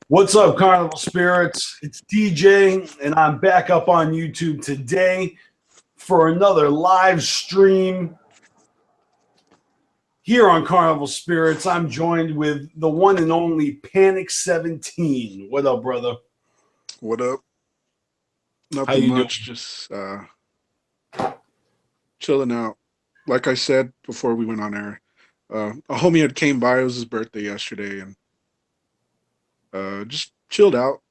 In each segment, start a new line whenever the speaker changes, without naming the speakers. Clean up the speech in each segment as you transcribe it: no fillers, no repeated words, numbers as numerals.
What's up, Carnival Spirits? It's DJ, and I'm back up on YouTube today for another live stream here on Carnival Spirits. I'm joined with the one and only Panic 17. What up, brother?
What up?
How
Nothing
you
much, just chilling out. Like I said before we went on air, a homie had came by. It was his birthday yesterday, and just chilled out.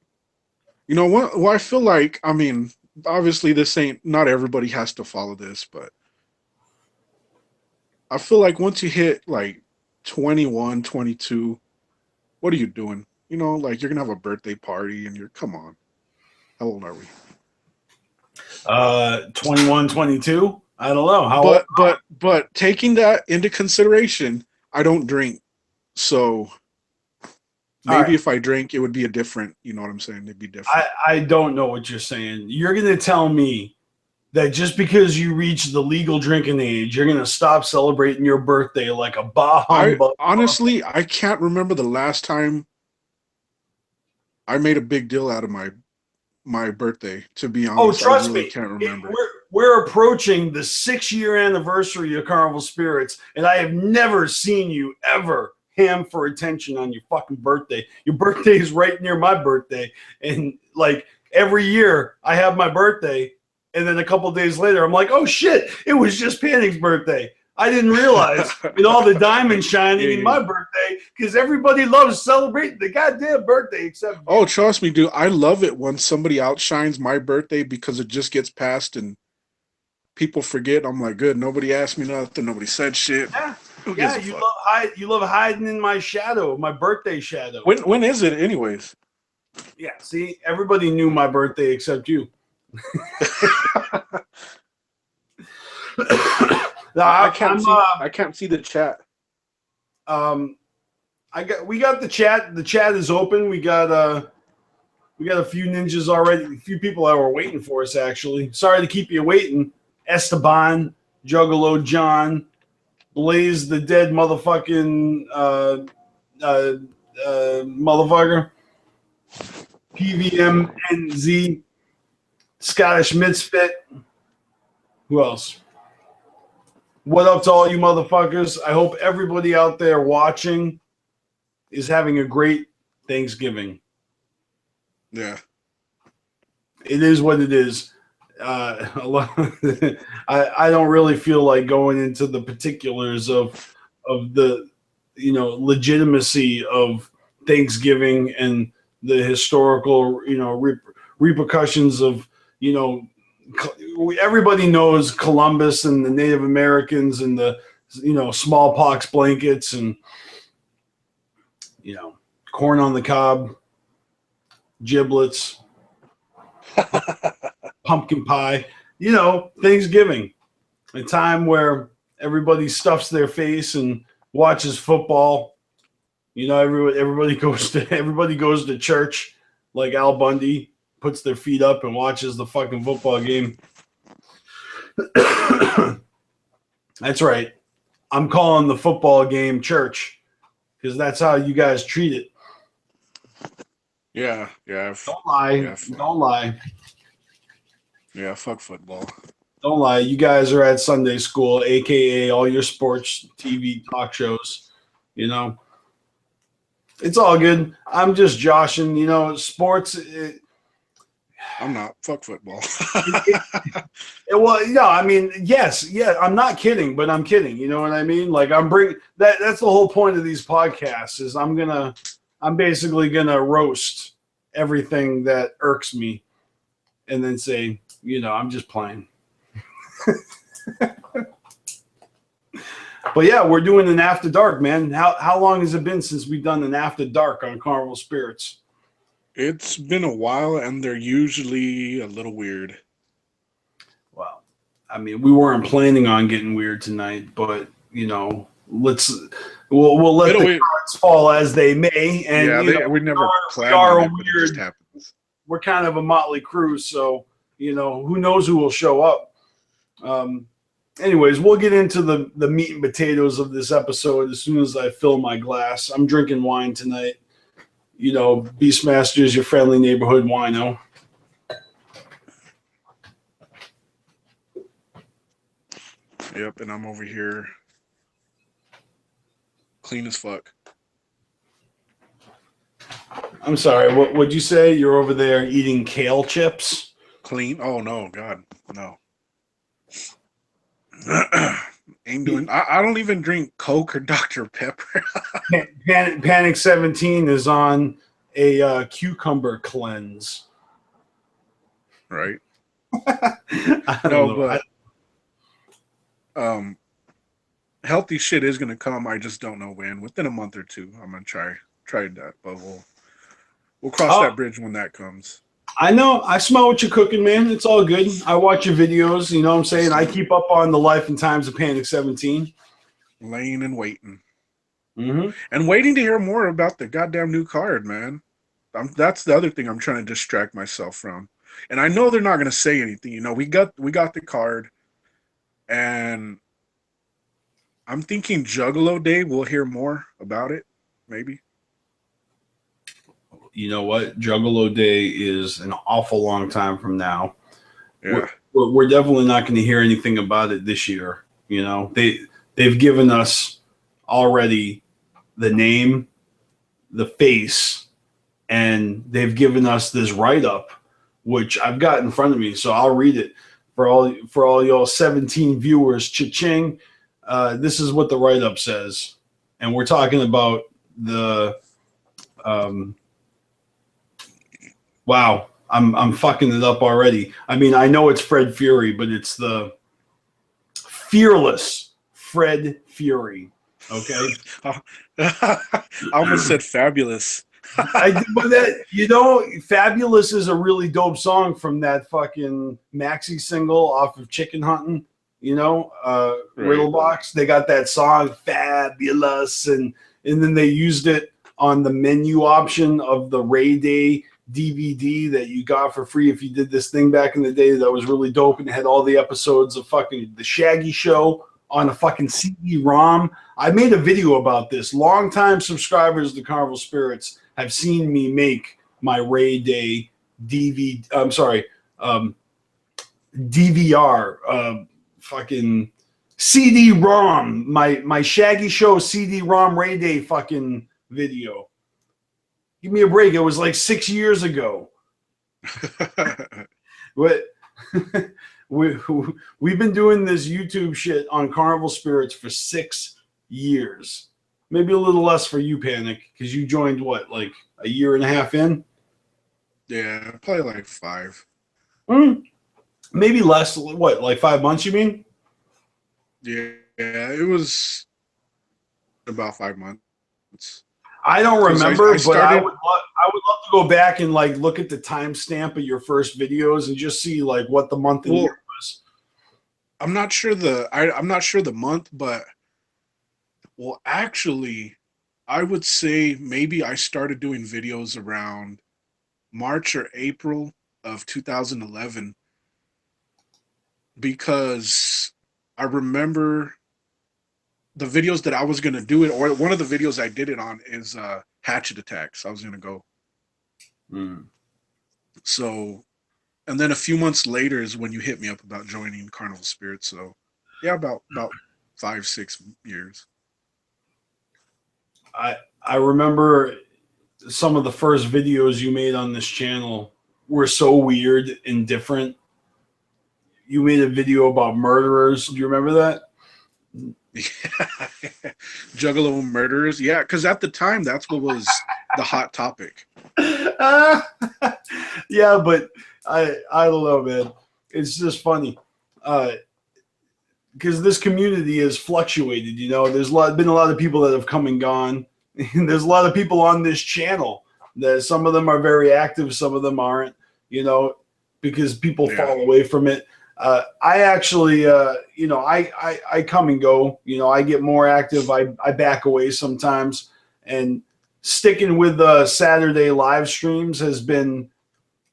You know what? Well, I feel like, I mean, obviously this ain't, not everybody has to follow this, but I feel like once you hit like 21, 22, what are you doing? You know, like you're gonna have a birthday party, and come on. How old are we?
21, 22? I don't know. How old?
But taking that into consideration, I don't drink. So
All
maybe
right.
if I drink, it would be a different, you know what I'm saying? It'd be different.
I don't know what you're saying. You're going to tell me that just because you reach the legal drinking age, you're going to stop celebrating your birthday like a bah
I
humbug.
honestly, I can't remember the last time I made a big deal out of my birthday. To be
Oh,
honest, I
trust
really
me.
can't remember.
We're approaching the 6-year anniversary of Carnival Spirits, and I have never seen you ever ham for attention on your fucking birthday. Your birthday is right near my birthday, and like every year I have my birthday, and then a couple days later I'm like, oh shit, it was just Panic's birthday. I didn't realize with all the diamonds shining in my birthday because everybody loves celebrating the goddamn birthday except
Oh, trust me, dude. I love it when somebody outshines my birthday because it just gets passed and people forget. I'm like, good. Nobody asked me nothing. Nobody said shit.
yeah.
Who gives
Yeah,
a fuck?
you love hiding in my shadow, my birthday shadow.
When is it, anyways?
Yeah, see, everybody knew my birthday except you. No,
I can't see the chat.
We got the chat. The chat is open. We got a few ninjas already. A few people that were waiting for us. Actually, sorry to keep you waiting. Esteban, Juggalo, John, Blaze, the dead motherfucking motherfucker, PVMNZ, Scottish Misfit. Who else? What up to all you motherfuckers? I hope everybody out there watching is having a great Thanksgiving.
Yeah.
It is what it is. I don't really feel like going into the particulars of the legitimacy of Thanksgiving and the historical repercussions of everybody knows Columbus and the Native Americans and the smallpox blankets and corn on the cob, giblets, pumpkin pie, Thanksgiving, a time where everybody stuffs their face and watches football. Everybody goes to church like Al Bundy, puts their feet up and watches the fucking football game. That's right. I'm calling the football game church because that's how you guys treat it.
Yeah.
Don't lie.
Yeah,
Don't lie.
Yeah, fuck football.
Don't lie. You guys are at Sunday school, aka all your sports TV talk shows. It's all good. I'm just joshing. Sports.
I'm not. Fuck football.
I mean, yes, yeah. I'm not kidding, but I'm kidding. You know what I mean? Like I'm bringing that. That's the whole point of these podcasts. Is I'm basically gonna roast everything that irks me, and then say, I'm just playing. But yeah, we're doing an after dark, man. How long has it been since we've done an after dark on Carnival Spirits?
It's been a while, and they're usually a little weird.
Well, I mean, we weren't planning on getting weird tonight, but we'll let the cards fall as they may. And
we never planned
on
it, but it just happens.
We're kind of a motley crew, so who knows who will show up. Anyways, we'll get into the meat and potatoes of this episode as soon as I fill my glass. I'm drinking wine tonight. you know, Beastmaster is your friendly neighborhood wino.
Yep, and I'm over here clean as fuck.
I'm sorry, what'd you say? You're over there eating kale chips?
Clean? Oh no, God, no. Ain't doing. I don't even drink Coke or Dr. Pepper.
Panic 17 is on a cucumber cleanse.
Right.
I don't
No,
know.
but healthy shit is gonna come. I just don't know when. Within a month or two, I'm gonna try that. But we'll cross that bridge when that comes.
I know. I smell what you're cooking, man. It's all good. I watch your videos. You know what I'm saying? I keep up on the life and times of Panic 17.
Laying and waiting.
Mm-hmm.
And waiting to hear more about the goddamn new card, man. That's the other thing I'm trying to distract myself from. And I know they're not gonna say anything. You know, we got the card, and I'm thinking Juggalo Day. We'll hear more about it, maybe.
You know what? Juggalo Day is an awful long time from now.
Yeah.
We're definitely not going to hear anything about it this year. You know, they've given us already the name, the face, and they've given us this write-up, which I've got in front of me. So I'll read it for all y'all 17 viewers. Cha-ching. This is what the write-up says. And we're talking about the wow, I'm fucking it up already. I mean, I know it's Fred Fury, but it's the fearless Fred Fury. Okay.
I almost said fabulous.
But that, you know, Fabulous is a really dope song from that fucking maxi single off of Chicken Hunting, you know, Riddle Box. They got that song Fabulous, and then they used it on the menu option of the Ray Day DVD that you got for free if you did this thing back in the day that was really dope, and it had all the episodes of fucking The Shaggy Show on a fucking CD-ROM. I made a video about this. Longtime subscribers to Carnival Spirits have seen me make my Ray Day DVD. I'm sorry, DVR, fucking CD-ROM. My Shaggy Show CD-ROM Ray Day fucking video. Give me a break. It was like 6 years ago. What? We've been doing this YouTube shit on Carnival Spirits for 6 years. Maybe a little less for you, Panic, because you joined what, like a year and a half in?
Yeah, probably like 5.
Maybe less. What, like 5 months, you mean?
Yeah, it was about 5 months.
I don't remember, but I would love to go back and like look at the timestamp of your first videos and just see like what the month and year was.
I'm not sure the month, but well, actually, I would say maybe I started doing videos around March or April of 2011 because I remember the videos that I was going to do it, or one of the videos I did it on is hatchet attacks. I was going to go. So, and then a few months later is when you hit me up about joining Carnival Spirits. So yeah, about 5-6 years.
I remember some of the first videos you made on this channel were so weird and different. You made a video about murderers. Do you remember that?
Yeah. Juggalo murderers. Yeah, because at the time that's what was the hot topic.
Yeah, but I don't know, man. It's just funny. Because this community has fluctuated, you know. There's been a lot of people that have come and gone. And there's a lot of people on this channel that some of them are very active, some of them aren't, you know, because people fall away from it. I actually, you know, I come and go. You know, I get more active. I back away sometimes. And sticking with Saturday live streams has been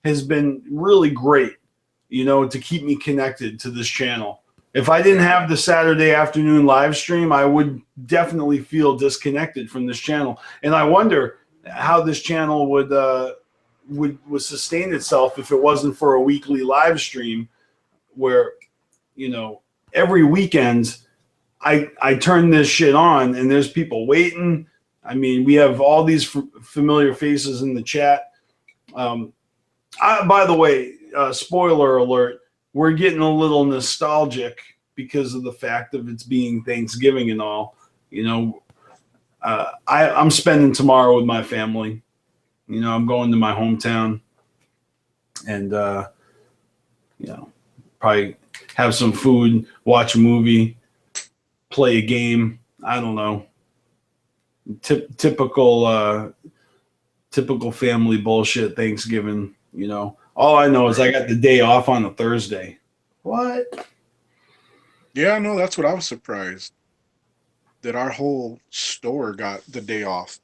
really great, you know, to keep me connected to this channel. If I didn't have the Saturday afternoon live stream, I would definitely feel disconnected from this channel. And I wonder, how this channel would sustain itself if it wasn't for a weekly live stream where, you know, every weekend I turn this shit on and there's people waiting. I mean, we have all these familiar faces in the chat. By the way, spoiler alert, we're getting a little nostalgic because of the fact of it's being Thanksgiving and all. You know, I'm spending tomorrow with my family. You know, I'm going to my hometown and, you know, probably have some food, watch a movie, play a game. I don't know. Typical family bullshit Thanksgiving, you know. All I know is I got the day off on a Thursday. What?
Yeah, no, that's what I was surprised. That our whole store got the day off.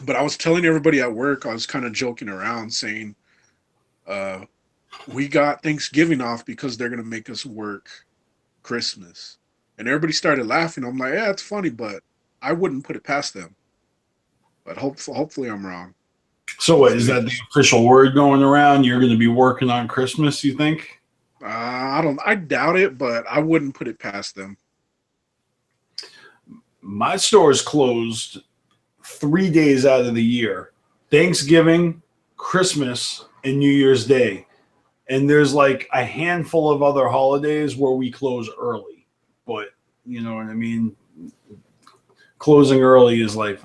But I was telling everybody at work, I was kind of joking around saying, we got Thanksgiving off because they're going to make us work Christmas. And everybody started laughing. I'm like, yeah, it's funny, but I wouldn't put it past them. But hopefully I'm wrong.
So what, is that the official word going around? You're going to be working on Christmas, you think?
I doubt it, but I wouldn't put it past them.
My store is closed 3 days out of the year: Thanksgiving, Christmas, and New Year's Day. And there's like a handful of other holidays where we close early. But you know what I mean? Closing early is like,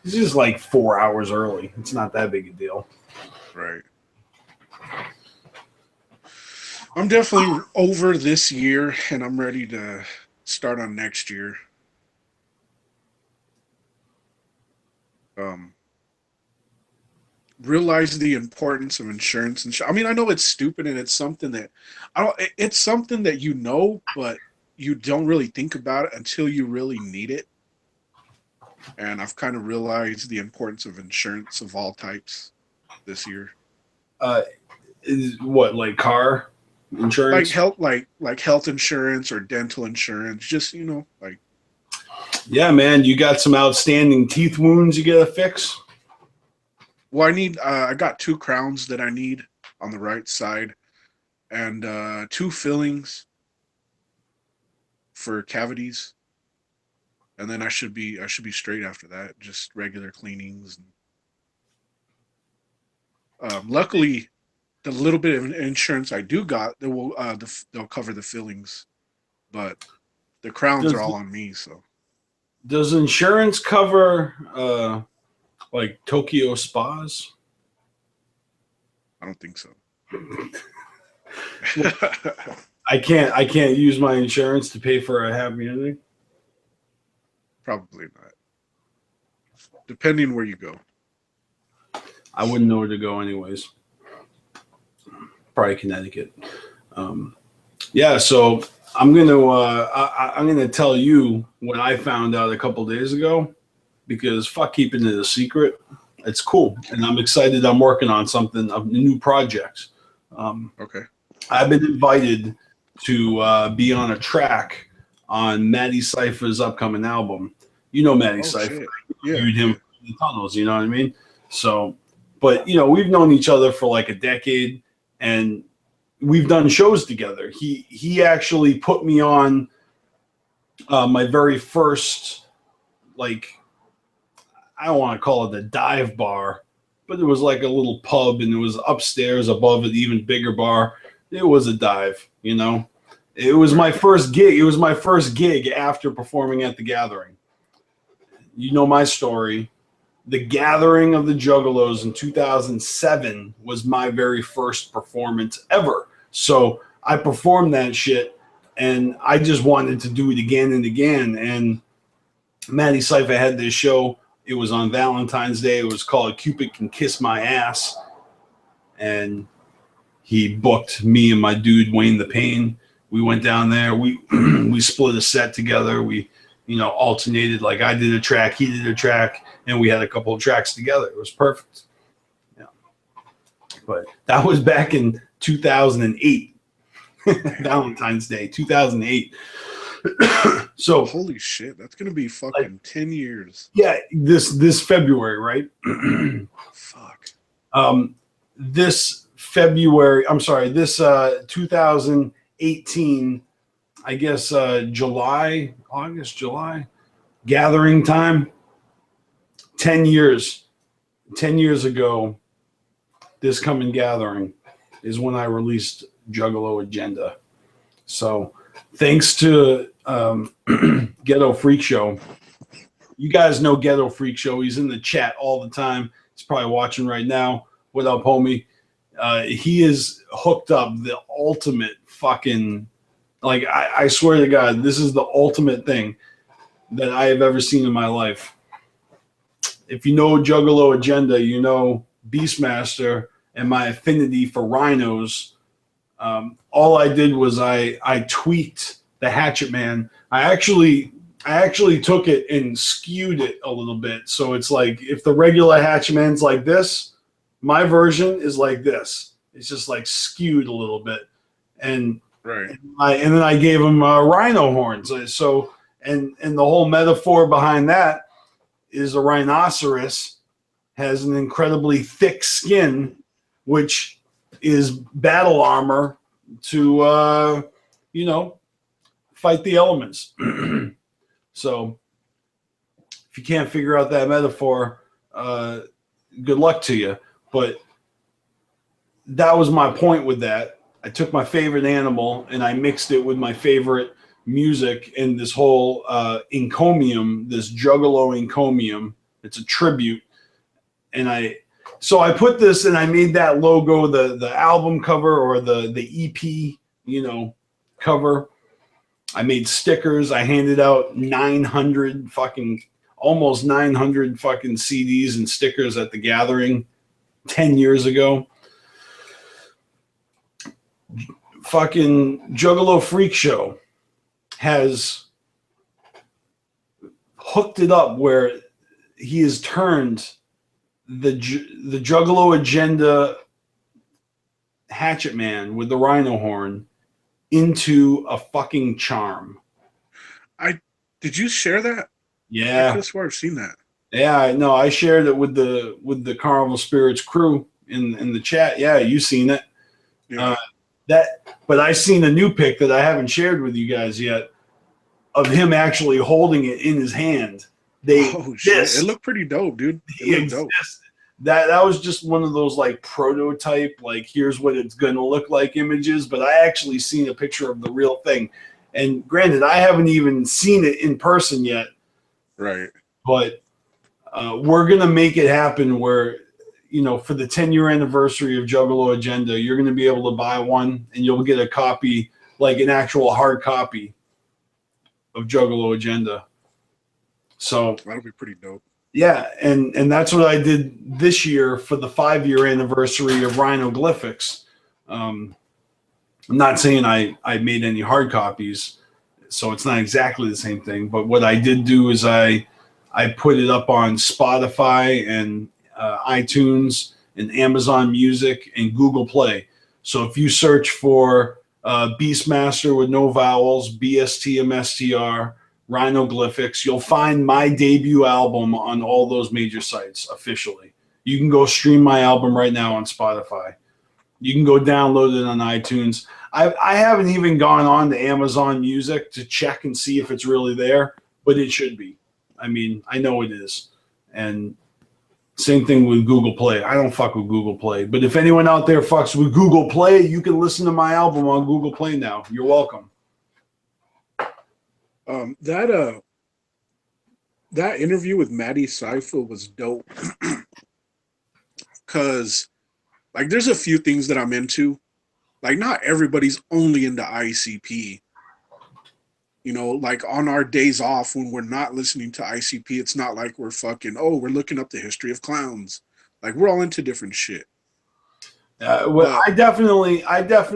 it's just like 4 hours early. It's not that big a deal.
Right. I'm definitely over this year, and I'm ready to start on next year. Realize the importance of insurance and I mean, I know it's stupid and it's something that it's something that you know, but you don't really think about it until you really need it. And I've kind of realized the importance of insurance of all types this year.
Is what, like car insurance?
Like health insurance or dental insurance, just, you know, like.
Yeah, man, you got some outstanding teeth wounds you gotta fix?
Well, I got 2 crowns that I need on the right side, and 2 fillings for cavities, and then I should be straight after that. Just regular cleanings. Luckily, the little bit of insurance I do got, they'll cover the fillings, but the crowns are all on me. So,
does insurance cover like Tokyo spas?
I don't think so.
I can't use my insurance to pay for a happy ending.
Probably not. Depending where you go.
I wouldn't know where to go anyways. Probably Connecticut. Yeah, so I'm gonna tell you what I found out a couple days ago, because fuck keeping it a secret. It's cool, and I'm excited. I'm working on something, a new project.
Okay.
I've been invited to be on a track on Matty Cypher's upcoming album. You know Matty Cypher.
Yeah.
Viewed him in the tunnels, you know what I mean? So, but, you know, we've known each other for like a decade, and we've done shows together. He actually put me on my very first, like, I don't want to call it the dive bar, but it was like a little pub, and it was upstairs above an even bigger bar. It was a dive, you know. It was my first gig. It was my first gig after performing at the Gathering. You know my story. The Gathering of the Juggalos in 2007 was my very first performance ever. So I performed that shit, and I just wanted to do it again and again. And Matty Cypher had this show. It was on Valentine's Day. It was called Cupid Can Kiss My Ass. And he booked me and my dude, Wayne the Pain. We went down there. We we split a set together. We, you know, alternated. Like I did a track, he did a track, and we had a couple of tracks together. It was perfect. Yeah. But that was back in 2008. Valentine's Day, 2008. So
holy shit, that's gonna be
like,
fucking 10 years.
yeah, this February, right?
Fuck.
This February, I'm sorry, this 2018, I guess July, August, July, gathering time, 10 years. 10 years ago, this coming gathering is when I released Juggalo Agenda. So thanks to Ghetto Freak Show. You guys know Ghetto Freak Show. He's in the chat all the time. He's probably watching right now. What up, homie? He is hooked up the ultimate fucking, like, I swear to God, this is the ultimate thing that I have ever seen in my life. If you know Juggalo Agenda, you know Beastmaster and my affinity for rhinos. All I did was I tweaked the Hatchet Man. I actually took it and skewed it a little bit. So it's like if the regular Hatchet Man's like this, my version is like this. It's just like skewed a little bit, and
Right.
and then I gave him rhino horns. So and the whole metaphor behind that is a rhinoceros has an incredibly thick skin, which is battle armor to fight the elements. So if you can't figure out that metaphor, good luck to you. But that was my point with that. I took my favorite animal and I mixed it with my favorite music and this whole encomium, this Juggalo encomium. It's a tribute. And I put this and I made that logo the album cover or the EP, cover. I made stickers. I handed out almost 900 fucking CDs and stickers at the gathering 10 years ago. Fucking Juggalo Freak Show has hooked it up where he has turned the Juggalo Agenda Hatchet Man with the rhino horn into a fucking charm.
Did you share that?
Yeah.
I could swear I've seen that.
Yeah, no, I shared it with the Carnival Spirits crew in the chat. Yeah, you seen it.
Yeah.
But I seen a new pic that I haven't shared with you guys yet of him actually holding it in his hand.
Shit. It looked pretty dope, dude. It looked dope.
That was just one of those like prototype, like here's what it's gonna look like images, but I actually seen a picture of the real thing. And granted, I haven't even seen it in person yet.
Right.
But we're gonna make it happen where, for the 10-year anniversary of Juggalo Agenda, you're gonna be able to buy one and you'll get a copy, like an actual hard copy of Juggalo Agenda. So
that'll be pretty dope.
Yeah, and that's what I did this year for the 5-year anniversary of Rhinoglyphics. I'm not saying I made any hard copies, so it's not exactly the same thing. But what I did do is I put it up on Spotify and iTunes and Amazon Music and Google Play. So if you search for Beastmaster with no vowels, BSTMSTR, Rhinoglyphics, you'll find my debut album on all those major sites officially. You can go stream my album right now on Spotify. You can go download it on iTunes. I haven't even gone on to Amazon Music to check and see if it's really there, but it should be. I mean, I know it is. And same thing with Google Play. I don't fuck with Google Play, but if anyone out there fucks with Google Play, you can listen to my album on Google Play now. You're welcome.
That interview with Maddie Seifa was dope. Cause like there's a few things that I'm into. Like not everybody's only into ICP. Like on our days off when we're not listening to ICP, it's not like we're fucking, we're looking up the history of clowns. Like we're all into different shit.
I definitely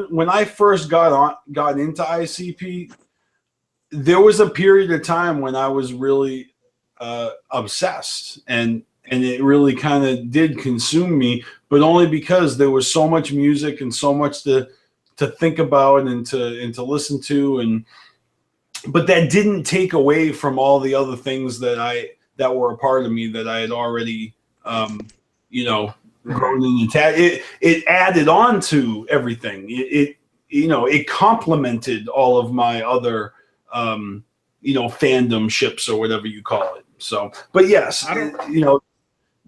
when I first got into ICP, there was a period of time when I was really obsessed and it really kind of did consume me, but only because there was so much music and so much to think about and to listen to. And but that didn't take away from all the other things that were a part of me that I had already, you know,
Right.
grown and attached. It added on to everything. It complemented all of my other, fandom ships or whatever you call it. So, but yes,
I don't.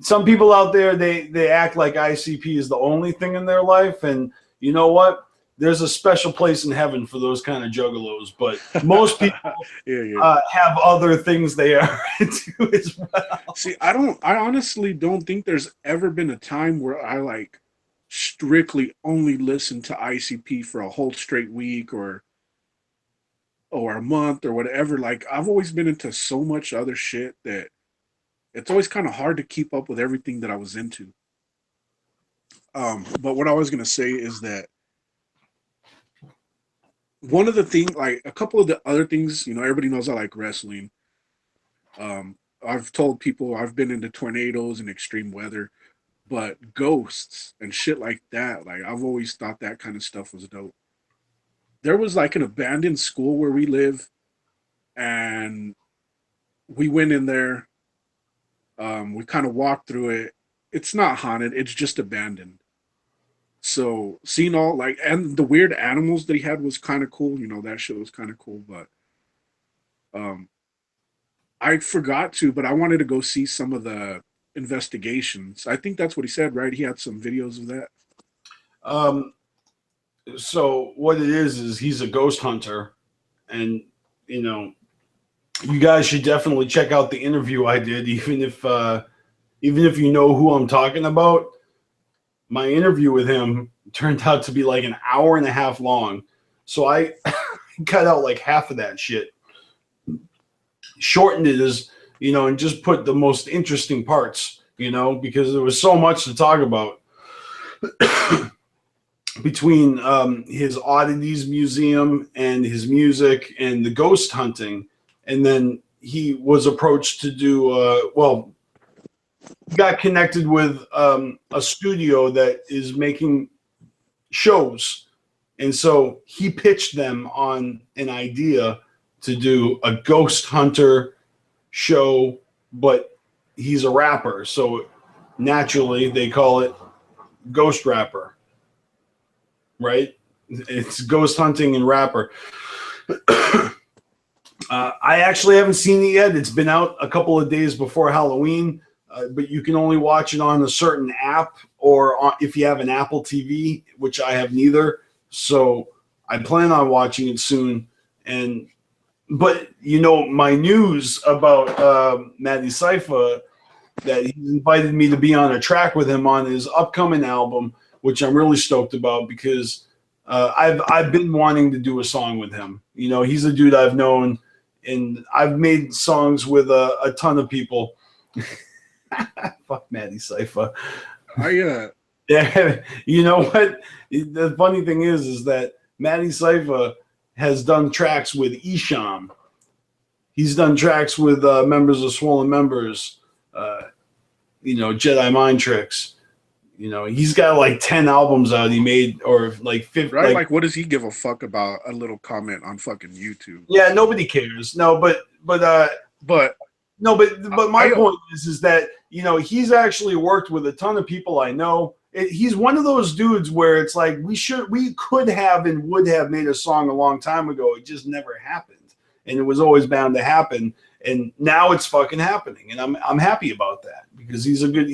some people out there they act like ICP is the only thing in their life, and you know what? There's a special place in heaven for those kind of juggalos, but most people
Yeah.
have other things they are into as well.
See, I don't. I honestly don't think there's ever been a time where I like strictly only listen to ICP for a whole straight week or a month or whatever. Like I've always been into so much other shit that it's always kind of hard to keep up with everything that I was into. But what I was gonna say is that one of the things, like a couple of the other things, everybody knows I like wrestling. I've told people I've been into tornadoes and extreme weather, but ghosts and shit like that, like I've always thought that kind of stuff was dope. There was like an abandoned school where we live, and we went in there. We kind of walked through it. It's not haunted; it's just abandoned. So seeing all like and the weird animals that he had was kind of cool. That shit was kind of cool. But um, I forgot to, but I wanted to go see some of the investigations. I think that's what he said, right? He had some videos of that.
Um, so what it is he's a ghost hunter, and you know, you guys should definitely check out the interview I did, even if you know who I'm talking about. My interview with him turned out to be like an hour and a half long, so I cut out like half of that shit, shortened it as and just put the most interesting parts, because there was so much to talk about between his oddities museum and his music and the ghost hunting, and then he was approached to do got connected with a studio that is making shows, and so he pitched them on an idea to do a ghost hunter show, but he's a rapper, so naturally they call it ghost rapper, right? It's ghost hunting and rapper. I actually haven't seen it yet. It's been out a couple of days before Halloween, but you can only watch it on a certain app if you have an Apple TV, which I have neither. So I plan on watching it soon. But my news about Matty Sypha, that he's invited me to be on a track with him on his upcoming album, which I'm really stoked about because I've been wanting to do a song with him. He's a dude I've known, and I've made songs with a ton of people. Fuck Matty Sypha. Yeah, you know what? The funny thing is that Matty Sypha has done tracks with Isham. He's done tracks with members of Swollen Members, Jedi Mind Tricks. He's got like 10 albums out he made, or like 50.
Right? Like, what does he give a fuck about a little comment on fucking YouTube?
Yeah, nobody cares. No, but
But
no, but my point is that he's actually worked with a ton of people I know. He's one of those dudes where it's like we could have and would have made a song a long time ago. It just never happened, and it was always bound to happen. And now it's fucking happening, and I'm happy about that because he's a good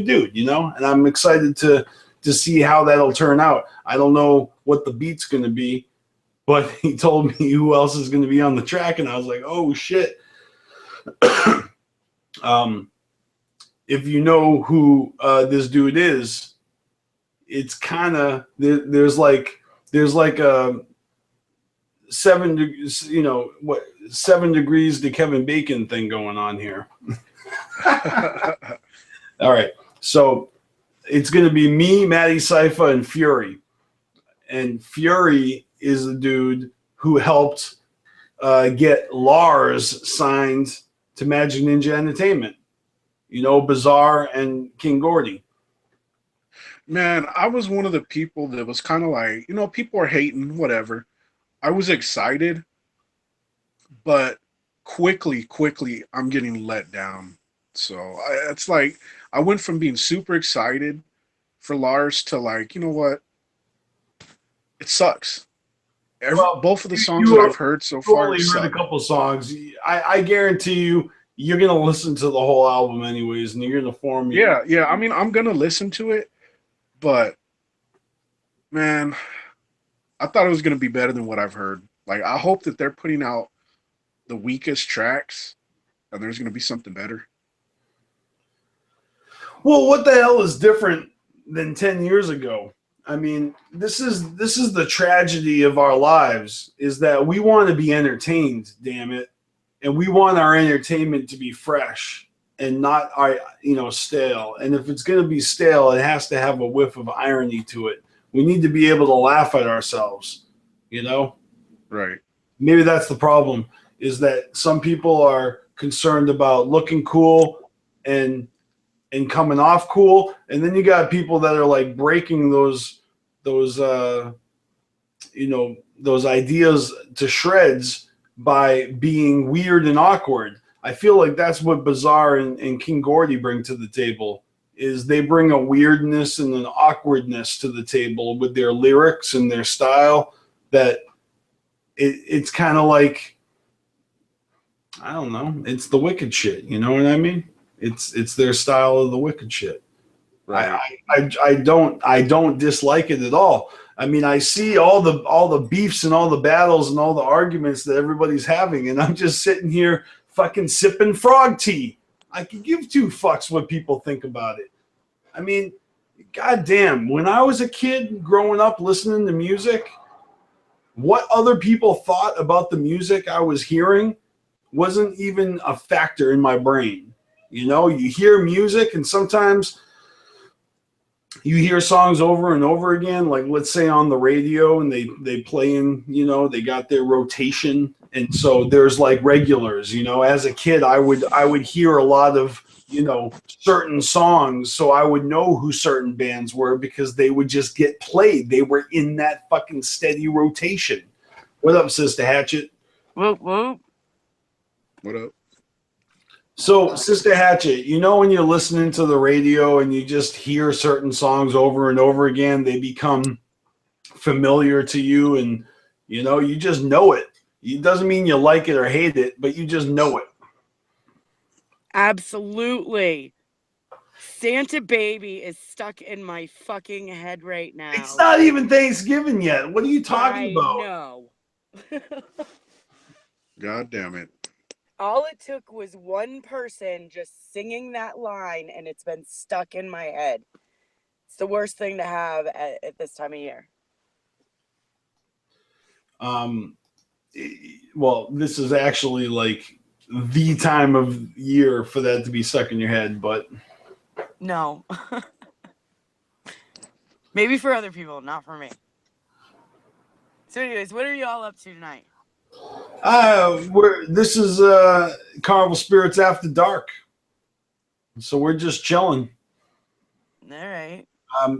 dude, and I'm excited to see how that'll turn out. I don't know what the beat's going to be, but he told me who else is going to be on the track, and I was like, oh shit. If you know who this dude is, it's kind of there's like a 7 degrees, 7 degrees to Kevin Bacon thing going on here. All right, so it's going to be me, Matty Sypha, and Fury. And Fury is the dude who helped get Lars signed to Magic Ninja Entertainment. Bizarre and King Gordy.
Man, I was one of the people that was kind of like, people are hating, whatever. I was excited, but quickly, I'm getting let down. So it's like I went from being super excited for Lars to like, you know what? It sucks.
Well,
Both of the
you,
songs that
you
I've heard so far
only heard a
suck.
couple songs. I guarantee you're gonna listen to the whole album anyways, and you're gonna form your.
Yeah. I mean, I'm gonna listen to it, but man, I thought it was gonna be better than what I've heard. Like, I hope that they're putting out the weakest tracks, and there's gonna be something better.
Well, what the hell is different than 10 years ago? I mean, this is the tragedy of our lives is that we want to be entertained, damn it. And we want our entertainment to be fresh and not stale. And if it's going to be stale, it has to have a whiff of irony to it. We need to be able to laugh at ourselves, you know?
Right.
Maybe that's the problem is that some people are concerned about looking cool and coming off cool, and then you got people that are like breaking those those ideas to shreds by being weird and awkward. I feel like that's what Bizarre and King Gordy bring to the table is they bring a weirdness and an awkwardness to the table with their lyrics and their style that it's kind of like I don't know, it's the wicked shit, you know what I mean? It's their style of the wicked shit.
Right.
I don't dislike it at all. I mean, I see all the beefs and all the battles and all the arguments that everybody's having, and I'm just sitting here fucking sipping frog tea. I could give two fucks what people think about it. I mean, goddamn, when I was a kid growing up listening to music, what other people thought about the music I was hearing wasn't even a factor in my brain. You know, you hear music and sometimes you hear songs over and over again, like let's say on the radio and they play in, they got their rotation. And so there's like regulars, as a kid, I would hear a lot of, certain songs. So I would know who certain bands were because they would just get played. They were in that fucking steady rotation. What up, Sister Hatchet?
Whoop, whoop.
What up?
So, Sister Hatchet, when you're listening to the radio and you just hear certain songs over and over again, they become familiar to you and, you just know it. It doesn't mean you like it or hate it, but you just know it.
Absolutely. Santa Baby is stuck in my fucking head right now.
It's not even Thanksgiving yet. What are you talking about?
No.
God damn it.
All it took was one person just singing that line, and it's been stuck in my head. It's the worst thing to have at this time of year.
Well, this is actually like the time of year for that to be stuck in your head, but
no. Maybe for other people, not for me. So anyways, what are you all up to tonight?
This is Carnival Spirits After Dark. So we're just chilling.
All right.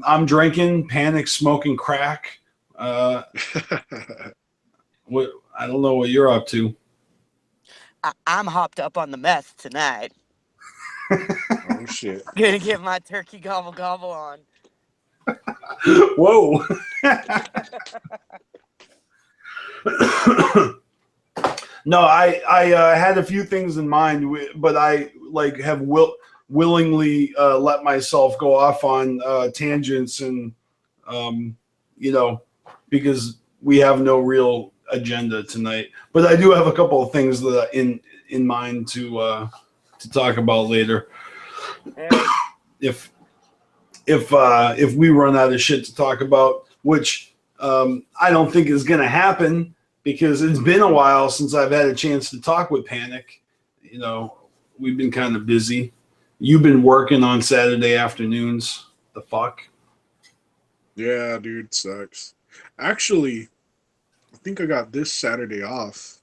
I'm drinking, Panic smoking crack. What I don't know what you're up to.
I'm hopped up on the meth tonight.
Oh shit.
Gonna get my turkey gobble gobble on.
Whoa. No, I had a few things in mind, but I have willingly let myself go off on tangents and because we have no real agenda tonight. But I do have a couple of things that in mind to talk about later. If we run out of shit to talk about, which I don't think is going to happen because it's been a while since I've had a chance to talk with Panic. We've been kind of busy. You've been working on Saturday afternoons. The fuck?
Yeah, dude, sucks. Actually, I think I got this Saturday off.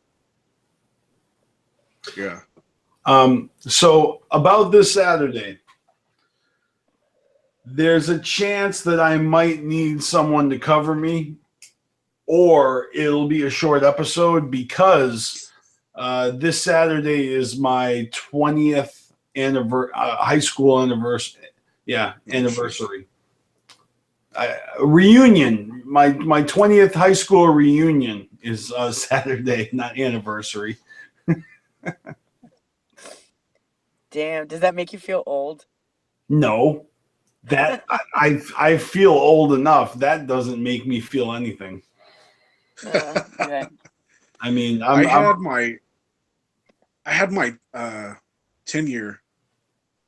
Yeah.
So about this Saturday, there's a chance that I might need someone to cover me, or it'll be a short episode because This Saturday is my 20th high school anniversary. Yeah, anniversary. Reunion. My 20th high school reunion is Saturday, not anniversary.
Damn, does that make you feel old?
No, that I feel old enough. That doesn't make me feel anything.
Okay.
I mean,
I had my 10-year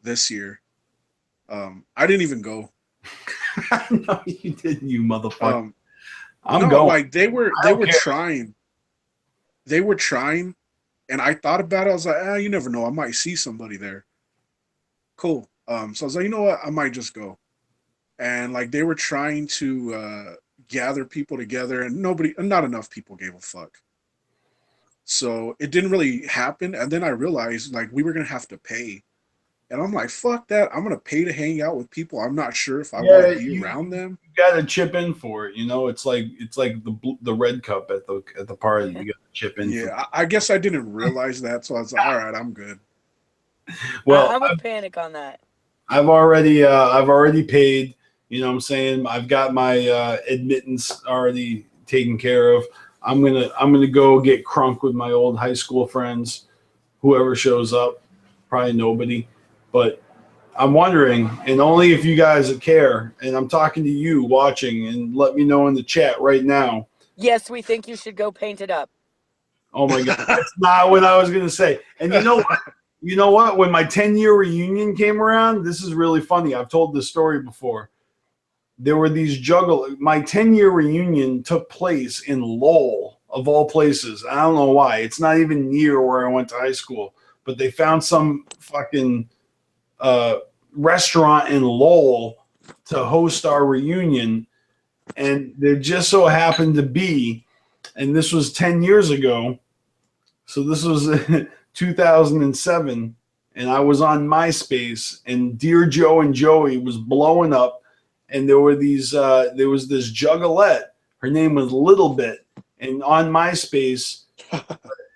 this year. I didn't even go.
No, you didn't, you motherfucker. I'm
no,
going.
like they were
care.
trying. They were trying, and I thought about it. I was like, you never know. I might see somebody there. Cool. So I was like, you know what? I might just go. And like they were trying to gather people together, and not enough people gave a fuck. So it didn't really happen. And then I realized like we were gonna have to pay. And I'm like, fuck that. I'm gonna pay to hang out with people I'm not sure if I want to be around them.
You gotta chip in for it. You know, it's like the red cup at the party. You gotta chip in.
Yeah, I guess I didn't realize that, so I was like, all right, I'm good.
Well, I'm a panic on that.
I've already paid. You know what I'm saying? I've got my admittance already taken care of. I'm gonna go get crunk with my old high school friends. Whoever shows up, probably nobody. But I'm wondering, and only if you guys care, and I'm talking to you watching, and let me know in the chat right now.
Yes, we think you should go paint it up.
Oh my God, that's not what I was gonna say. And you know what? You know what? When my 10-year reunion came around, this is really funny. I've told this story before. There were these Juggalo. My 10-year reunion took place in Lowell, of all places. I don't know why. It's not even near where I went to high school. But they found some fucking restaurant in Lowell to host our reunion. And there just so happened to be, and this was 10 years ago. So this was 2007. And I was on MySpace, and Dear Joe and Joey was blowing up. And there was this juggalette. Her name was Little Bit. And on MySpace,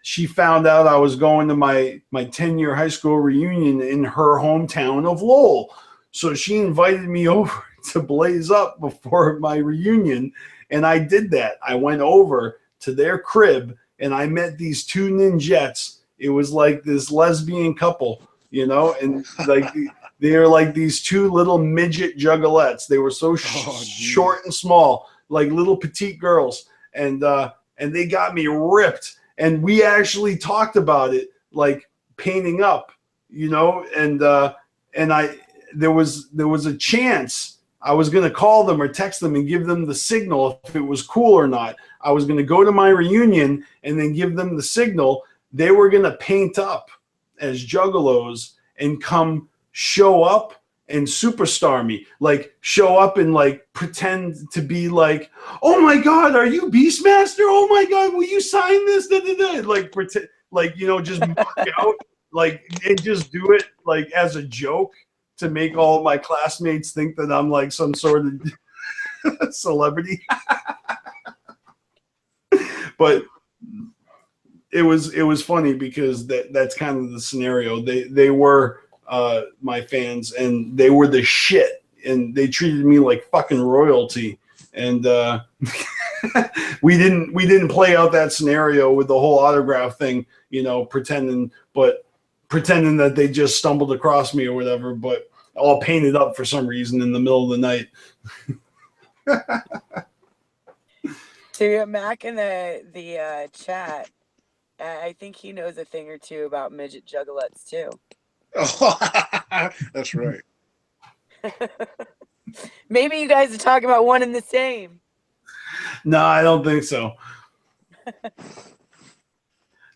she found out I was going to my 10-year high school reunion in her hometown of Lowell. So she invited me over to blaze up before my reunion. And I did that. I went over to their crib and I met these two ninjettes. It was like this lesbian couple, you know, and like they're like these two little midget juggalettes. They were so short and small, like little petite girls. And they got me ripped. And we actually talked about it, like painting up, you know, and there was a chance I was going to call them or text them and give them the signal if it was cool or not. I was going to go to my reunion and then give them the signal. They were going to paint up as juggalos and come show up and superstar me, like show up and like pretend to be like, oh my God, are you Beastmaster? Oh my God, will you sign this? Da, da, da. Like pretend, like, you know, just muck out, like, and just do it like as a joke to make all my classmates think that I'm like some sort of celebrity. But it was funny because that's kind of the scenario. They were my fans, and they were the shit, and they treated me like fucking royalty. And we didn't play out that scenario with the whole autograph thing, you know, pretending that they just stumbled across me or whatever, but all painted up for some reason in the middle of the night.
To Mac in the chat, I think he knows a thing or two about midget juggalettes too.
That's right.
Maybe you guys are talking about one and the same.
No, I don't think so.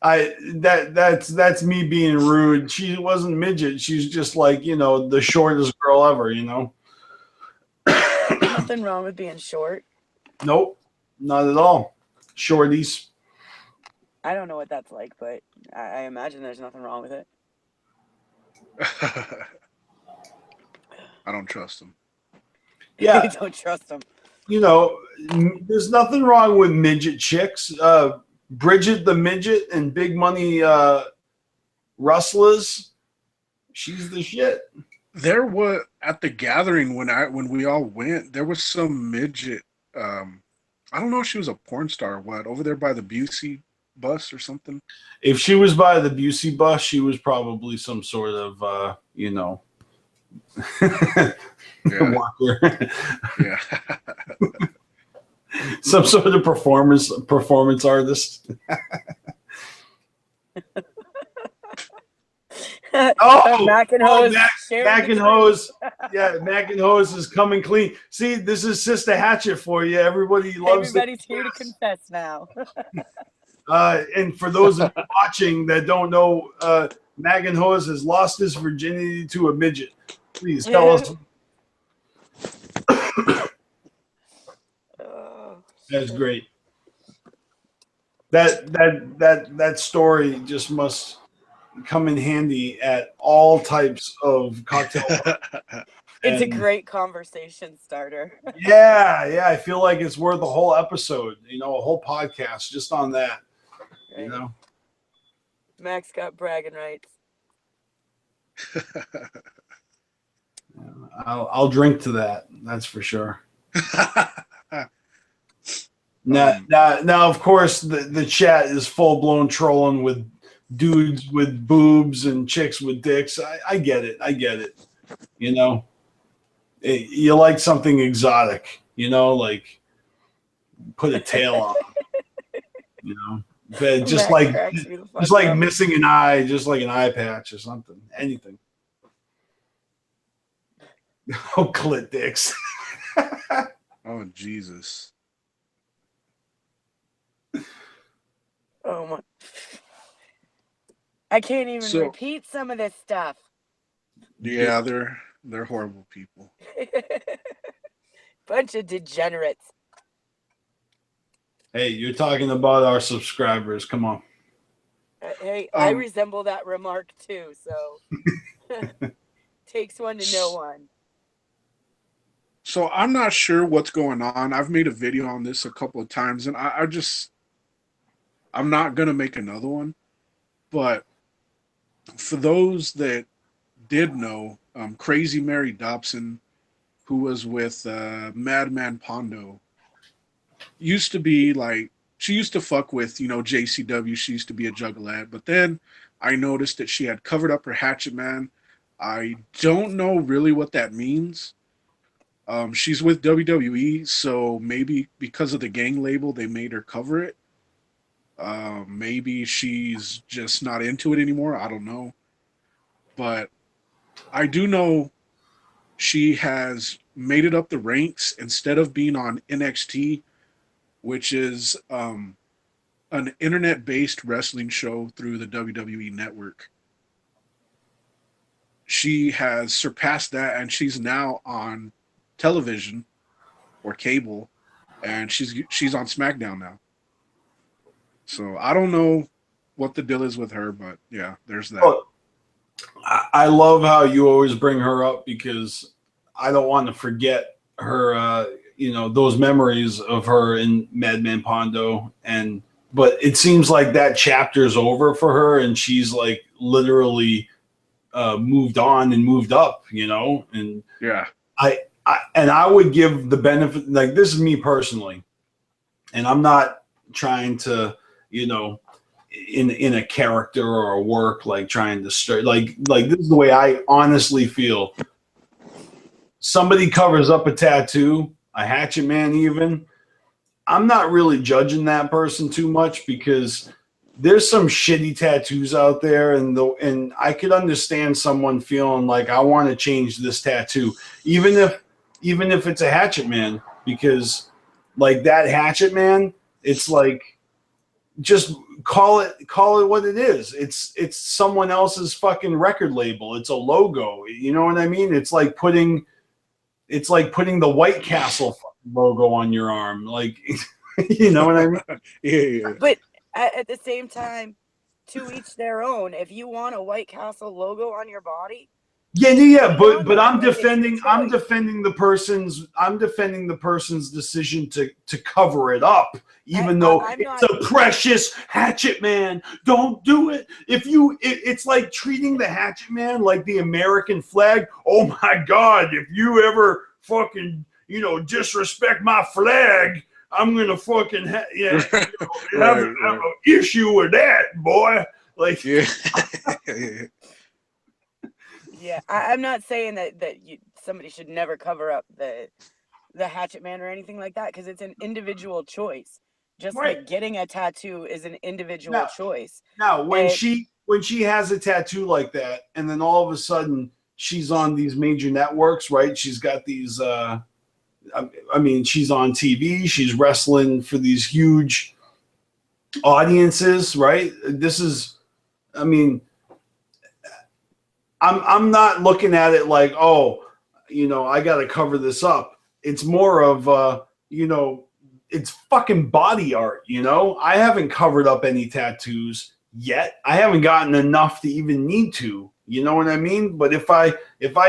That's me being rude. She wasn't midget. She's just like, you know, the shortest girl ever, you know.
Nothing wrong with being short.
Nope, not at all. Shorties.
I don't know what that's like, but I imagine there's nothing wrong with it.
I don't trust him.
Yeah,
I don't trust him.
You know, there's nothing wrong with midget chicks. Bridget the midget and Big Money Rustlers. She's the shit.
There was at the gathering when we all went, there was some midget. I don't know if she was a porn star or what, over there by the Busey bus or something.
If she was by the Busey bus, she was probably some sort of
Yeah.
walker.
Yeah.
Some sort of performance artist.
Mac and Hose.
Mac and Hose. Yeah, Mac and Hose is coming clean. See, this is Sister Hatchet for you.
Everybody's here to confess now.
And for those of you watching that don't know, Mac and Hose has lost his virginity to a midget. Please tell us. That's great. That story just must come in handy at all types of cocktail.
It's a great conversation starter.
Yeah, I feel like it's worth a whole episode, a whole podcast just on that. Right.
Max got bragging rights.
I'll drink to that. That's for sure. Now, of course, the chat is full blown trolling with dudes with boobs and chicks with dicks. I get it. You like something exotic, like put a tail on them, but just like missing an eye, just like an eye patch or something, anything. Oh, clit dicks.
Oh, Jesus.
Oh my! I can't even repeat some of this stuff.
Yeah, they're horrible people.
Bunch of degenerates.
Hey, you're talking about our subscribers. Come on.
Hey, I resemble that remark too. So takes one to know one.
So I'm not sure what's going on. I've made a video on this a couple of times, and I'm not gonna make another one. But for those that did know, Crazy Mary Dobson, who was with Madman Pondo, used to be like, she used to fuck with, JCW. She used to be a juggalette. But then I noticed that she had covered up her Hatchet Man. I don't know really what that means. She's with WWE, so maybe because of the gang label, they made her cover it. Maybe she's just not into it anymore. I don't know. But I do know she has made it up the ranks instead of being on NXT, which is an internet-based wrestling show through the WWE network. She has surpassed that, and she's now on television or cable, and she's on SmackDown now. So I don't know what the deal is with her, but yeah, there's that.
Oh, I love how you always bring her up because I don't want to forget her, those memories of her in Madman Pondo. But it seems like that chapter's over for her, and she's like literally moved on and moved up, and
yeah.
I would give the benefit, like, this is me personally, and I'm not trying to, in a character or a work, like trying to start, like this is the way I honestly feel. Somebody covers up a tattoo, a Hatchet Man even, I'm not really judging that person too much because there's some shitty tattoos out there, and I could understand someone feeling like I want to change this tattoo, even if it's a Hatchet Man, because like that Hatchet Man, it's like, just call it what it is. It's someone else's fucking record label. It's a logo. You know what I mean? It's like putting the White Castle logo on your arm. Like, you know what I mean?
Yeah.
But at the same time, to each their own. If you want a White Castle logo on your body,
Yeah.
Beyond
But
that,
I'm
like, it's your choice.
defending the person's decision to cover it up, even though
I'm
it's
not.
a precious hatchet man. Don't do it. It's like treating the hatchet man like the American flag. Oh my God! If you ever fucking disrespect my flag, I'm gonna fucking have
Right, right.
an issue with that, boy. Like,
Yeah.
Yeah, I'm not saying that somebody should never cover up the hatchet man or anything like that, because it's an individual choice. Just
right
like getting a tattoo is an individual
now,
choice.
when
And
she has a tattoo like that, and then all of a sudden she's on these major networks, right? She's got these. I mean, she's on TV. She's wrestling for these huge audiences, right? This is. I mean, I'm not looking at it like, oh, I got to cover this up. It's more of it's fucking body art. I haven't covered up any tattoos yet. I haven't gotten enough to even need to. You know what I mean? But if I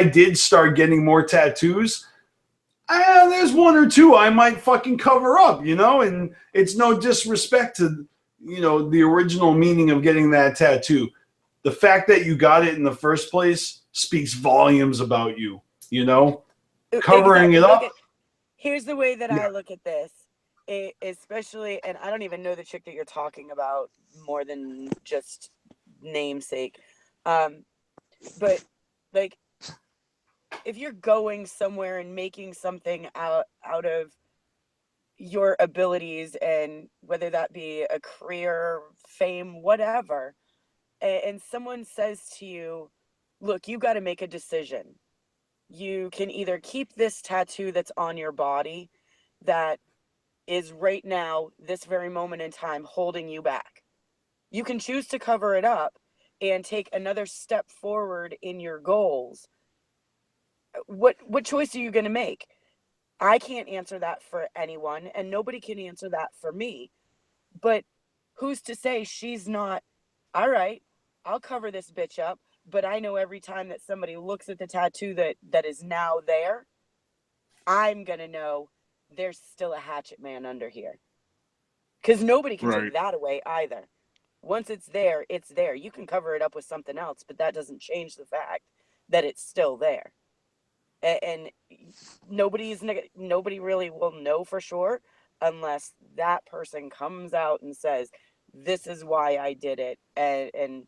did start getting more tattoos, there's one or two I might fucking cover up, and it's no disrespect to the original meaning of getting that tattoo. The fact that you got it in the first place speaks volumes about you. Covering
exactly,
it
look
up.
at here's the way that
Yeah.
I look at this. Especially, and I don't even know the chick that you're talking about more than just namesake. Um, but like, if you're going somewhere and making something out of your abilities, and whether that be a career, fame, whatever, and someone says to you, look, you got to make a decision. You can either keep this tattoo that's on your body that is right now, this very moment in time, holding you back. You can choose to cover it up and take another step forward in your goals. What choice are you going to make? I can't answer that for anyone, and nobody can answer that for me. But who's to say she's not, all right, I'll cover this bitch up, but I know every time that somebody looks at the tattoo that is now there, I'm going to know there's still a hatchet man under here. Because nobody can
Right.
take that away either. Once it's there, it's there. You can cover it up with something else, but that doesn't change the fact that it's still there. And nobody really will know for sure unless that person comes out and says, this is why I did it. And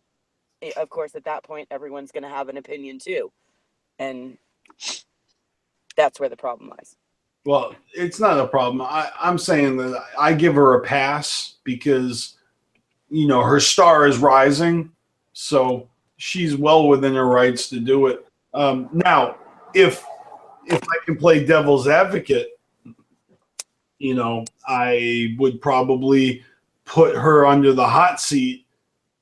of course, at that point, everyone's going to have an opinion too. And that's where the problem lies.
Well, it's not a problem. I'm saying that I give her a pass because her star is rising, so she's well within her rights to do it. Now, if I can play devil's advocate, I would probably put her under the hot seat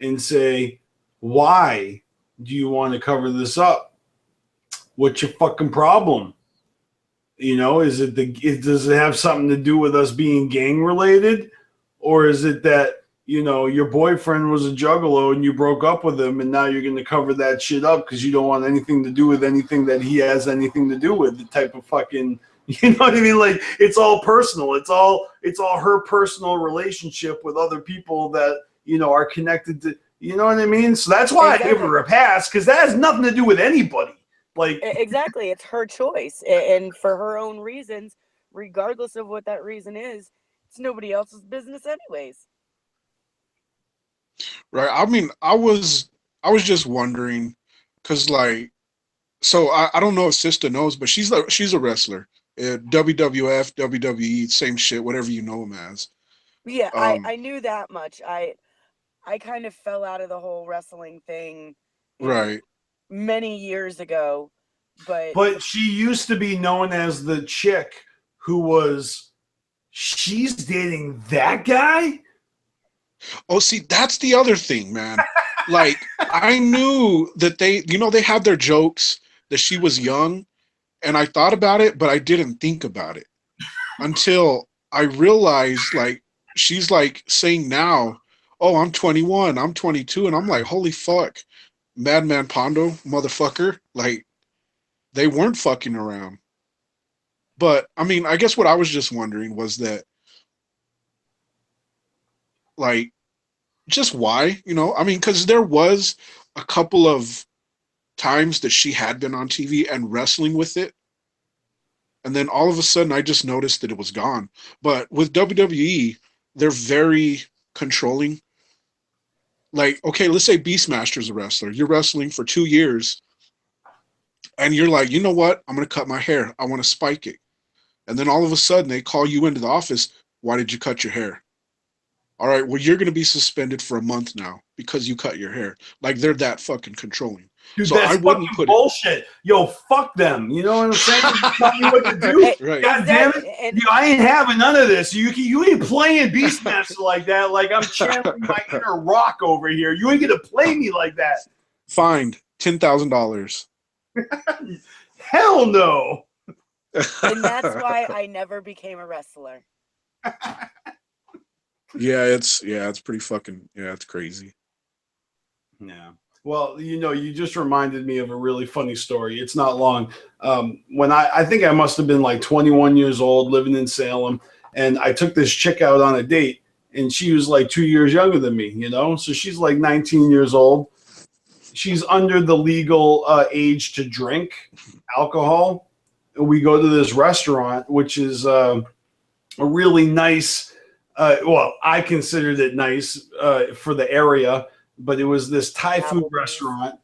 and say, why do you want to cover this up? What's your fucking problem? Does it have something to do with us being gang related? Or is it that, your boyfriend was a juggalo and you broke up with him and now you're going to cover that shit up because you don't want anything to do with anything that he has anything to do with? The type of fucking, you know what I mean? Like, it's all personal. It's all her personal relationship with other people that, are connected to, you know what I mean? So that's why I give
Exactly.
her a pass, because that has nothing to do with anybody. Like,
Exactly. It's her choice. And for her own reasons, regardless of what that reason is, it's nobody else's business anyways.
Right. I mean, I was just wondering, cause like, so I don't know if Sister knows, but she's a wrestler. WWF, WWE, same shit, whatever you know him as.
Yeah,
Um,
I knew that much. I kind of fell out of the whole wrestling thing, you know,
right.
many years ago, but
but she used to be known as the chick who was, she's dating that guy?
Oh, see, that's the other thing, man. Like, I knew that they had their jokes that she was young, and I thought about it, but I didn't think about it until I realized, like, she's like saying now, oh, I'm 21, I'm 22, and I'm like, holy fuck, Madman Pondo, motherfucker. Like, they weren't fucking around. But, I mean, I guess what I was just wondering was that, like, just why, you know? I mean, because there was a couple of times that she had been on TV and wrestling with it. And then all of a sudden, I just noticed that it was gone. But with WWE, they're very controlling. Like, okay, let's say Beastmaster's a wrestler. You're wrestling for 2 years, and you're like, you know what? I'm going to cut my hair. I want to spike it. And then all of a sudden, they call you into the office. Why did you cut your hair? All right, well, you're going to be suspended for a month now because you cut your hair. Like, they're that fucking controlling.
Dude,
So
that's
I wouldn't
fucking
put
bullshit. Yo, fuck them. You know what I'm saying? Tell me what to do.
Hey,
Right.
God damn it. Yo, I ain't having none of this. You ain't playing Beastmaster like that. Like I'm channeling my inner rock over here. You ain't gonna play me like that.
Fined $10,000.
Hell no.
and that's why I never became a wrestler.
it's pretty fucking it's crazy.
Yeah. Well, you know, you just reminded me of a really funny story. It's not long. When I think I must have been like 21 years old, living in Salem, and I took this chick out on a date, and she was like 2 years younger than me, you know? So she's like 19 years old. She's under the legal age to drink alcohol. We go to this restaurant, which is a really nice, well, I considered it nice for the area, but it was this Thai food restaurant.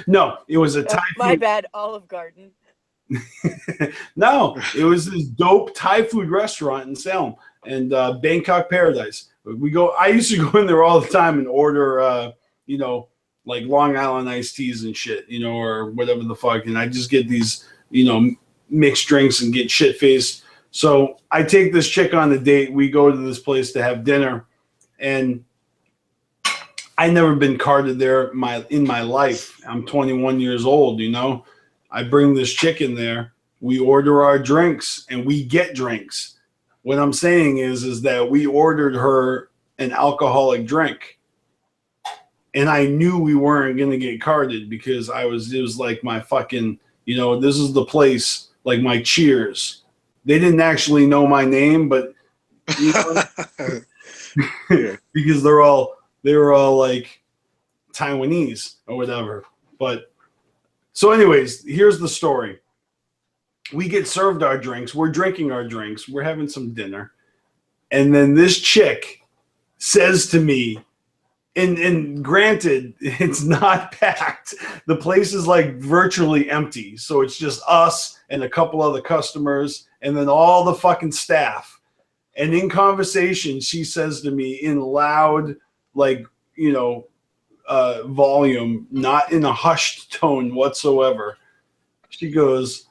No, it was a Thai food.
My bad, Olive Garden.
No, it was this dope Thai food restaurant in Salem and Bangkok Paradise. I used to go in there all the time and order, you know, like Long Island iced teas and shit, you know, or whatever the fuck. And I just get these, you know, mixed drinks and get shit faced. So I take this chick on a date. We go to this place to have dinner, and I never been carded there in my life. I'm 21 years old, you know. I bring this chick in there. We order our drinks, and we get drinks. What I'm saying is that we ordered her an alcoholic drink, and I knew we weren't going to get carded because it was like my fucking, you know, this is the place, like my Cheers. They didn't actually know my name, but you know, because they were all like Taiwanese or whatever. But so anyways, here's the story. We get served our drinks. We're drinking our drinks. We're having some dinner. And then this chick says to me, and granted, it's not packed. The place is like virtually empty. So it's just us and a couple other customers and then all the fucking staff. And in conversation, she says to me in loud, like, you know, volume, not in a hushed tone whatsoever. She goes,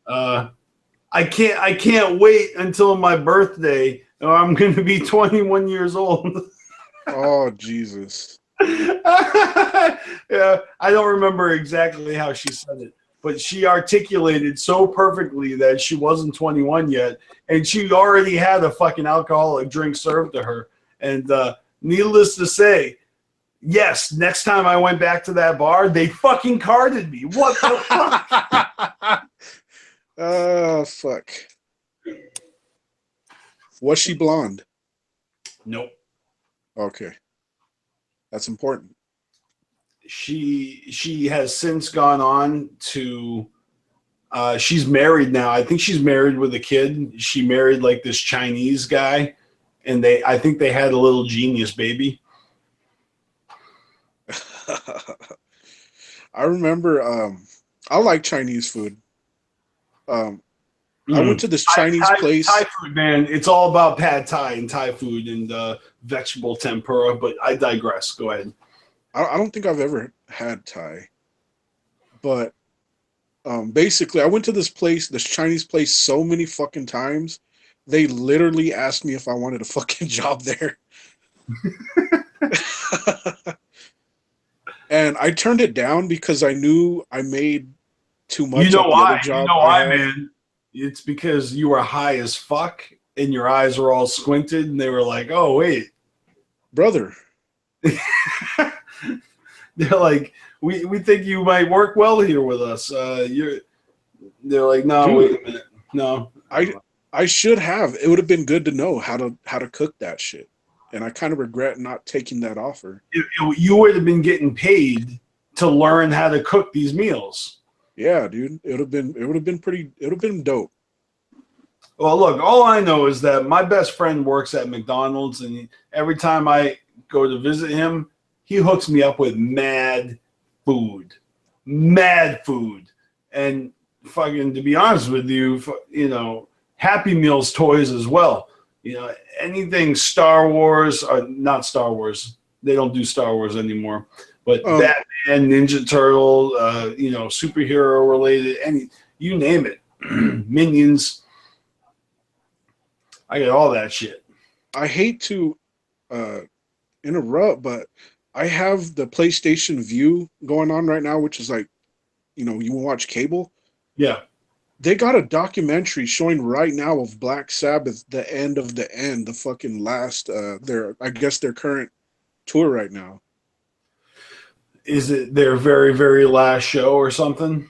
I can't wait until my birthday or I'm going to be 21 years old.
Oh, Jesus.
Yeah, I don't remember exactly how she said it, but she articulated so perfectly that she wasn't 21 yet, and she already had a fucking alcoholic drink served to her. And needless to say, yes, next time I went back to that bar, they fucking carded me. What the fuck?
Oh, fuck. Was she blonde?
Nope.
Okay. That's important.
She has since gone on to she's married now. I think she's married with a kid. She married like this Chinese guy, and I think they had a little genius baby.
I remember I like Chinese food. I went to this Chinese place.
Thai food, man. It's all about pad Thai and Thai food and vegetable tempura, but I digress. Go ahead.
I don't think I've ever had Thai. But basically, I went to this Chinese place so many fucking times. They literally asked me if I wanted a fucking job there. And I turned it down because I knew I made too much.
You know why?
Other job
you know why, man? It's because you were high as fuck and your eyes were all squinted and they were like, oh, wait.
Brother.
They're like, we think you might work well here with us. They're like, no,
Dude,
wait a minute, no.
I should have. It would have been good to know how to cook that shit, and I kind of regret not taking that offer.
You would have been getting paid to learn how to cook these meals.
Yeah, dude, it would have been dope.
Well, look, all I know is that my best friend works at McDonald's, and every time I go to visit him, he hooks me up with mad food, and fucking, to be honest with you, Happy Meals toys as well. Anything Star Wars, or not Star Wars. They don't do Star Wars anymore, but Batman, Ninja Turtle, superhero related, you name it, Minions. I got all that shit.
I hate to interrupt, but I have the PlayStation View going on right now, which is like, you watch cable.
Yeah.
They got a documentary showing right now of Black Sabbath, the end of the end, the fucking last, I guess their current tour right now.
Is it their very, very last show or something?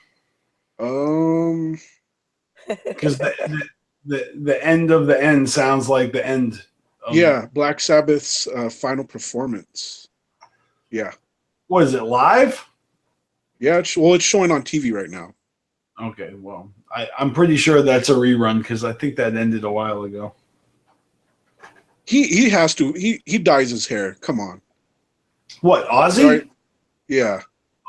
Because the end of the end sounds like the end.
Yeah, Black Sabbath's final performance. Yeah.
What is it, live?
Yeah, it's showing on TV right now.
Okay, well, I'm pretty sure that's a rerun because I think that ended a while ago.
He has to. He dyes his hair. Come on.
What, Ozzy?
Right? Yeah.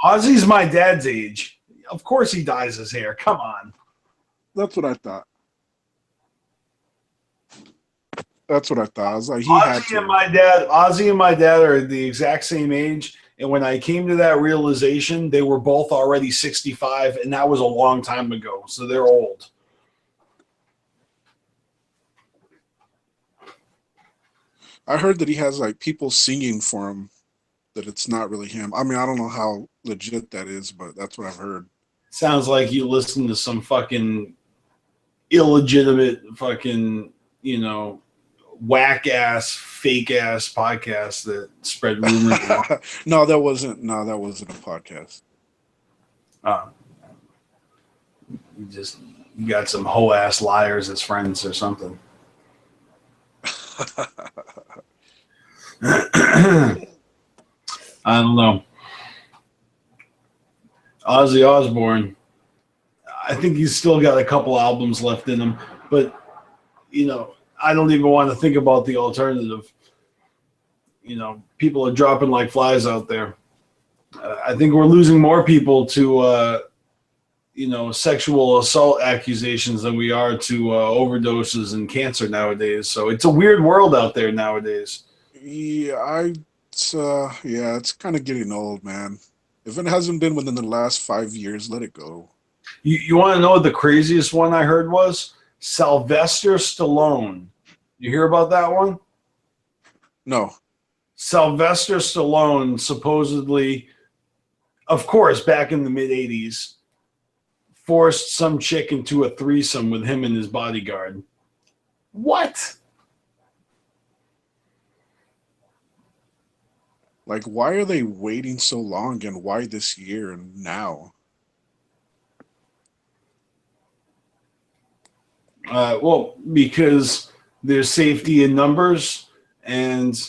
Ozzy's my dad's age. Of course he dyes his hair. Come on.
That's what I thought. I was like,
Ozzy and my dad are the exact same age. And when I came to that realization, they were both already 65, and that was a long time ago. So they're old.
I heard that he has like people singing for him, that it's not really him. I mean, I don't know how legit that is, but that's what I've heard.
Sounds like you listen to some fucking illegitimate fucking, whack ass, fake ass podcast that spread rumors.
No, that wasn't a podcast.
You got some hoe ass liars as friends or something. I don't know. Ozzy Osbourne, I think he's still got a couple albums left in him, but I don't even want to think about the alternative. People are dropping like flies out there. I think we're losing more people to, sexual assault accusations than we are to overdoses and cancer nowadays. So it's a weird world out there nowadays.
Yeah, it's kind of getting old, man. If it hasn't been within the last 5 years, let it go.
You want to know what the craziest one I heard was? Sylvester Stallone. You hear about that one?
No.
Sylvester Stallone supposedly, of course, back in the mid-'80s, forced some chick into a threesome with him and his bodyguard. What?
Like, why are they waiting so long, and why this year and now?
Well, because there's safety in numbers, and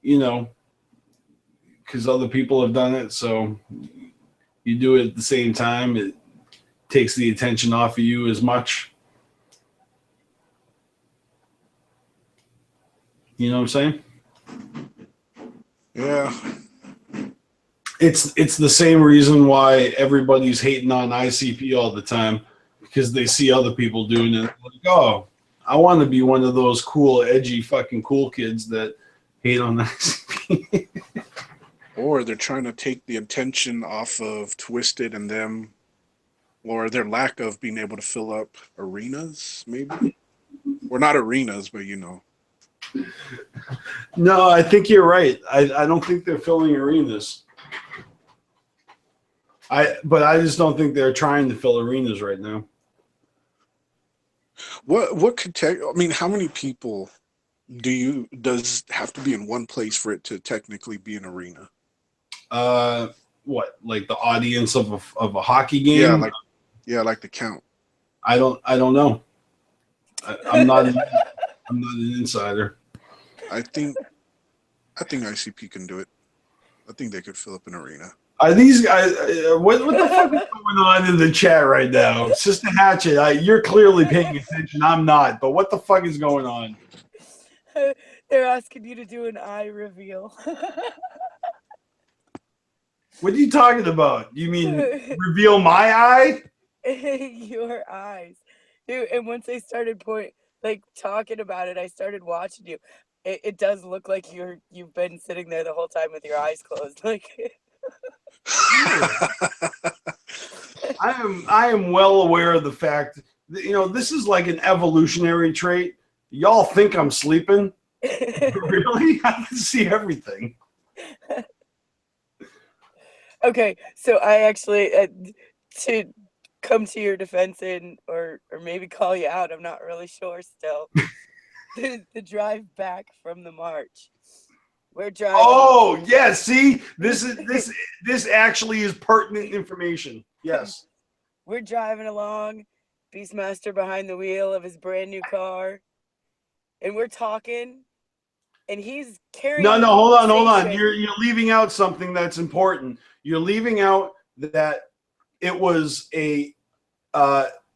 because other people have done it, so you do it at the same time. It takes the attention off of you as much. You know what I'm saying?
Yeah.
It's the same reason why everybody's hating on ICP all the time, because they see other people doing it. Like, oh, I want to be one of those cool, edgy, fucking cool kids that hate on ICP.
Or they're trying to take the attention off of Twisted and them, or their lack of being able to fill up arenas, maybe? Or not arenas, but
No, I think you're right. I don't think they're filling arenas. But I just don't think they're trying to fill arenas right now.
What could take? I mean, how many people Does it have to be in one place for it to technically be an arena?
What, like the audience of a hockey game?
Like the count.
I don't know. I'm not an insider.
I think ICP can do it. I think they could fill up an arena.
Are these guys? What the fuck is going on in the chat right now, Sister Hatchet? You're clearly paying attention. I'm not. But what the fuck is going on?
They're asking you to do an eye reveal.
What are you talking about? You mean reveal my eye?
Your eyes, dude. And once they started talking about it, I started watching you. It does look like you've been sitting there the whole time with your eyes closed. Like
I am well aware of the fact that, this is like an evolutionary trait. Y'all think I'm sleeping? Really? I can see everything.
Okay, so I actually to come to your defense or maybe call you out. I'm not really sure still. The drive back from the march. We're driving.
Oh, yeah, see? This actually is pertinent information. Yes.
We're driving along, Beastmaster behind the wheel of his brand new car, and we're talking, and he's carrying
No, hold on. You're leaving out something that's important. You're leaving out that it was a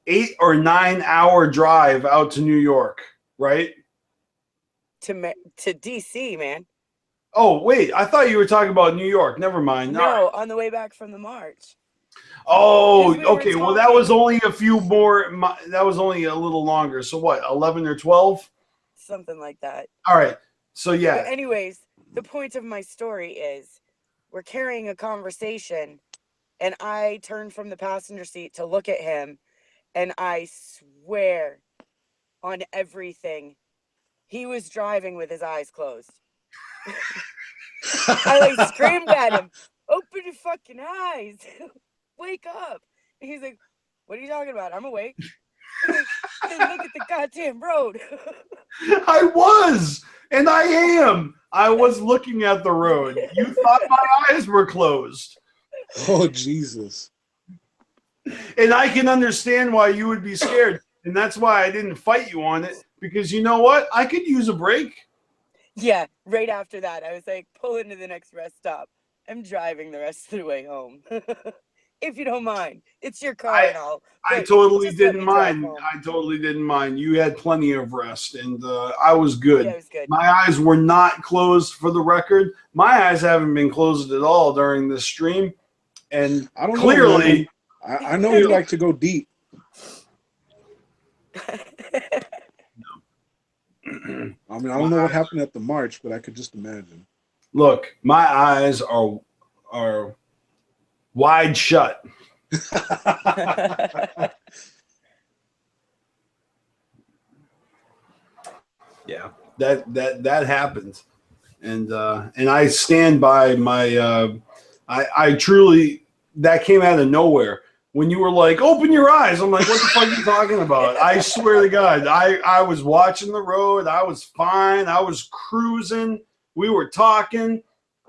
8 or 9 hour drive out to New York, right?
To DC, man.
Oh, wait. I thought you were talking about New York. Never mind.
No, on the way back from the march.
Oh, okay. Well, that was only a few more. That was only a little longer. So what, 11 or 12?
Something like that.
All right. So, yeah.
But anyways, the point of my story is we're carrying a conversation, and I turned from the passenger seat to look at him, and I swear on everything, he was driving with his eyes closed. I screamed at him, "Open your fucking eyes. Wake up." And he's like, "What are you talking about? I'm awake." Look at the goddamn road.
I was, and I am. I was looking at the road. You thought my eyes were closed.
Oh, Jesus.
And I can understand why you would be scared. And that's why I didn't fight you on it. Because you know what? I could use a break.
Yeah, right after that, I was like, pull into the next rest stop. I'm driving the rest of the way home. If you don't mind. It's your car and all.
I totally didn't mind. I totally didn't mind. You had plenty of rest, and I was good.
Yeah, it was good.
My eyes were not closed, for the record. My eyes haven't been closed at all during this stream. And
I don't
clearly...
know, I know you like to go deep. I mean, I don't know what happened at the march, but I could just imagine.
Look, my eyes are wide shut. Yeah, that happens, and I stand by my. I truly, that came out of nowhere. When you were like, "Open your eyes," I'm like, "What the fuck are you talking about?" I swear to God, I was watching the road. I was fine. I was cruising. We were talking.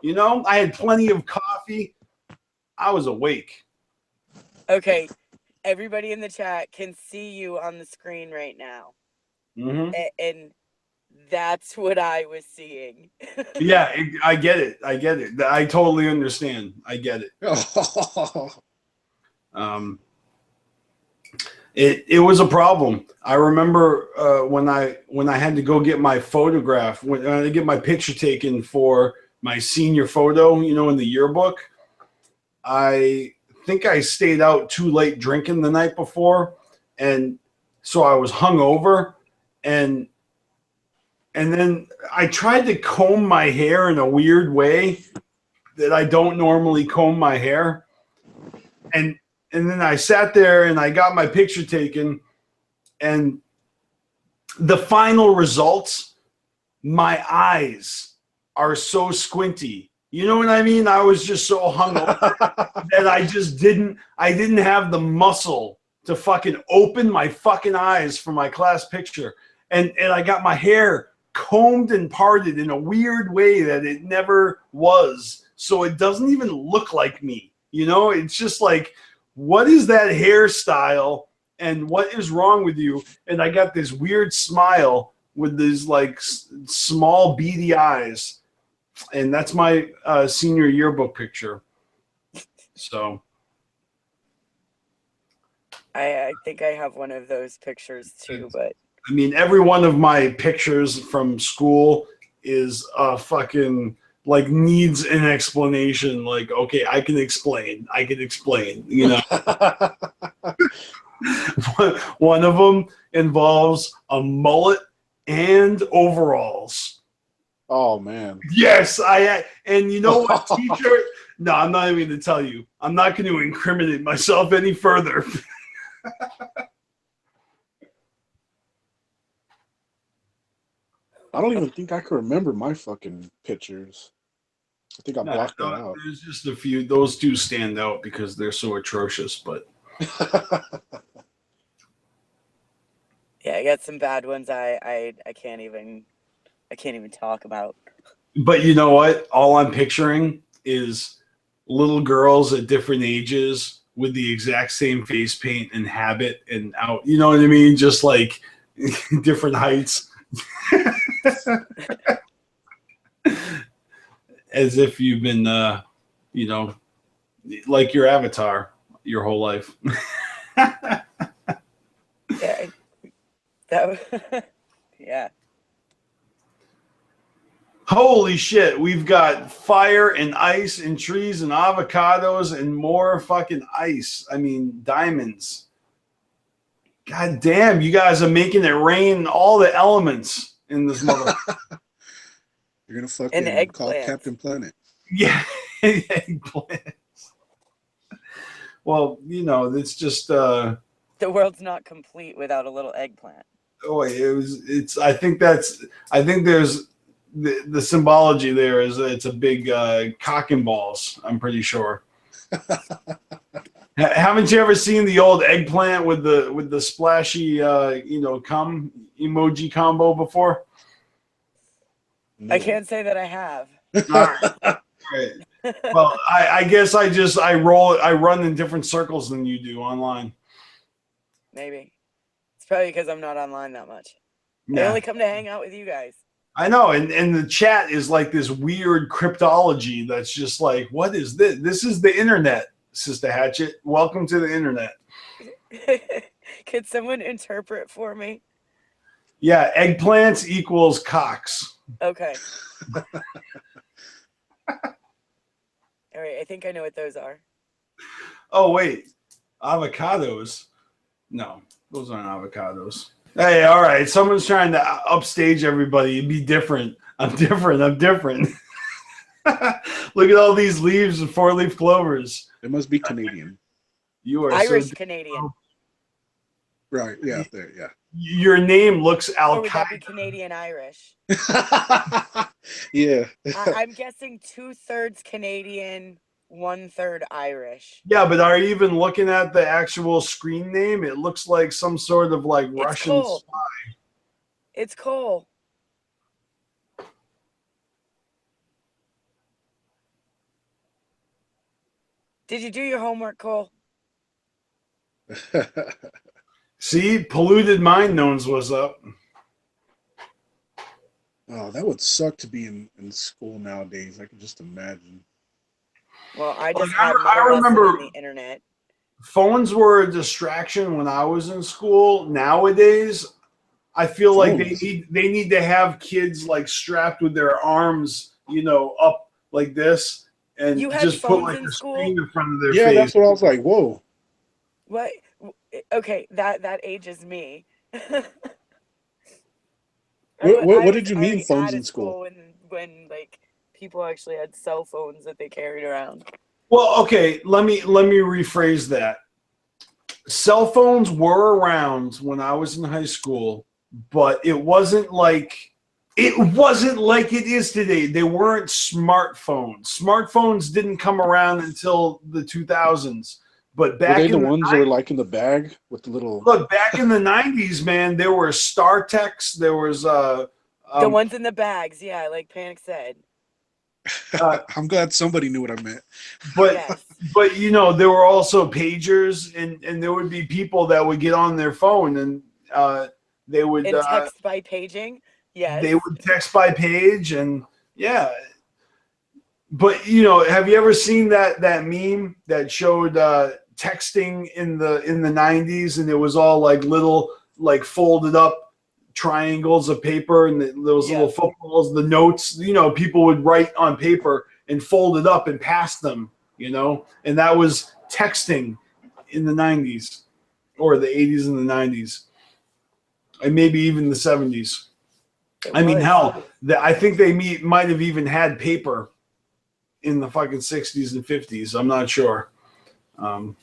I had plenty of coffee. I was awake.
Okay, everybody in the chat can see you on the screen right now.
Mm-hmm.
And that's what I was seeing.
Yeah, I get it. I totally understand. I get it. It was a problem. I remember when I had to go get my photograph, when I had to get my picture taken for my senior photo, in the yearbook. I think I stayed out too late drinking the night before, and so I was hungover, and then I tried to comb my hair in a weird way that I don't normally comb my hair, and then I sat there and I got my picture taken, and the final results, my eyes are so squinty. You know what I mean? I was just so hungover that I didn't have the muscle to fucking open my fucking eyes for my class picture. And I got my hair combed and parted in a weird way that it never was. So it doesn't even look like me. You know, it's just like, what is that hairstyle and what is wrong with you? And I got this weird smile with these like small beady eyes. And that's my senior yearbook picture. So
I think I have one of those pictures too, but
I mean, every one of my pictures from school is fucking like needs an explanation. Like, okay, I can explain. You know, one of them involves a mullet and overalls.
Oh man.
Yes, and you know what, teacher? No, I'm not even going to tell you. I'm not going to incriminate myself any further.
I don't even think I can remember my fucking pictures. I think I blocked that out.
There's just a few. Those two stand out because they're so atrocious. But
yeah, I got some bad ones. I can't even talk about.
But you know what? All I'm picturing is little girls at different ages with the exact same face paint and habit and out. You know what I mean? Just like different heights. As if you've been, you know, like your avatar your whole life.
Yeah. Yeah.
Holy shit, we've got fire and ice and trees and avocados and more fucking ice. I mean, diamonds. God damn, you guys are making it rain all the elements in this mother.
You're going to fucking call Captain Planet.
Yeah, eggplants. Well, you know, it's just...
the world's not complete without a little eggplant.
Oh, I think there's... The symbology there is that it's a big cock and balls, I'm pretty sure. Haven't you ever seen the old eggplant with the splashy you know, cum emoji combo before?
No.
I can't say that I have.
All right. Well, I guess I run in different circles than you do online.
Maybe. It's probably because I'm not online that much.
Yeah.
I only come to hang out with you guys.
I know, and the chat is like this weird cryptology that's just like, what is this? This is the internet, Sister Hatchet. Welcome to the internet.
Could someone interpret for me?
Yeah, eggplants equals cocks.
Okay. All right, I think I know what those are.
Oh, wait. Avocados? No, those aren't avocados. Hey, all right. Someone's trying to upstage everybody and be different. I'm different. Look at all these leaves and four-leaf clovers.
It must be Canadian.
You are
Irish
so
Canadian.
Right, yeah, there, yeah.
Your name looks
Or would that
Al-Qaeda.
be Canadian Irish?
Yeah.
I'm guessing 2/3 Canadian, 1/3 Irish.
Yeah, but are you even looking at the actual screen name? It looks like some sort of like Russian
Cole.
spy.
It's Cole. Did you do your homework, Cole?
See, polluted mind knows what's up.
Oh, that would suck to be in school nowadays. I can just imagine.
Well, I just
Like,
had
I remember
on the internet.
Phones were a distraction when I was in school. Nowadays, I feel like they need to have kids like strapped with their arms, you know, up like this, and
You had
just put
phones
like
in
a
school?
screen in front of their
Yeah,
face.
that's what I was like. Whoa.
What? Okay, that ages me.
What did you mean phones in school?
When like people actually had cell phones that they carried around.
Well, okay, let me rephrase that. Cell phones were around when I was in high school, but it wasn't like it is today. They weren't smartphones. Smartphones didn't come around until the 2000s. But back
Were they
in
the
the
ones that were like in the bag with the little?
Look, back in the 90s, man, there were StarTechs, there was
The ones in the bags, yeah, like Panic said.
I'm glad somebody knew what I meant.
But
Yes.
but you know, there were also pagers, and there would be people that would get on their phone and they would
And text by paging. Yes.
they would text by page, and yeah. But you know, have you ever seen that meme that showed texting in the 90s, and it was all like little like folded up triangles of paper, and those little
Yep.
footballs, the notes, you know, people would write on paper and fold it up and pass them, you know, and that was texting in the 90s or the 80s and the 90s, and maybe even the 70s. I mean, hell, I think they might have even had paper in the fucking 60s and 50s. I'm not sure. I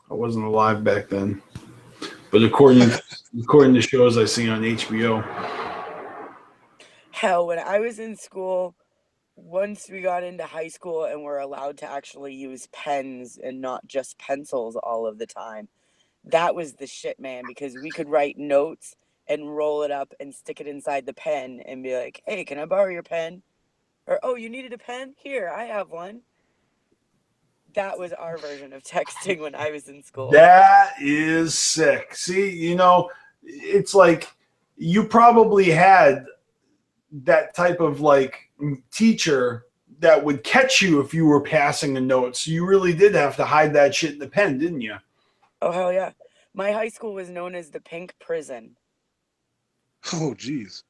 wasn't alive back then. But according to shows I see on HBO.
Hell, when I was in school, once we got into high school and were allowed to actually use pens and not just pencils all of the time, that was the shit, man, because we could write notes and roll it up and stick it inside the pen and be like, hey, can I borrow your pen? Or, oh, you needed a pen? Here, I have one. That was our version of texting when I was in school.
That is sick. See, you know, it's like you probably had that type of like teacher that would catch you if you were passing a note. So you really did have to hide that shit in the pen, didn't you?
Oh, hell yeah. My high school was known as the Pink Prison.
Oh, geez.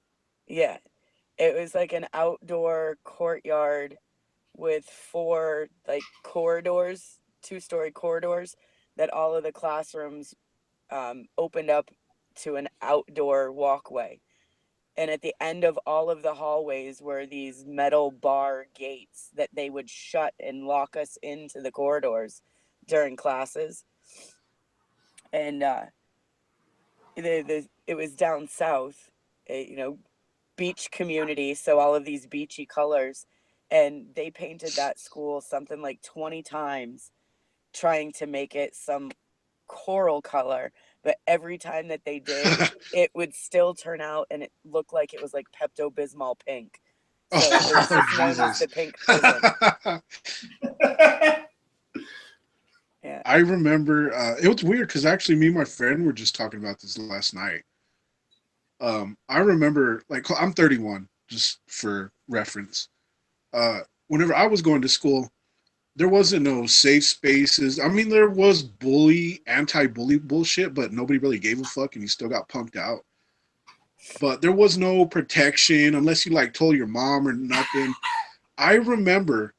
Yeah. It was like an outdoor courtyard with 4 like corridors, 2-story corridors that all of the classrooms opened up to an outdoor walkway. And at the end of all of the hallways were these metal bar gates that they would shut and lock us into the corridors during classes. And it was down south, you know, beach community, so all of these beachy colors, and they painted that school something like 20 times trying to make it some coral color, but every time that they did, it would still turn out and it looked like it was like Pepto-Bismol pink. So it was
Oh,
just known as
Jesus.
the Pink Prison. Yeah.
I remember it was weird because actually me and my friend were just talking about this last night. I remember, like, I'm 31, just for reference. Whenever I was going to school, there wasn't no safe spaces. I mean, there was anti-bully bullshit, but nobody really gave a fuck, and you still got punked out. But there was no protection unless you like told your mom or nothing. I remember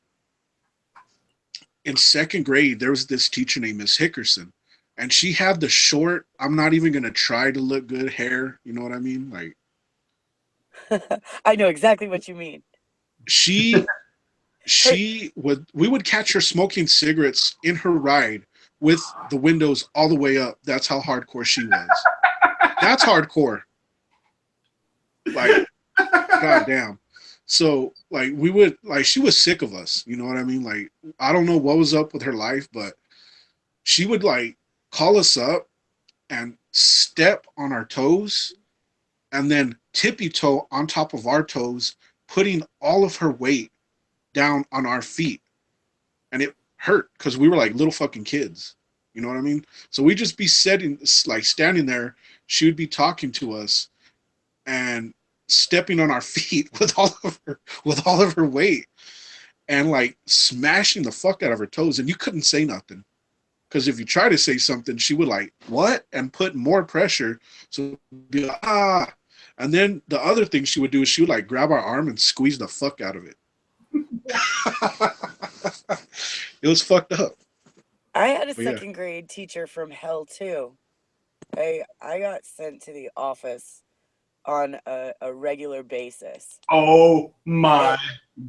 in second grade there was this teacher named Miss Hickerson, and she had the short, I'm not even gonna try to look good hair. You know what I mean? Like
I know exactly what you mean.
she
Her,
we would catch her smoking cigarettes in her ride with the windows all the way up. That's how hardcore she was. That's hardcore. Like, goddamn. So like we would like she was sick of us. You know what I mean? Like I don't know what was up with her life, but she would like call us up and step on our toes and then tippy toe on top of our toes, putting all of her weight down on our feet. And it hurt because we were like little fucking kids. You know what I mean? So we'd just be standing there. She would be talking to us and stepping on our feet with all of her weight and like smashing the fuck out of her toes. And you couldn't say nothing. Because if you try to say something, she would like, what? And put more pressure. So be like, ah. And then the other thing she would do is she would like grab our arm and squeeze the fuck out of it. It was fucked up.
I had a
But yeah.
second grade teacher from hell too. I got sent to the office on a regular basis.
Oh my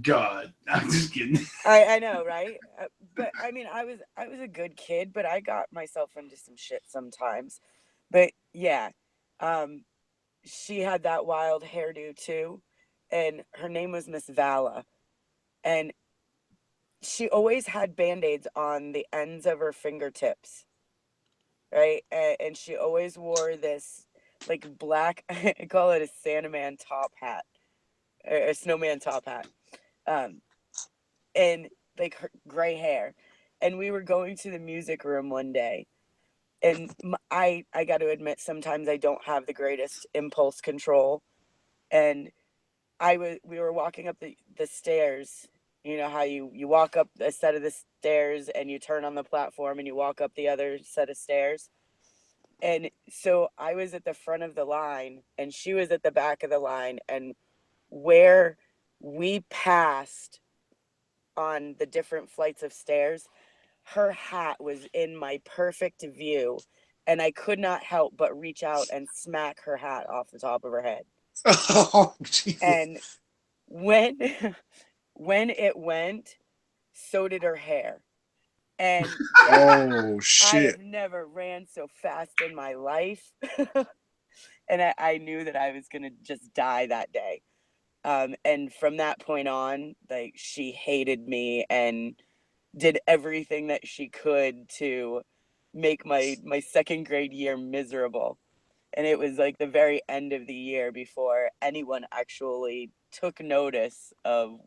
God. I'm just kidding.
I know, right? But I mean, I was a good kid, but I got myself into some shit sometimes. But yeah, she had that wild hairdo too, and her name was Miss Vala, and she always had band-aids on the ends of her fingertips, right? And she always wore this like black, I call it a Santa Man top hat, or a snowman top hat, and like her gray hair. And we were going to the music room one day, and I got to admit, sometimes I don't have the greatest impulse control. And we were walking up the stairs. You know how you walk up a set of the stairs and you turn on the platform and you walk up the other set of stairs. And so I was at the front of the line and she was at the back of the line, and where we passed on the different flights of stairs, her hat was in my perfect view, and I could not help but reach out and smack her hat off the top of her head.
Oh, Jesus.
And when when it went, so did her hair. And
Oh,
I
shit.
have never ran so fast in my life. And I knew that I was gonna just die that day. And from that point on, like, she hated me and did everything that she could to make my second grade year miserable. And it was like the very end of the year before anyone actually took notice of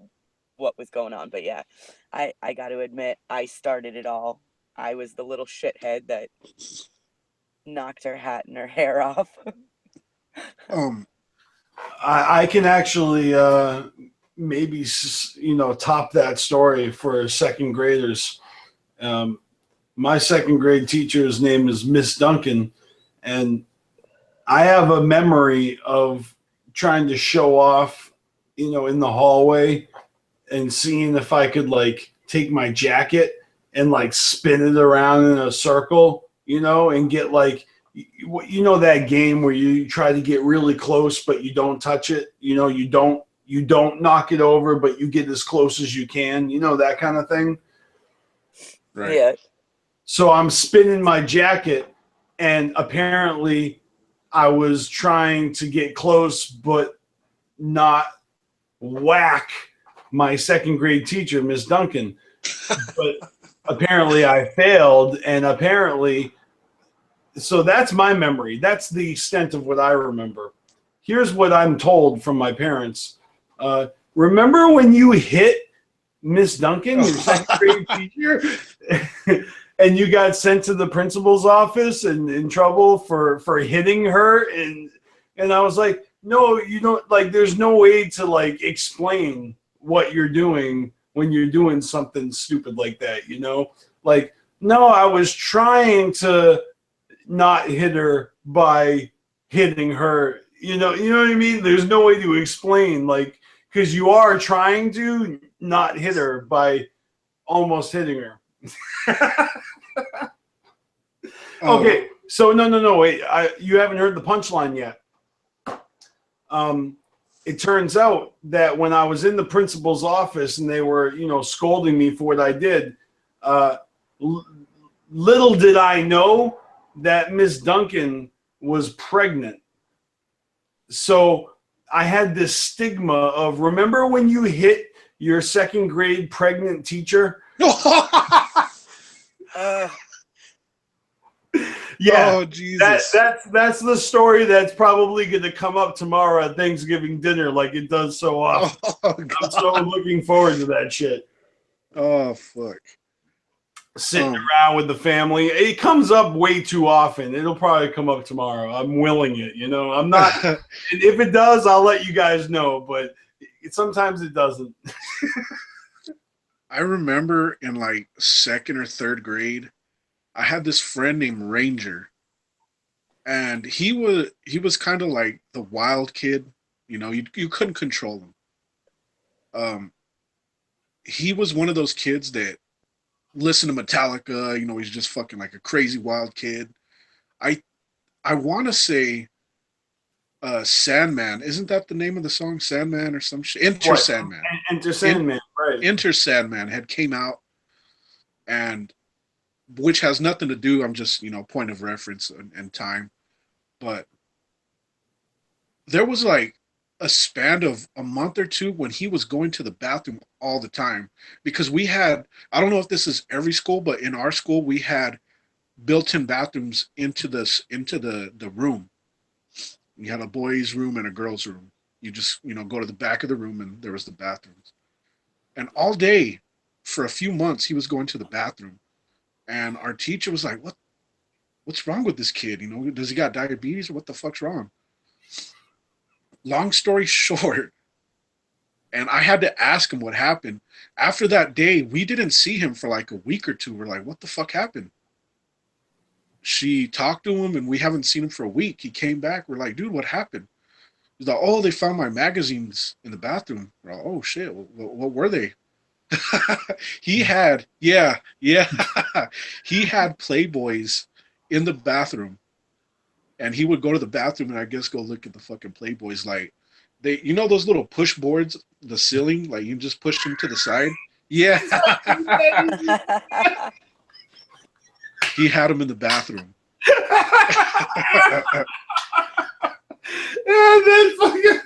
what was going on. But yeah, I got to admit, I started it all. I was the little shithead that knocked her hat and her hair off.
Um,
I can actually maybe top that story for second graders. My second grade teacher's name is Miss Duncan, and I have a memory of trying to show off, in the hallway and seeing if I could like take my jacket and like spin it around in a circle, and get like, that game where you try to get really close but you don't touch it, you don't knock it over but you get as close as you can, that kind of thing.
right.
Yeah.
So I'm spinning my jacket, and apparently I was trying to get close but not whack my second grade teacher, Miss Duncan. But apparently I failed, and so that's my memory. That's the extent of what I remember. Here's what I'm told from my parents. Remember when you hit Miss Duncan, your second grade teacher, and you got sent to the principal's office and in trouble for hitting her? And I was like, no, you don't, like, there's no way to like explain what you're doing when you're doing something stupid like that, like, no, I was trying to not hit her by hitting her, you know what I mean? There's no way to explain, like, because you are trying to not hit her by almost hitting her. Okay, so no, wait, you haven't heard the punchline yet. It turns out that when I was in the principal's office and they were, scolding me for what I did, little did I know that Miss Duncan was pregnant. So I had this stigma of, remember when you hit your second grade pregnant teacher? Yeah,
oh, Jesus.
that's the story that's probably going to come up tomorrow at Thanksgiving dinner, like it does so often.
Oh,
I'm so looking forward to that shit.
Oh, fuck.
Sitting around with the family. It comes up way too often. It'll probably come up tomorrow. I'm willing it, I'm not. If it does, I'll let you guys know, but sometimes it doesn't.
I remember in like second or third grade, I had this friend named Ranger, and he was kind of like the wild kid. You couldn't control him. He was one of those kids that listened to Metallica. He's just fucking like a crazy wild kid. I want to say Sandman. Isn't that the name of the song? Sandman or some shit? Enter Sandman.
Enter Sandman, right.
Enter Sandman had came out, and which has nothing to do, I'm just, point of reference and time. But there was like a span of a month or two when he was going to the bathroom all the time, because we had, I don't know if this is every school, but in our school, we had built-in bathrooms into the room. You had a boys' room and a girls' room. You just, go to the back of the room and there was the bathrooms. And all day, for a few months, he was going to the bathroom. And our teacher was like, what's wrong with this kid? Does he got diabetes or what the fuck's wrong? Long story short, and I had to ask him what happened. After that day, we didn't see him for like a week or two. We're like, what the fuck happened? She talked to him and we haven't seen him for a week. He came back. We're like, dude, what happened? He's like, oh, they found my magazines in the bathroom. We're like, oh shit, what were they? He had, yeah, he had Playboys in the bathroom. And he would go to the bathroom and I guess go look at the fucking Playboys. Like, those little push boards, the ceiling, like you just push them to the side. Yeah. He had them in the bathroom.
Yeah, that's fucking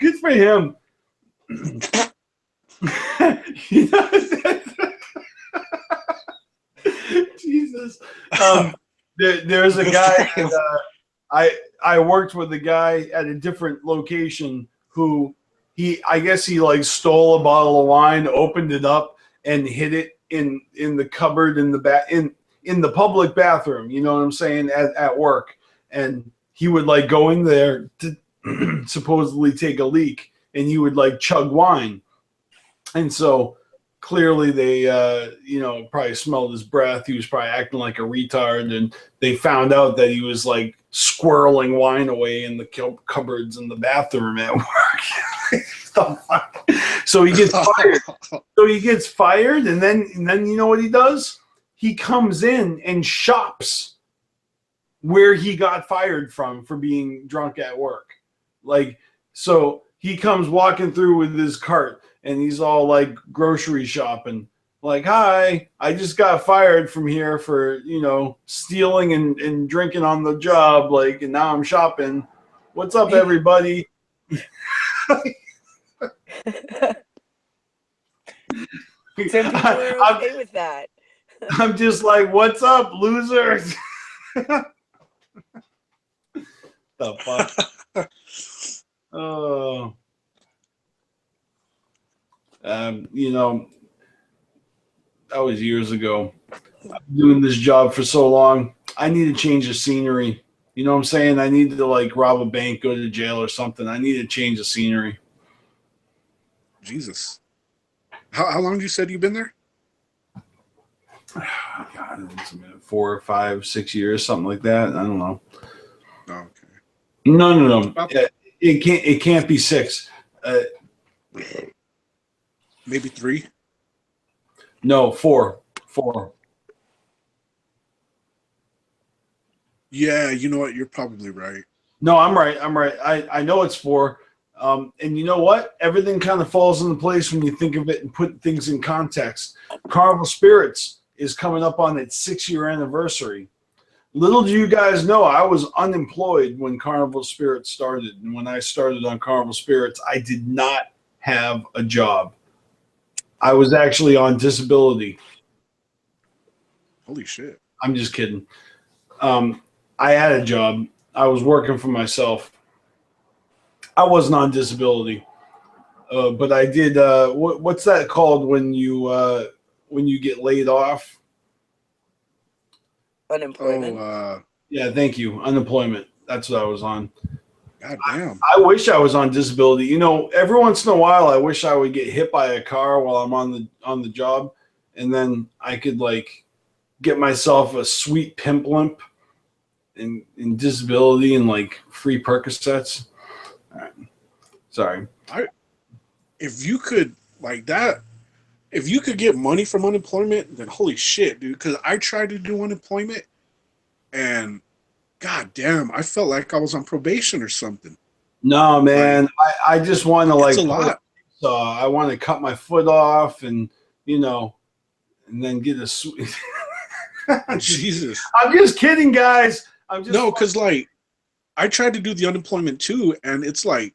good for him. Jesus. There's a guy that, I worked with a guy at a different location who I guess he like stole a bottle of wine, opened it up, and hid it in the cupboard in the in the public bathroom. You know what I'm saying? At work, and he would like go in there to supposedly take a leak, and he would like chug wine, and so clearly they probably smelled his breath. He was probably acting like a retard, and they found out that he was like squirreling wine away in the cupboards in the bathroom at work. The fuck? So he gets fired. And then you know what he does? He comes in and shops where he got fired from for being drunk at work. Like, so he comes walking through with his cart and he's all like grocery shopping. Like, hi, I just got fired from here for, stealing and drinking on the job. Like, and now I'm shopping. What's up, everybody?
Some people are okay with that.
I'm just like, what's up, loser? The fuck? Oh. That was years ago. I've been doing this job for so long. I need to change the scenery. You know what I'm saying? I need to like rob a bank, go to jail or something. I need to change the scenery.
Jesus. How long you said you've been there?
God, it's been 4 or 5, 6 years, something like that. I don't know.
Okay.
No. It can't be 6.
Maybe 3.
No, 4.
Yeah, you know what? You're probably right.
No, I'm right. I know it's 4. And you know what? Everything kind of falls into place when you think of it and put things in context. Carnival Spirits is coming up on its 6-year anniversary. Little do you guys know, I was unemployed when Carnival Spirits started. And when I started on Carnival Spirits, I did not have a job. I was actually on disability.
Holy shit.
I'm just kidding. I had a job. I was working for myself. I wasn't on disability, but I did. What's that called when you get laid off?
Unemployment.
Yeah, thank you. Unemployment. That's what I was on.
God damn.
I wish I was on disability. Every once in a while, I wish I would get hit by a car while I'm on the job, and then I could like get myself a sweet pimp limp in disability and like free Percocets. All right. Sorry.
If you could like that, if you could get money from unemployment, then holy shit, dude. Because I tried to do unemployment, and god damn, I felt like I was on probation or something.
No, man, I just want to like.
It's a lot.
So I want to cut my foot off, and and then get a sweet.
Jesus.
I'm just kidding, guys.
No, because like I tried to do the unemployment too, and it's like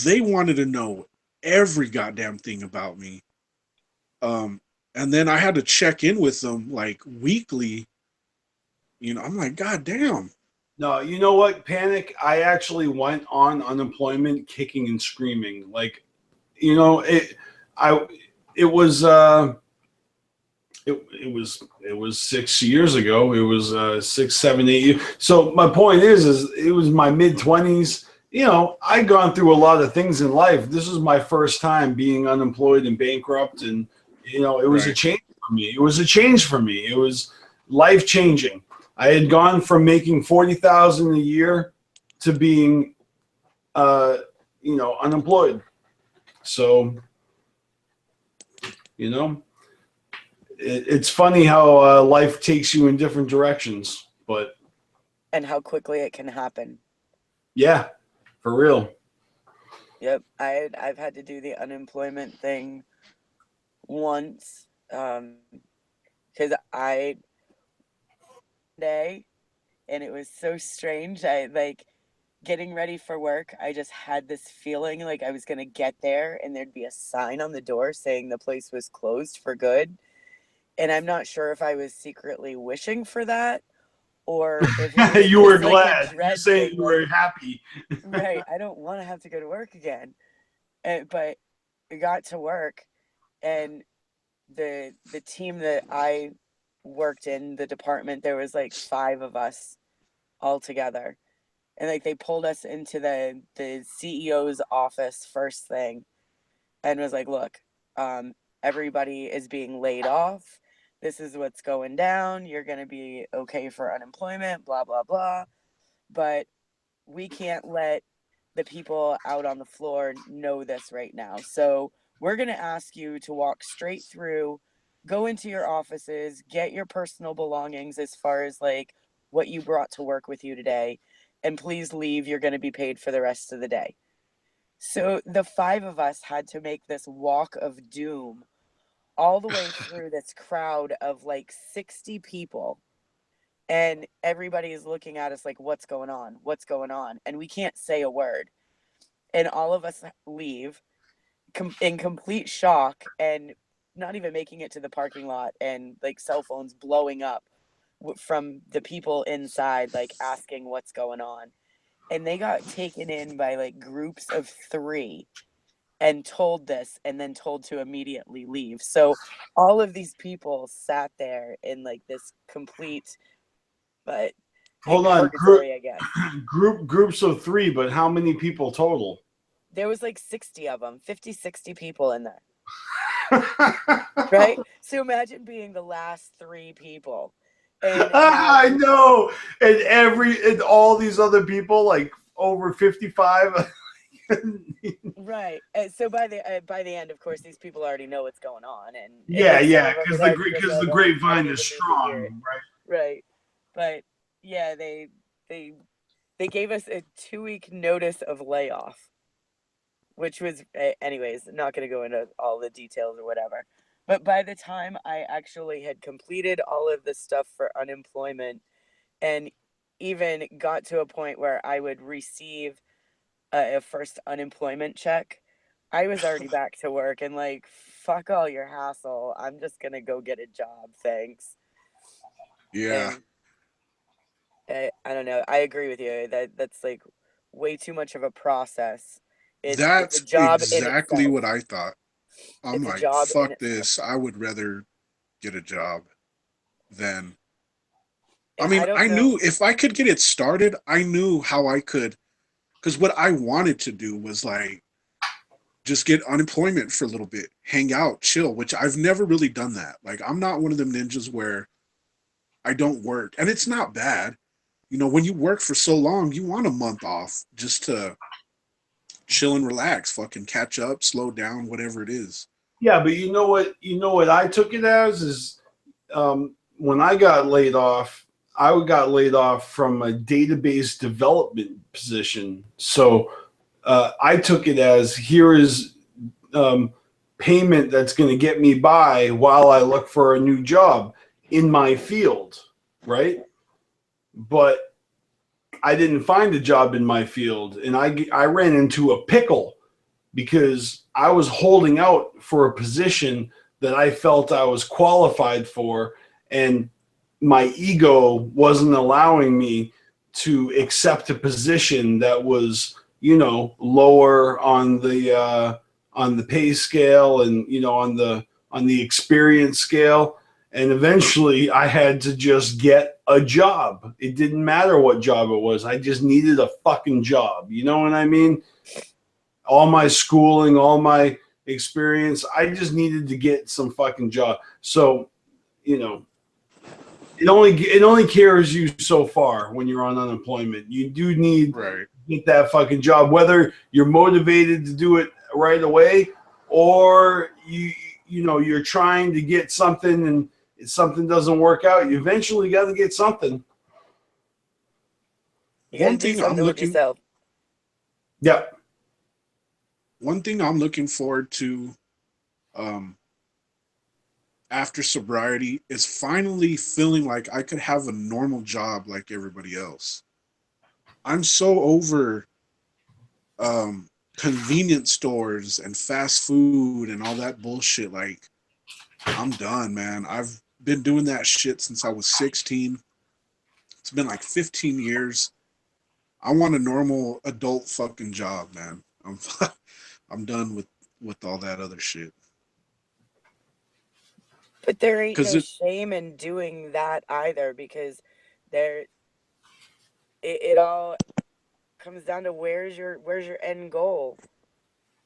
they wanted to know every goddamn thing about me. And then I had to check in with them like weekly. I'm like, god damn.
No, you know what? Panic. I actually went on unemployment kicking and screaming. Like, you know, I, it was, it was 6 years ago. It was 6, 7, 8 years. So my point is it was my mid-20s. You know, I'd gone through a lot of things in life. This was my first time being unemployed and bankrupt, and you know, it was a
Right.
change for me. It was a change for me. It was life changing. I had gone from making 40,000 a year to being, uh, you know, unemployed. So, you know, it's funny how life takes you in different directions, but
And how quickly it can happen.
yeah, for real.
Yep, I've had to do the unemployment thing once, because I day, and it was so strange. I like getting ready for work. I just had this feeling like I was gonna get there, and there'd be a sign on the door saying the place was closed for good. And I'm not sure if I was secretly wishing for that or if it was
You were
just like a
glad. You're
dread
saying
thing.
you were
Like,
happy.
right, I don't want to have to go to work again. But I got to work, and the team that I worked in, the department, there was like five of us all together. And like they pulled us into the CEO's office first thing and was like, look, everybody is being laid off. This is what's going down. You're going to be okay for unemployment, blah, blah, blah. But we can't let the people out on the floor know this right now. So we're going to ask you to walk straight through, go into your offices, get your personal belongings as far as like what you brought to work with you today, and please leave. You're going to be paid for the rest of the day. So the five of us had to make this walk of doom all the way through this crowd of like 60 people. And everybody is looking at us like, what's going on? What's going on? And we can't say a word. And all of us leave in complete shock and not even making it to the parking lot, and like cell phones blowing up from the people inside, like asking what's going on. And they got taken in by like groups of three and told this and then told to immediately leave. So all of these people sat there in like this complete but in
Hold on,
purgatory, I guess.
groups of three, but how many people total?
There was like 60 of them, 50, 60 people in there. Right? So imagine being the last three people. And now
I know, and all these other people like over 55.
right. And so by the end, of course, these people already know what's going on, and
Yeah,
like some
yeah,
of them
because
would
the
argue with
because
like,
the
"Oh, I don't
grapevine is
even need to hear it."
strong, right?
Right. But yeah, they they gave us a 2 week notice of layoff, which was, anyways, not going to go into all the details or whatever. But by the time I actually had completed all of the stuff for unemployment and even got to a point where I would receive a first unemployment check, I was already back to work and like, fuck all your hassle. I'm just going to go get a job. Thanks.
Yeah.
And I don't know. I agree with you that that's like way too much of a process. It's a
That's
job in
exactly
itself.
what I thought. I'm
It's a
like,
job in
fuck
itself.
this. I would rather get a job than. I
And
mean,
I don't
I
know.
knew if I could get it started, I knew how I could. Because what I wanted to do was like just get unemployment for a little bit, hang out, chill, which I've never really done that. Like, I'm not one of them ninjas where I don't work. And it's not bad. You know, when you work for so long, you want a month off just to chill and relax, fucking catch up, slow down, whatever it is.
Yeah, but you know what I took it as is when I got laid off, I got laid off from a database development position. So I took it as here is payment that's going to get me by while I look for a new job in my field, right? But I didn't find a job in my field, and I ran into a pickle because I was holding out for a position that I felt I was qualified for, and my ego wasn't allowing me to accept a position that was, you know, lower on the pay scale and, you know, on the experience scale. And eventually I had to just get a job. It didn't matter what job it was. I just needed a fucking job. You know what I mean? All my schooling, all my experience, I just needed to get some fucking job. So, you know, it only carries you so far when you're on unemployment. You do need
Right.
to get that fucking job, whether you're motivated to do it right away or you know you're trying to get something and if something doesn't work out. You eventually got to get something.
You got to
One
do
thing I'm
something with
looking
yourself.
Yeah.
one thing I'm looking forward to um after sobriety is finally feeling like I could have a normal job like everybody else. I'm so over um convenience stores and fast food and all that bullshit. Like, I'm done, man. I've been doing that shit since I was 16. It's been like 15 years. I want a normal adult fucking job, man. I'm done with all that other shit.
But there ain't
Cuz
no
it
shame in doing that either, because there it all comes down to where's your end goal.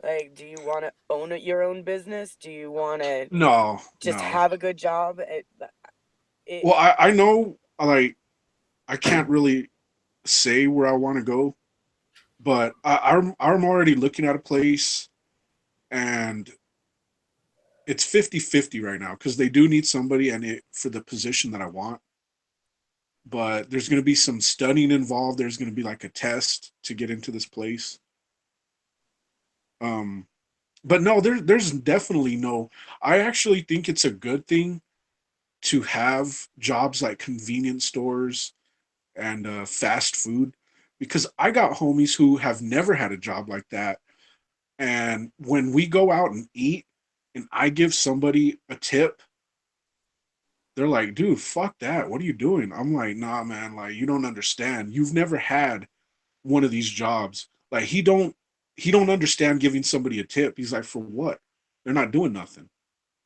Like, do you want to own your own business? Do you want to
no,
just
no.
have a good job? It
Well, I know, like, I can't really say where I want to go, but I'm already looking at a place, and it's 50-50 right now because they do need somebody and it for the position that I want. But there's going to be some studying involved. There's going to be like a test to get into this place. Um, but no, there's definitely no. I actually think it's a good thing to have jobs like convenience stores and fast food, because I got homies who have never had a job like that. And when we go out and eat and I give somebody a tip, they're like, dude, fuck that. What are you doing? I'm like, nah, man, like, you don't understand. You've never had one of these jobs. Like, he don't understand giving somebody a tip. He's like, for what? They're not doing nothing.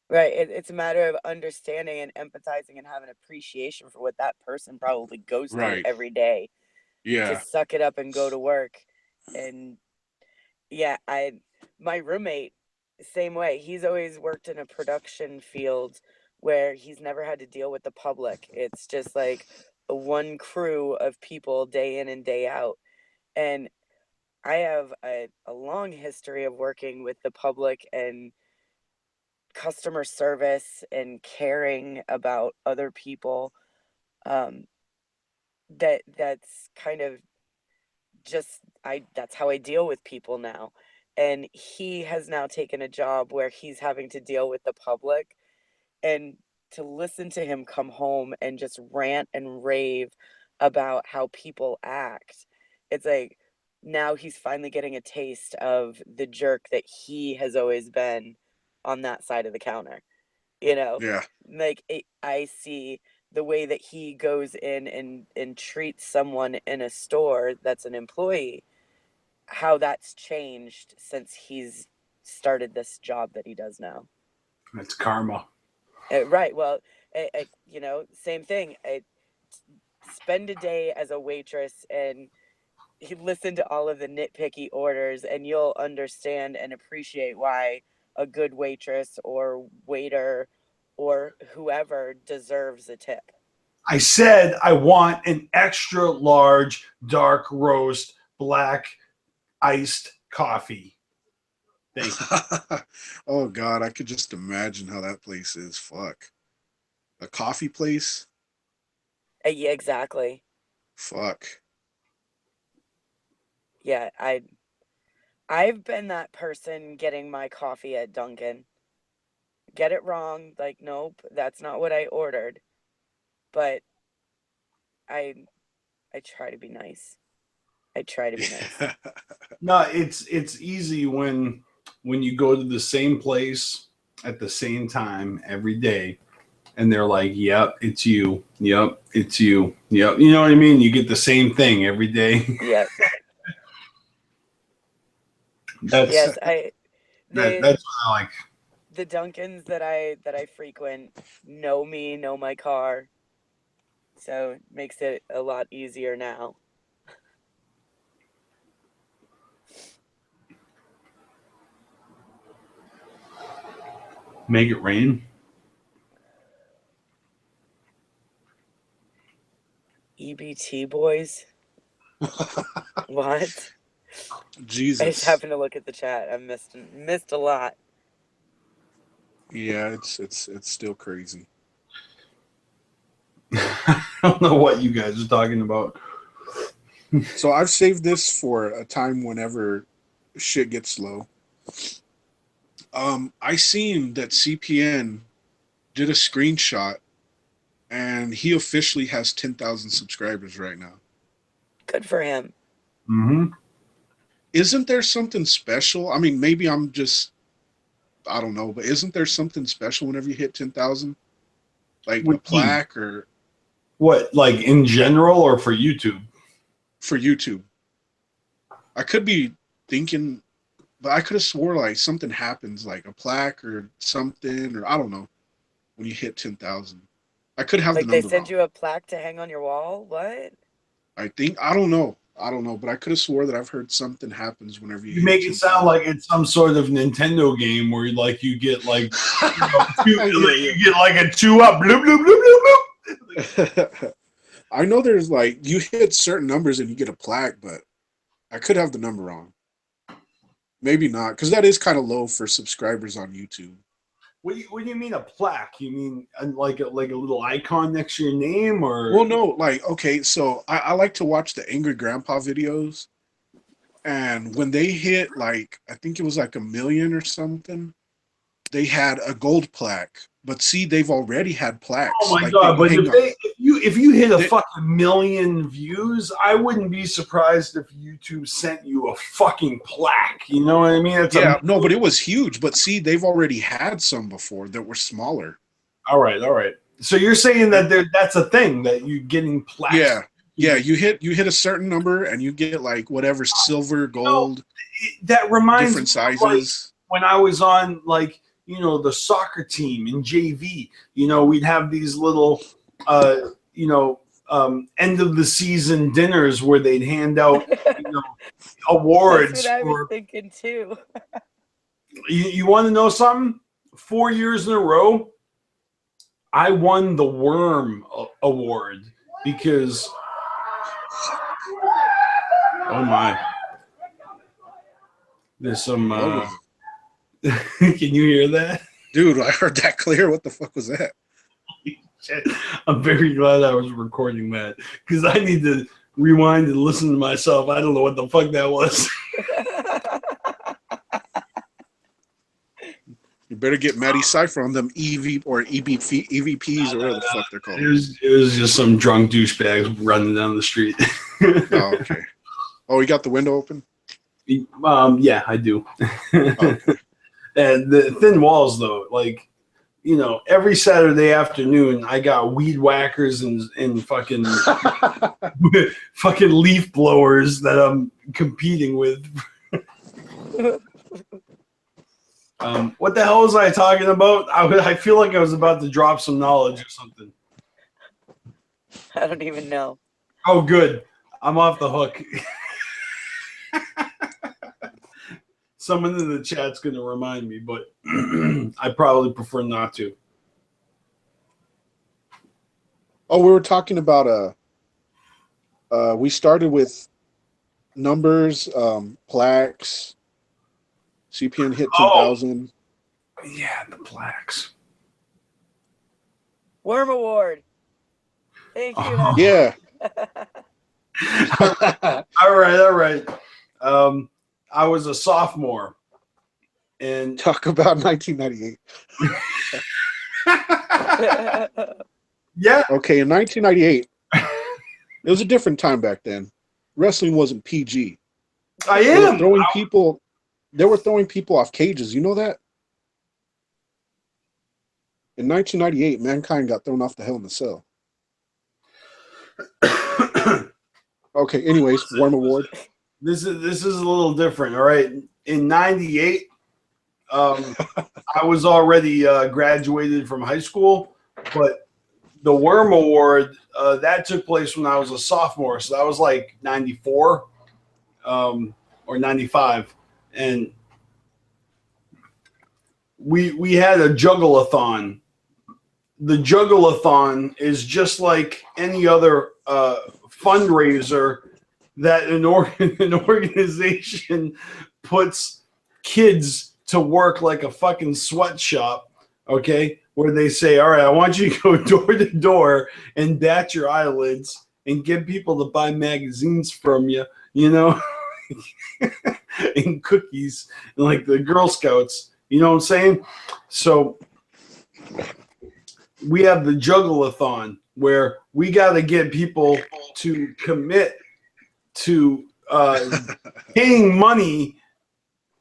right. It's a matter of understanding and empathizing and having appreciation for what that person probably goes through
Right.
every day to
Yeah.
suck it up and go to work. And yeah, my roommate, same way. He's always worked in a production field where he's never had to deal with the public. It's just like a one crew of people day in and day out. And I have a long history of working with the public and customer service and caring about other people. Um, that's kind of just that's how I deal with people now. And he has now taken a job where he's having to deal with the public, and to listen to him come home and just rant and rave about how people act. It's like now he's finally getting a taste of the jerk that he has always been on that side of the counter. You know,
Yeah.
like I see the way that he goes in and treats someone in a store that's an employee, how that's changed since he's started this job that he does now.
That's karma.
Right. Well, you know, same thing. Spend a day as a waitress and you listen to all of the nitpicky orders, and you'll understand and appreciate why a good waitress or waiter or whoever deserves a tip.
I said I want an extra large dark roast black iced coffee. Thank you.
Oh God, I could just imagine how that place is. Fuck. A coffee place?
Yeah, exactly.
Fuck.
Yeah, I've been that person getting my coffee at Dunkin'. Get it wrong, like nope, that's not what I ordered. But I I try to be nice. I try to be nice.
Yeah.
No, it's easy when you go to the same place at the same time every day and they're like, "Yep, it's you. Yep, it's you. Yep." You know what I mean? You get the same thing every day.
Yep.
That's
Yes,
that's what I like.
the Duncans that I frequent know me, know my car, so it makes it a lot easier now.
Make it rain.
EBT boys. What? I just
Jesus.
happened to look at the chat. I missed a lot.
Yeah, it's still crazy.
I don't know what you guys are talking about.
So I've saved this for a time whenever shit gets slow. I seen that CPN did a screenshot, and he officially has 10,000 subscribers right now.
Good for him.
Mm-hmm.
Isn't there something special? I mean, maybe I don't know, but isn't there something special whenever you hit 10,000? Like a plaque or
what, like in general or for YouTube?
for YouTube? I could be thinking, but I could have swore like something happens, like a plaque or something, or I don't know, when you hit 10,000. I could have
Like
the
they
number
send
wrong.
you a plaque to hang on your wall? What?
I don't know, but I could have swore that I've heard something happens whenever you
You
hit
make it
10,000.
sound like it's some sort of Nintendo game where you get like you get like a 2-up. Bloop, bloop, bloop, bloop, bloop.
I know there's like you hit certain numbers and you get a plaque, but I could have the number wrong. Maybe not, because that is kind of low for subscribers on YouTube.
What do you mean a plaque? You mean like a little icon next to your name, or?
Well, no, like okay, so I like to watch the Angry Grandpa videos, and when they hit like I think it was like 1 million or something, they had a gold plaque. But see, they've already had plaques.
Oh my
like
god! But
hang on.
if you hit a fucking million views, I wouldn't be surprised if YouTube sent you a fucking plaque. You know what I mean? It's
no, but it was huge. But see, they've already had some before that were smaller.
All right. So you're saying that that's a thing that you're getting plaques?
Yeah. You hit a certain number and you get like whatever silver, gold.
That reminds
different
me
sizes.
Like when I was on the soccer team in JV. We'd have these little end of the season dinners where they'd hand out awards.
That's what I was thinking too.
You want to know something? 4 years in a row, I won the Worm Award because. Oh my! There's some. Can you hear that?
Dude, I heard that clear. What the fuck was that?
I'm very glad I was recording that because I need to rewind and listen to myself. I don't know what the fuck that was.
You better get Matty Cypher on them EVPs or whatever the fuck they're called.
It was just some drunk douchebags running down the street.
Oh, okay. Oh, you got the window open?
Yeah, I do.
Okay.
And the thin walls, though, every Saturday afternoon, I got weed whackers and fucking fucking leaf blowers that I'm competing with. What the hell was I talking about? I feel like I was about to drop some knowledge or something.
I don't even know.
Oh, good. I'm off the hook. Someone in the chat's going to remind me, but I probably prefer not to.
Oh, we were talking about we started with numbers, plaques. CPN hit 10,000.
Yeah, the plaques.
Worm Award. Thank you.
Yeah.
All right. I was a sophomore, and
talk about 1998.
Yeah.
Okay, in 1998, it was a different time back then. Wrestling wasn't PG. They were throwing people off cages. You know that? In 1998, Mankind got thrown off the Hell in a Cell. Okay, anyways, Worm Award.
This is a little different, all right? In 98, I was already graduated from high school, but the Worm Award, that took place when I was a sophomore, so that was like 94 or 95. And we had a Juggalathon. The Juggalathon is just like any other fundraiser that an organization puts kids to work like a fucking sweatshop, okay? Where they say, all right, I want you to go door to door and bat your eyelids and get people to buy magazines from you, you know, and cookies, and like the Girl Scouts, you know what I'm saying? So we have the Juggalathon where we got to get people to commit to paying money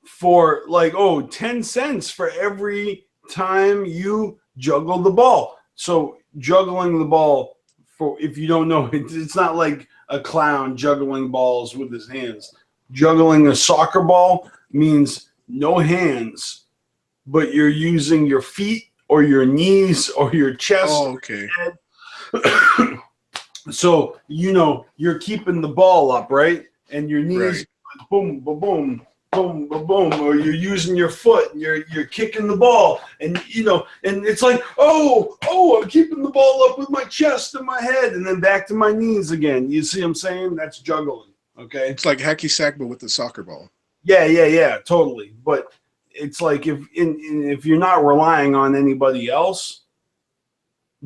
for like 10 cents for every time you juggle the ball. So juggling the ball, for if you don't know, it's not like a clown juggling balls with his hands. Juggling a soccer ball means no hands, but you're using your feet or your knees or your chest.
Oh, okay.
So, you know, you're keeping the ball up, right? And your knees, boom, boom, boom, boom, boom, boom, or you're using your foot and you're kicking the ball, and you know, and it's like, oh, I'm keeping the ball up with my chest and my head, and then back to my knees again. You see what I'm saying? That's juggling. Okay.
It's like hacky sack, but with the soccer ball.
Yeah, totally. But it's like if you're not relying on anybody else,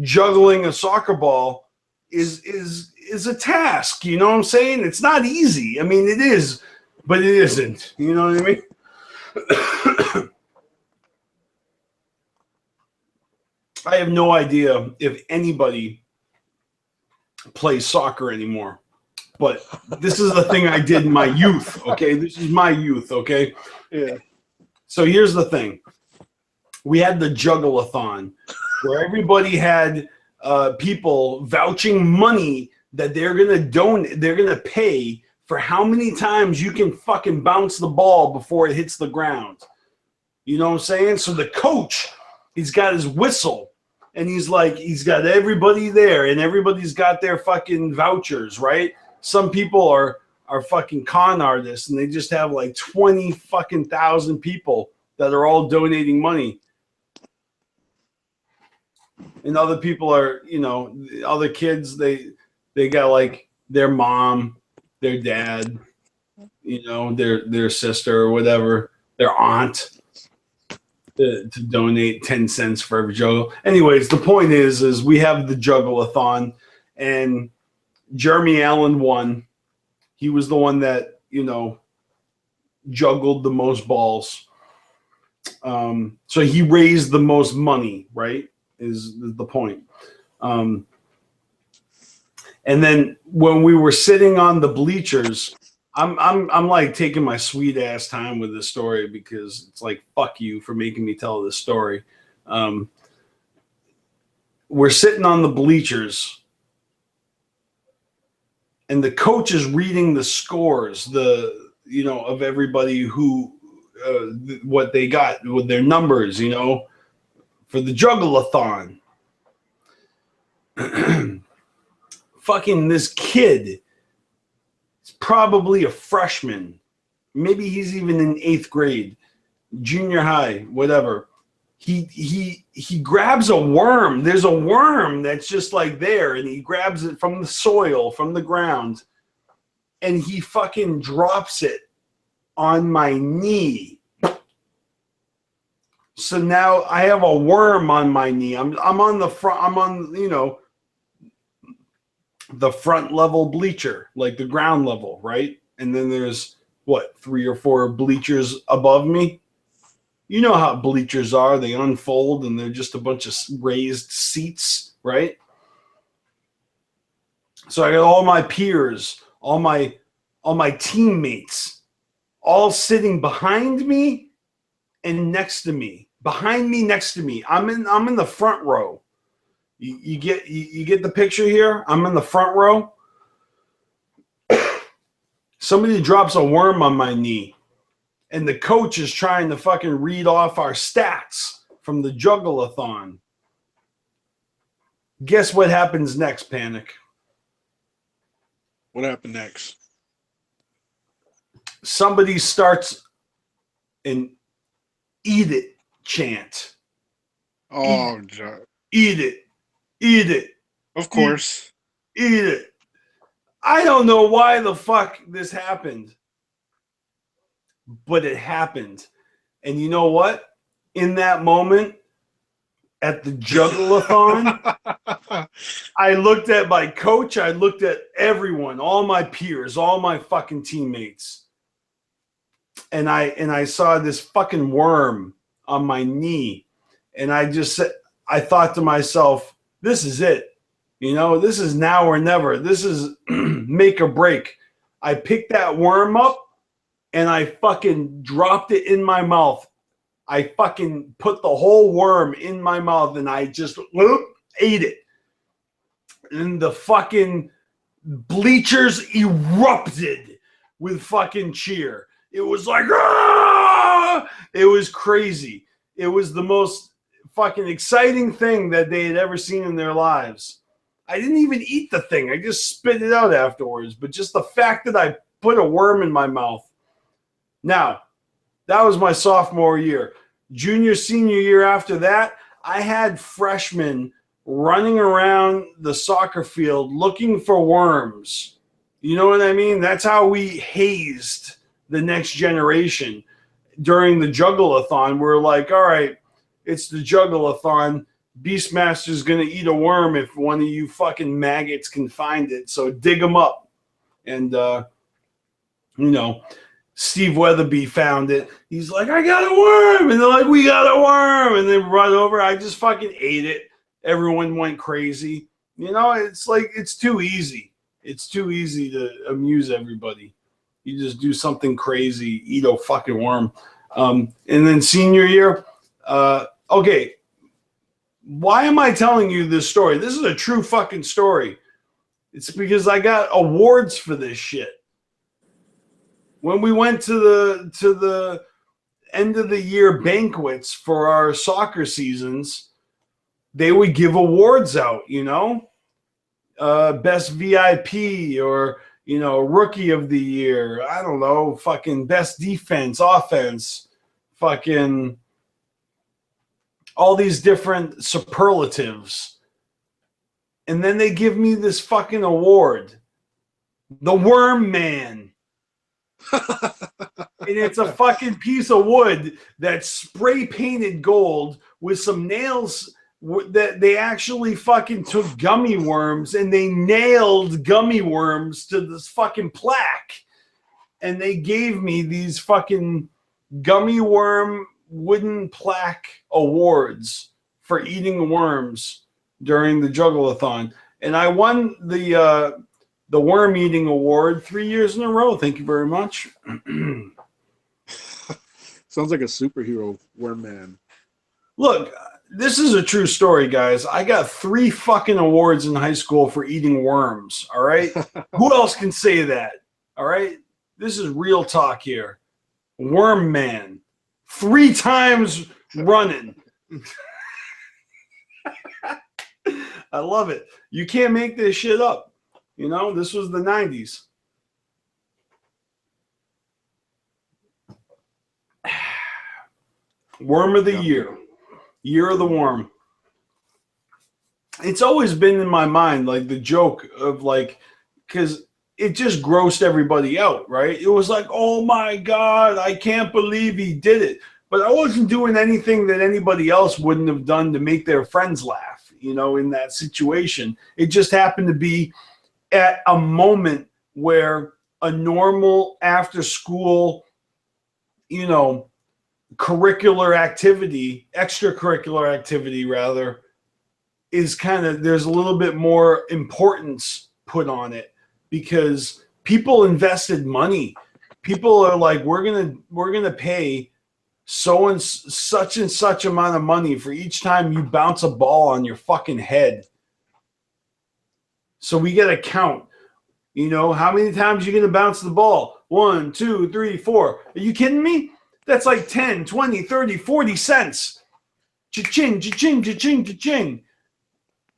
juggling a soccer ball is a task. You know what I'm saying? It's not easy. I mean, it is, but it isn't. You know what I mean? I have no idea if anybody plays soccer anymore. But this is the thing I did in my youth, okay? This is my youth, okay?
Yeah.
So here's the thing. We had the Juggalathon where everybody had people vouching money that they're going to donate, they're going to pay for how many times you can fucking bounce the ball before it hits the ground. You know what I'm saying? So the coach, he's got his whistle, and he's got everybody there, and everybody's got their fucking vouchers, right? Some people are fucking con artists, and they just have like 20 fucking thousand people that are all donating money. And other people are, you know, other kids, they got like their mom, their dad, you know, their sister or whatever, their aunt to donate 10 cents for every juggle. Anyways, the point is we have the Juggalathon, and Jeremy Allen won. He was the one that, you know, juggled the most balls. So he raised the most money, right? Is the point. And then when we were sitting on the bleachers, I'm like taking my sweet ass time with this story because it's like, fuck you for making me tell this story. We're sitting on the bleachers, and the coach is reading the scores, of everybody who what they got with their numbers, you know, for the Juggalathon. Fucking this kid is probably a freshman. Maybe he's even in 8th grade, junior high, whatever. He grabs a worm. There's a worm that's just like there, and he grabs it from the soil, from the ground, and he fucking drops it on my knee. So now I have a worm on my knee. I'm on the front. I'm on, you know, the front level bleacher, like the ground level, right? And then there's what, 3 or 4 bleachers above me. You know how bleachers are. They unfold and they're just a bunch of raised seats, right? So I got all my peers, all my teammates, all sitting behind me and next to me, behind me, next to me. I'm in the front row. You get the picture here? I'm in the front row. Somebody drops a worm on my knee, and the coach is trying to fucking read off our stats from the Juggalo-thon. Guess what happens next, Panic?
What happened next?
Somebody starts an "eat it" chant.
Oh,
Eat it. Eat it.
Of course.
Eat it. I don't know why the fuck this happened, but it happened. And you know what? In that moment, at the Juggalo-thon, I looked at my coach. I looked at everyone, all my peers, all my fucking teammates. And I saw this fucking worm on my knee. And I thought to myself, this is it. You know, this is now or never. This is make or break. I picked that worm up and I fucking dropped it in my mouth. I fucking put the whole worm in my mouth and I just ate it. And the fucking bleachers erupted with fucking cheer. It was like, ah! It was crazy. It was the most fucking exciting thing that they had ever seen in their lives. I didn't even eat the thing. I just spit it out afterwards. But just the fact that I put a worm in my mouth. Now, that was my sophomore year. Junior, senior year after that, I had freshmen running around the soccer field looking for worms. You know what I mean? That's how we hazed the next generation during the Juggalo-thon. We're like, all right, it's the Juggalo-thon. Beastmaster's going to eat a worm if one of you fucking maggots can find it. So dig them up. And, you know, Steve Weatherby found it. He's like, I got a worm. And they're like, we got a worm. And then run over. I just fucking ate it. Everyone went crazy. You know, it's like, it's too easy. It's too easy to amuse everybody. You just do something crazy, eat a fucking worm. And then senior year, okay. Why am I telling you this story? This is a true fucking story. It's because I got awards for this shit. When we went to the end of the year banquets for our soccer seasons, they would give awards out, you know? Best VIP or, you know, rookie of the year. I don't know, fucking best defense, offense, fucking all these different superlatives. And then they give me this fucking award, the Worm Man. And it's a fucking piece of wood that's spray painted gold with some nails that they actually fucking took gummy worms and they nailed gummy worms to this fucking plaque. And they gave me these fucking gummy worm wooden plaque awards for eating worms during the Juggalo-thon. And I won the worm eating award 3 years in a row. Thank you very much.
Sounds like a superhero worm man.
Look, this is a true story, guys. I got 3 fucking awards in high school for eating worms. All right. Who else can say that? All right. This is real talk here. Worm Man. 3 times running. I love it. You can't make this shit up. You know, this was the 90s. Worm of the year. Year of the worm. It's always been in my mind, like the joke of like, because it just grossed everybody out, right? It was like, oh my God, I can't believe he did it. But I wasn't doing anything that anybody else wouldn't have done to make their friends laugh, you know, in that situation. It just happened to be at a moment where a normal after school, you know, extracurricular activity rather, is kind of, there's a little bit more importance put on it because people invested money. People are like, we're gonna pay such and such amount of money for each time you bounce a ball on your fucking head. So we got to count. You know, how many times you're going to bounce the ball? 1, 2, 3, 4. Are you kidding me? That's like 10, 20, 30, 40 cents. Cha-ching, cha-ching, cha-ching, cha-ching.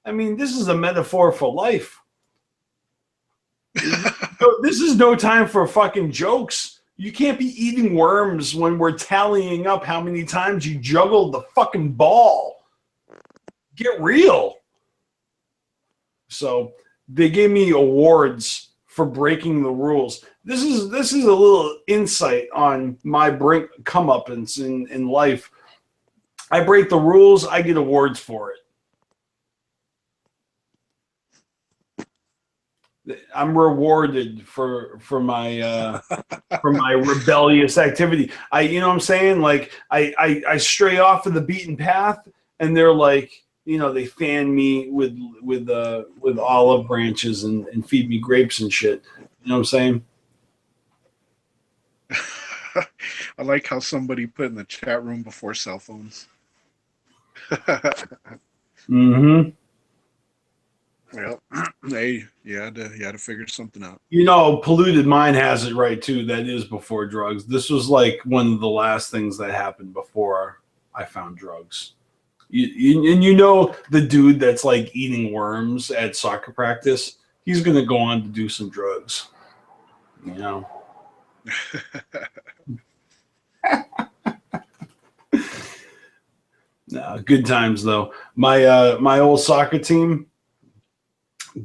I mean, this is a metaphor for life. This is no time for fucking jokes. You can't be eating worms when we're tallying up how many times you juggled the fucking ball. Get real. So they gave me awards for breaking the rules. This is a little insight on my comeuppance in life. I break the rules, I get awards for it. I'm rewarded for my for my rebellious activity. You know what I'm saying? Like I stray off of the beaten path, and they're like, you know, they fan me with olive branches and feed me grapes and shit. You know what I'm saying?
I like how somebody put in the chat room before cell phones.
Mm-hmm.
Well, hey, you had to figure something out.
You know, Polluted Mind has it right too. That is before drugs. This was like one of the last things that happened before I found drugs. And you know, the dude that's like eating worms at soccer practice, he's gonna go on to do some drugs. You know. No, good times though. My old soccer team,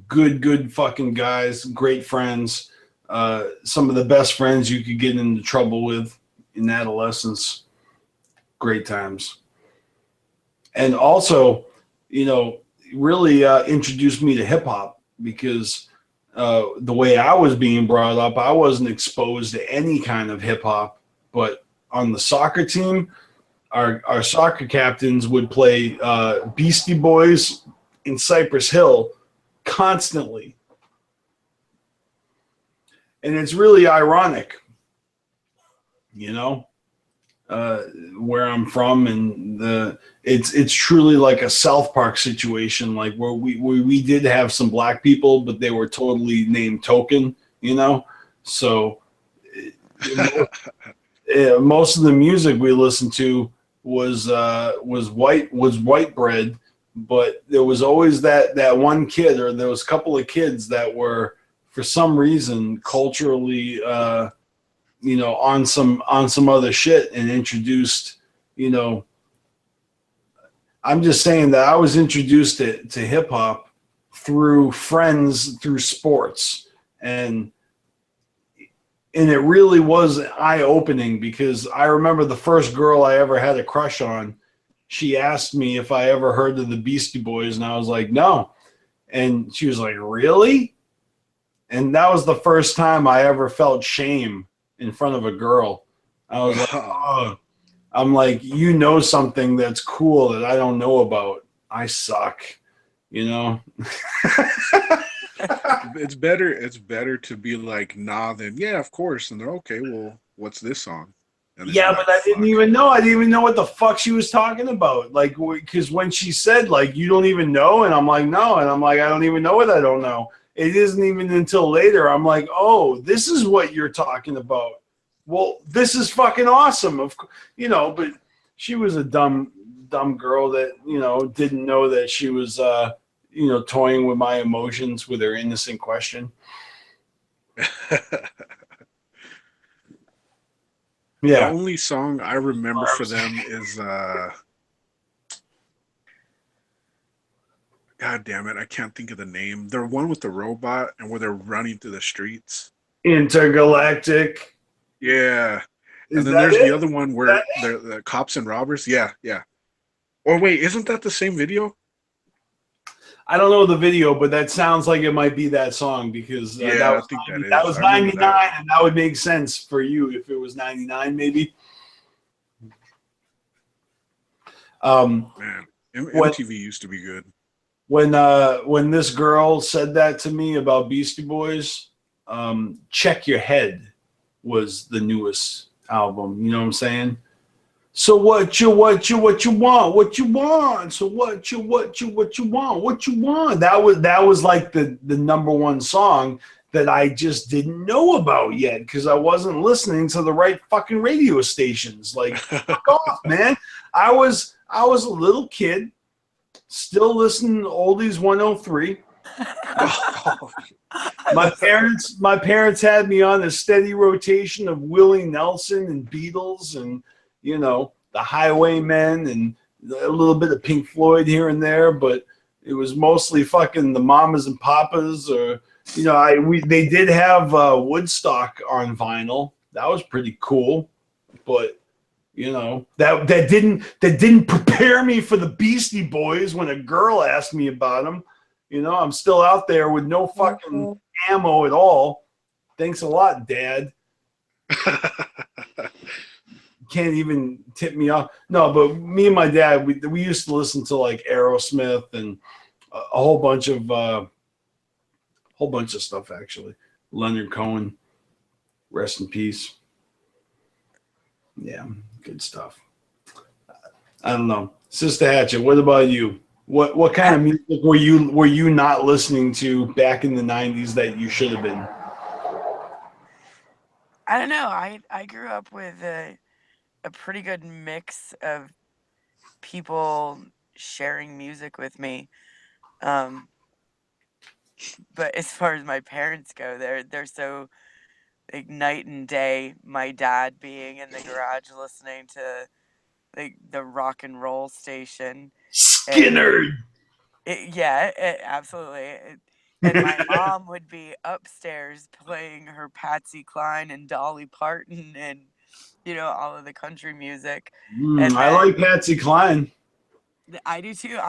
good fucking guys, great friends. Some of the best friends you could get into trouble with in adolescence. Great times. And also, you know, really introduced me to hip hop because the way I was being brought up, I wasn't exposed to any kind of hip hop. But on the soccer team, our soccer captains would play Beastie Boys in Cypress Hill constantly. And it's really ironic, you know, where I'm from, and it's truly like a South Park situation, like where we did have some black people, but they were totally named token, you know. So most of the music we listened to was white bread, but there was always that one kid, or there was a couple of kids that were, for some reason, culturally you know, on some other shit, and introduced, you know, I'm just saying that I was introduced to hip hop through friends, through sports, and it really was eye-opening, because I remember the first girl I ever had a crush on, she asked me if I ever heard of the Beastie Boys, and I was like, no. And she was like, really? And that was the first time I ever felt shame in front of a girl. I was like, oh. I'm like, you know something that's cool that I don't know about. I suck, you know?
It's better to be like, nah, than yeah, of course. And they're okay, well, what's this song?
Yeah, but I didn't even know. I didn't even know what the fuck she was talking about. Like, because when she said, like, you don't even know, and I'm like, no. And I'm like, I don't even know what I don't know. It isn't even until later I'm like, oh, this is what you're talking about. Well, this is fucking awesome. You know, but she was a dumb girl that, you know, didn't know that she was, you know, toying with my emotions with her innocent question.
Yeah. The only song I remember for them is God damn it, I can't think of the name. They're one with the robot and where they're running through the streets.
Intergalactic.
Yeah. And then there's the other one where they're the cops and robbers. Yeah, yeah. Or wait, isn't that the same video?
I don't know the video, but that sounds like it might be that song, because
I think
that was 99, and that would make sense for you if it was 99, maybe.
Man, MTV used to be good.
When this girl said that to me about Beastie Boys, Check Your Head was the newest album. You know what I'm saying? So what you want? What you want? So what you want? That was like the number one song that I just didn't know about yet because I wasn't listening to the right fucking radio stations. Like, fuck off, man. I was a little kid still listening to Oldies 103. My parents had me on a steady rotation of Willie Nelson and Beatles and the Highwaymen and a little bit of Pink Floyd here and there, but it was mostly fucking the Mamas and Papas. Or they did have Woodstock on vinyl. That was pretty cool, but that didn't prepare me for the Beastie Boys when a girl asked me about them. I'm still out there with no fucking ammo at all. Thanks a lot, Dad. Can't even tip me off. No, but me and my dad, we used to listen to like Aerosmith and a whole bunch of stuff actually. Leonard Cohen, rest in peace. Yeah, good stuff. I don't know, Sister Hatchet. What about you? What kind of music were you not listening to back in the 90s that you should have been?
I don't know. I grew up with a pretty good mix of people sharing music with me. But as far as my parents go, they're so like night and day. My dad being in the garage listening to like the rock and roll station.
Skinner.
Absolutely. And my mom would be upstairs playing her Patsy Cline and Dolly Parton and all of the country music. And
I like Patsy Cline.
I do too.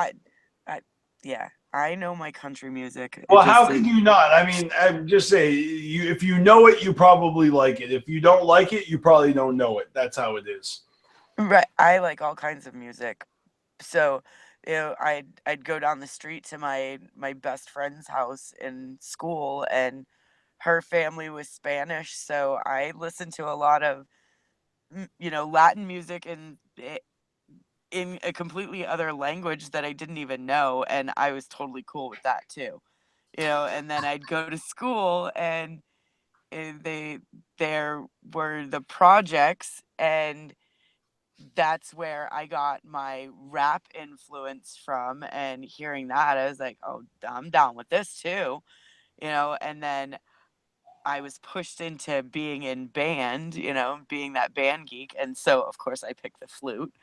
Yeah, I know my country music.
Well, how could you not? I mean, I'm just saying, if you know it, you probably like it. If you don't like it, you probably don't know it. That's how it is.
Right. I like all kinds of music. So, I'd go down the street to my best friend's house in school, and her family was Spanish, so I listened to a lot of Latin music and in a completely other language that I didn't even know, and I was totally cool with that too. And then I'd go to school, and there were the projects, and that's where I got my rap influence from. And hearing that, I was like, oh, I'm down with this too. And then I was pushed into being in band, being that band geek. And so, of course, I picked the flute.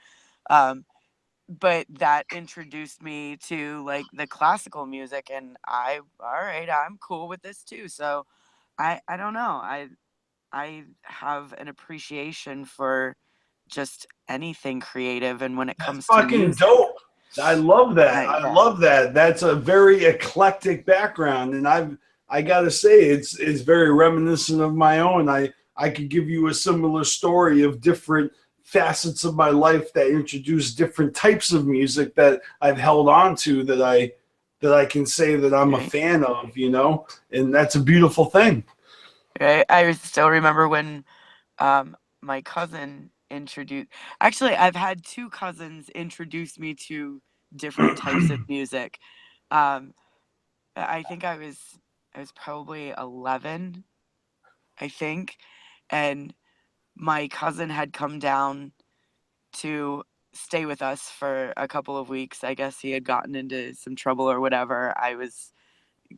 But that introduced me to like the classical music, and all right, I'm cool with this too. So I don't know. I have an appreciation for just anything creative, and when it comes to
Fucking
music,
dope. I love that. I
yeah.
love that. That's a very eclectic background, and I gotta say it's very reminiscent of my own. I could give you a similar story of different facets of my life that introduce different types of music that I've held on to that I can say that I'm a fan of, and that's a beautiful thing.
Right. I still remember when my cousin introduced. Actually, I've had two cousins introduce me to different types of music. Um, I think I was probably 11, I think, and my cousin had come down to stay with us for a couple of weeks. I guess he had gotten into some trouble or whatever. I was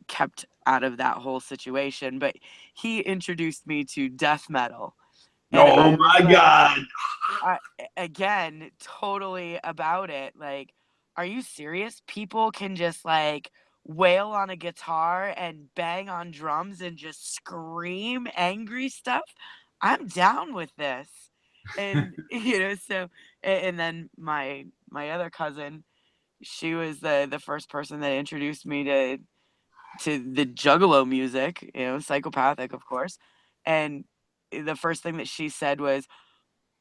kept out of that whole situation, but he introduced me to death metal. And
Oh
I was
my
like,
God.
again, totally about it. Like, are you serious? People can just like wail on a guitar and bang on drums and just scream angry stuff. I'm down with this. And so and then my other cousin, she was the first person that introduced me to the Juggalo music, psychopathic, of course. And the first thing that she said was,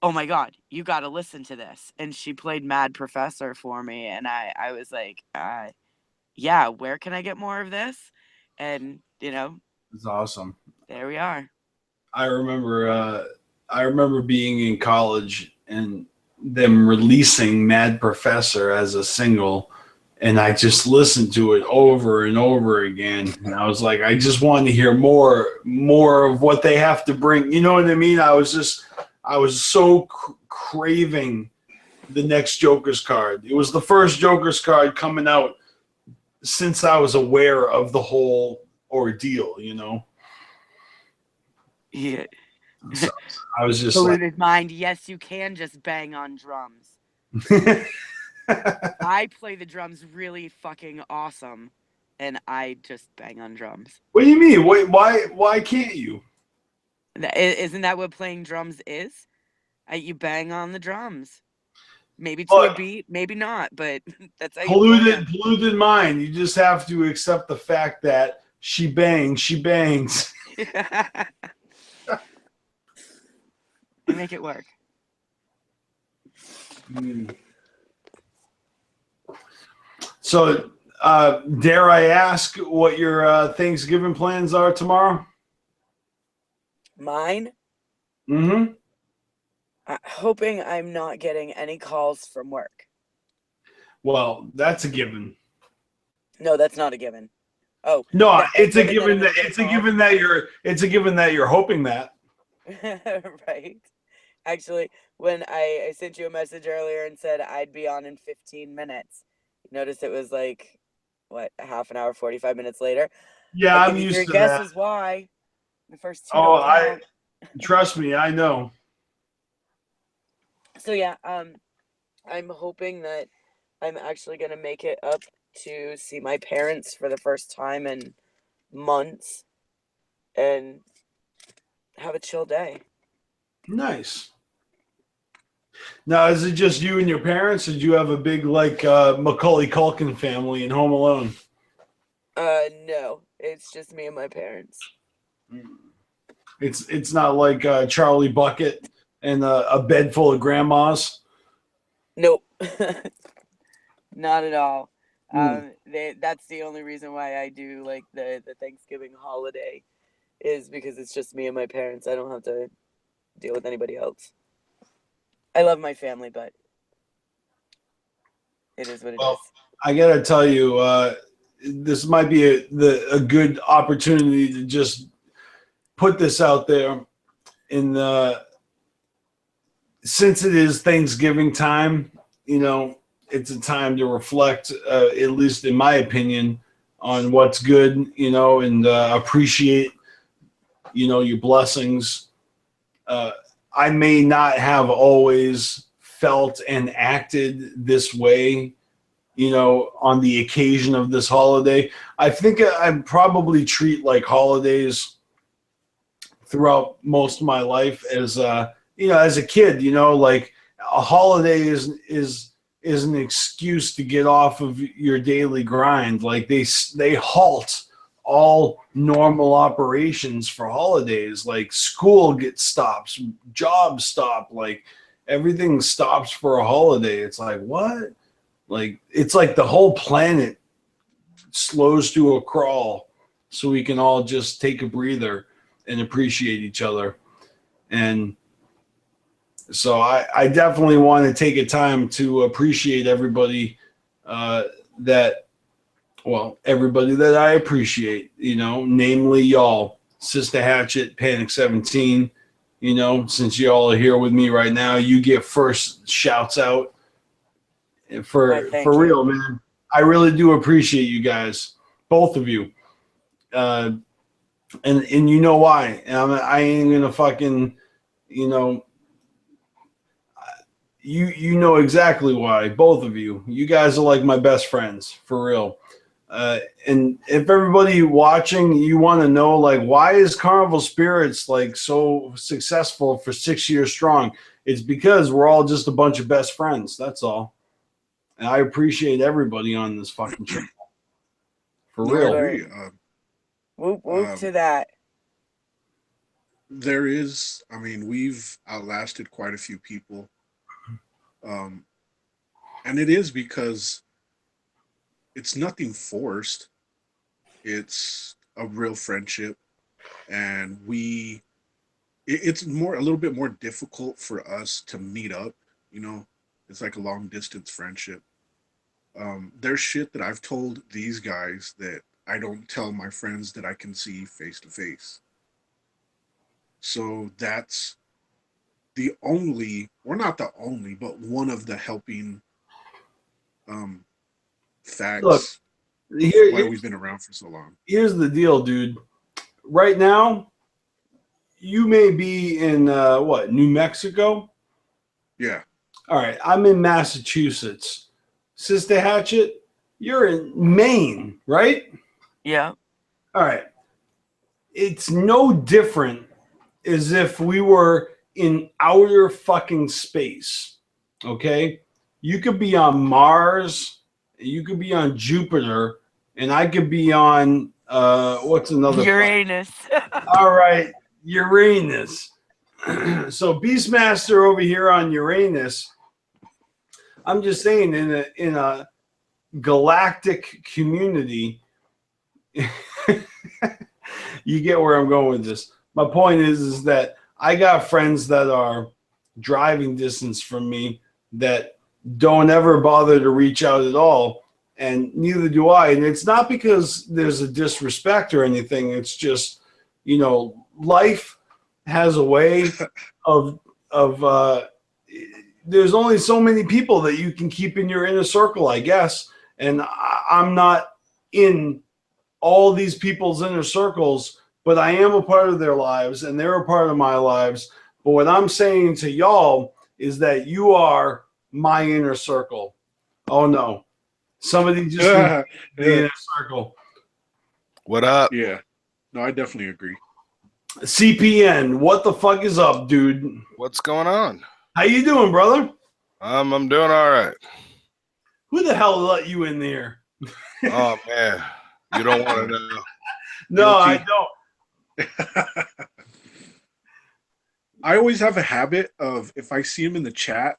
oh my God, you got to listen to this. And she played Mad Professor for me. And I was like, yeah, where can I get more of this? And,
It's awesome.
there we are.
I remember being in college and them releasing Mad Professor as a single, and I just listened to it over and over again. And I was like, I just wanted to hear more of what they have to bring. You know what I mean? I was so craving the next Joker's card. It was the first Joker's card coming out since I was aware of the whole ordeal, you know?
Yeah.
So I was just
Polluted mind. Yes, you can just bang on drums. I play the drums really fucking awesome, and I just bang on drums.
What do you mean? Why can't you?
Isn't that what playing drums is? You bang on the drums. Maybe to a beat, maybe not, but that's how you play 'em.
Polluted mind. You just have to accept the fact that she bangs.
I make it work.
So, dare I ask what your Thanksgiving plans are tomorrow?
Mine?
Mm-hmm.
Hoping I'm not getting any calls from work.
Well, that's a given.
No, that's not a given. Oh
no, it's a
given
given it's a given that you're hoping that.
Right. Actually, when I sent you a message earlier and said I'd be on in 15 minutes, you notice it was like what, a half an hour, 45 minutes later.
Yeah,
I'll
I'm
give you
used to
guesses
that.
why. The first two
Oh,
don't count.
trust me, I know.
So yeah, I'm hoping that I'm actually gonna make it up to see my parents for the first time in months and have a chill day.
Nice. Now, is it just you and your parents, or do you have a big like Macaulay Culkin family in Home Alone?
No, it's just me and my parents.
It's not like Charlie Bucket and a bed full of grandmas.
Nope. Not at all. That's the only reason why I do like the Thanksgiving holiday is because it's just me and my parents. I don't have to deal with anybody else. I love my family, but it is what it is.
I gotta tell you, this might be a good opportunity to just put this out there. Since it is Thanksgiving time, you know, it's a time to reflect, at least in my opinion, on what's good, you know, and appreciate, you know, your blessings. I may not have always felt and acted this way, you know, on the occasion of this holiday. I think I probably treat like holidays throughout most of my life as you know, as a kid, you know, like a holiday is an excuse to get off of your daily grind. Like they halt all normal operations for holidays. Like school gets stops, jobs stop, like everything stops for a holiday. It's like, what? Like it's like the whole planet slows to a crawl so we can all just take a breather and appreciate each other. And so I definitely want to take a time to appreciate everybody everybody that I appreciate, you know, namely y'all, Sister Hatchet, Panic 17, you know, since y'all are here with me right now, you get first shouts out for real, man. I really do appreciate you guys, both of you. And you know why. And I ain't gonna fucking, you know, you know exactly why, both of you. You guys are like my best friends, for real. And if everybody watching, you want to know, like, why is Carnival Spirits like so successful for 6 years strong? It's because we're all just a bunch of best friends. That's all. And I appreciate everybody on this fucking channel. For real.
I agree.
Whoop whoop to that.
There is, I mean, we've outlasted quite a few people. And it is because it's nothing forced. It's a real friendship. And it's a little bit more difficult for us to meet up, you know, It's like a long distance friendship. There's shit that I've told these guys that I don't tell my friends that I can see face to face. So that's the only, or not the only, but one of the helping
Look,
facts of why we've been around for so long.
Here's the deal, dude. Right now, you may be in New Mexico?
Yeah.
All right, I'm in Massachusetts. Sister Hatchet, you're in Maine, right?
Yeah.
All right. It's no different as if we were in outer fucking space. Okay? You could be on Mars, you could be on Jupiter, and I could be on what's another
Uranus.
All right, Uranus. So Beastmaster over here on Uranus, I'm just saying in a galactic community, you get where I'm going with this. My point is that I got friends that are driving distance from me that don't ever bother to reach out at all, and neither do I. And it's not because there's a disrespect or anything. It's just, life has a way of there's only so many people that you can keep in your inner circle, I guess. And I'm not in all these people's inner circles, but I am a part of their lives and they're a part of my lives. But what I'm saying to y'all is that you are my inner circle. Oh no. Somebody just the inner circle.
What up?
Yeah. No, I definitely agree.
CPN, what the fuck is up, dude?
What's going on?
How you doing, brother?
I'm doing all right.
Who the hell let you in there?
Oh man, you don't want to know.
No, I don't.
I always have a habit of, if I see him in the chat,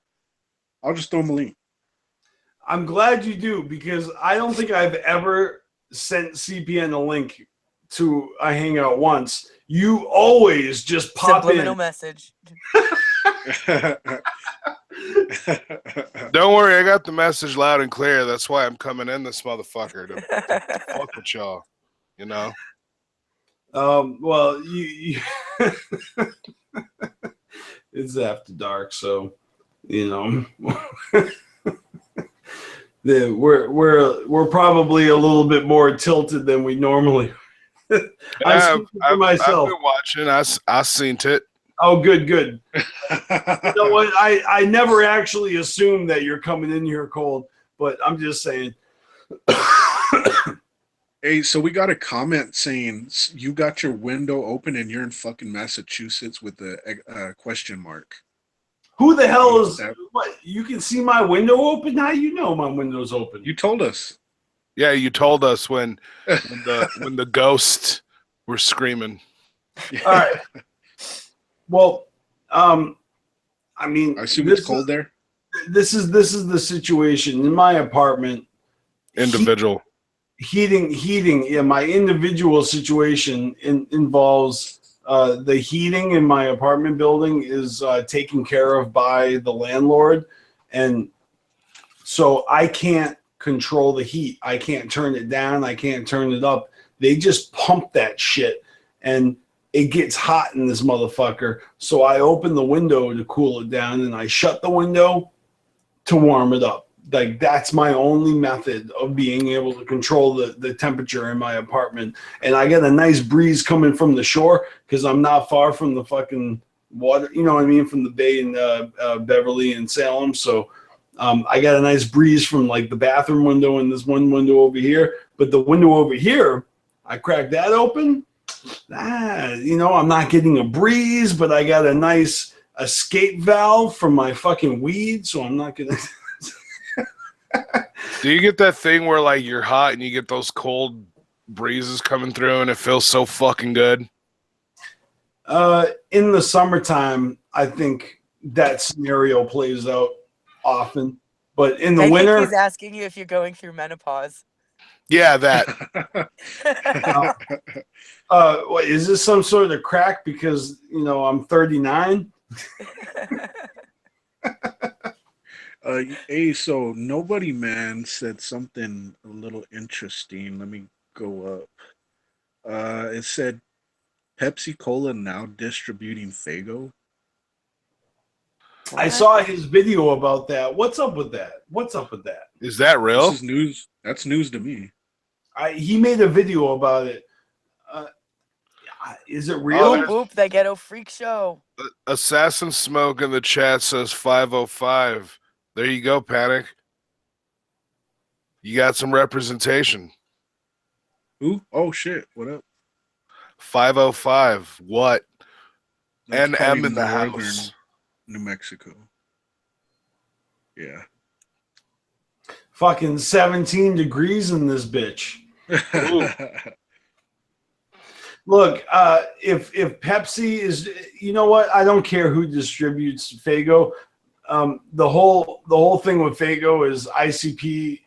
I'll just throw him a link.
I'm glad you do, because I don't think I've ever sent CPN a link to a hangout once. You always just pop
Subliminal
in.
message.
Don't worry, I got the message loud and clear. That's why I'm coming in this motherfucker to fuck with y'all.
Well, you it's after dark, so we're probably a little bit more tilted than we normally.
I've
for myself.
been watching. I seen it.
Oh, good. You know what? I never actually assumed that you're coming in here cold, but I'm just saying.
Hey, so we got a comment saying you got your window open and you're in fucking Massachusetts with a question mark.
Who the hell is that? What? You can see my window open? How you know my window's open?
You told us.
Yeah, you told us when the ghosts were screaming.
All right. Well, I mean,
I assume it's cold there.
This is the situation in my apartment.
Individual
heating. Yeah, my individual situation involves the heating in my apartment building is taken care of by the landlord, and so I can't control the heat. I can't turn it down. I can't turn it up. They just pump that shit, and it gets hot in this motherfucker. So I open the window to cool it down, and I shut the window to warm it up. Like, that's my only method of being able to control the temperature in my apartment. And I get a nice breeze coming from the shore because I'm not far from the fucking water, you know what I mean, from the bay in Beverly and Salem. So I got a nice breeze from like the bathroom window and this one window over here. But the window over here, I crack that open. I'm not getting a breeze, but I got a nice escape valve from my fucking weed, so I'm not gonna.
Do you get that thing where like you're hot and you get those cold breezes coming through and it feels so fucking good?
In the summertime, I think that scenario plays out often, but in the winter,
he's asking you if you're going through menopause.
Yeah, that.
What, is this some sort of crack because I'm 39?
Hey, so Nobody Man said something a little interesting. Let me go up. It said Pepsi Cola now distributing Fago.
I
What?
saw his video about that. What's up with that? What's up with that?
Is that
This
real?
is news. That's news to me.
He made a video about it. Uh, is it
Oh,
real?
there's-
Boop, the ghetto freak show.
Assassin Smoke in the chat says 505. There you go, Panic. You got some representation.
Who? Oh shit! What up?
505. What?
That's
NM
probably
in the
northern
house.
New Mexico. Yeah.
Fucking 17 degrees in this bitch. Look, if Pepsi is, you know what? I don't care who distributes Fago. The whole thing with Fago is ICP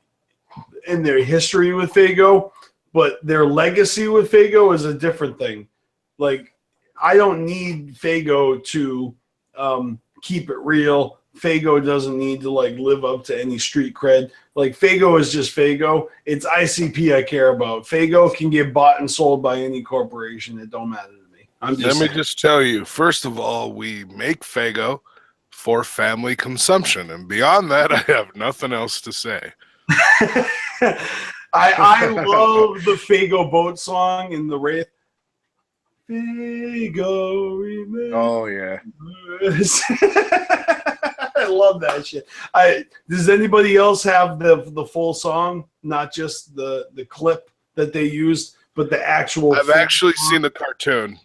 in their history with Fago, but their legacy with Fago is a different thing. Like, I don't need Fago to keep it real. Fago doesn't need to like live up to any street cred. Like, Fago is just Fago. It's ICP I care about. Fago can get bought and sold by any corporation. It don't matter to me.
Let me just tell you, first of all, we make Fago for family consumption. And beyond that, I have nothing else to say.
I love the Fago boat song in the Wraith. Fago, remember.
Oh yeah.
I love that shit. Does anybody else have the full song, not just the clip that they used, but the actual?
I've actually seen the cartoon.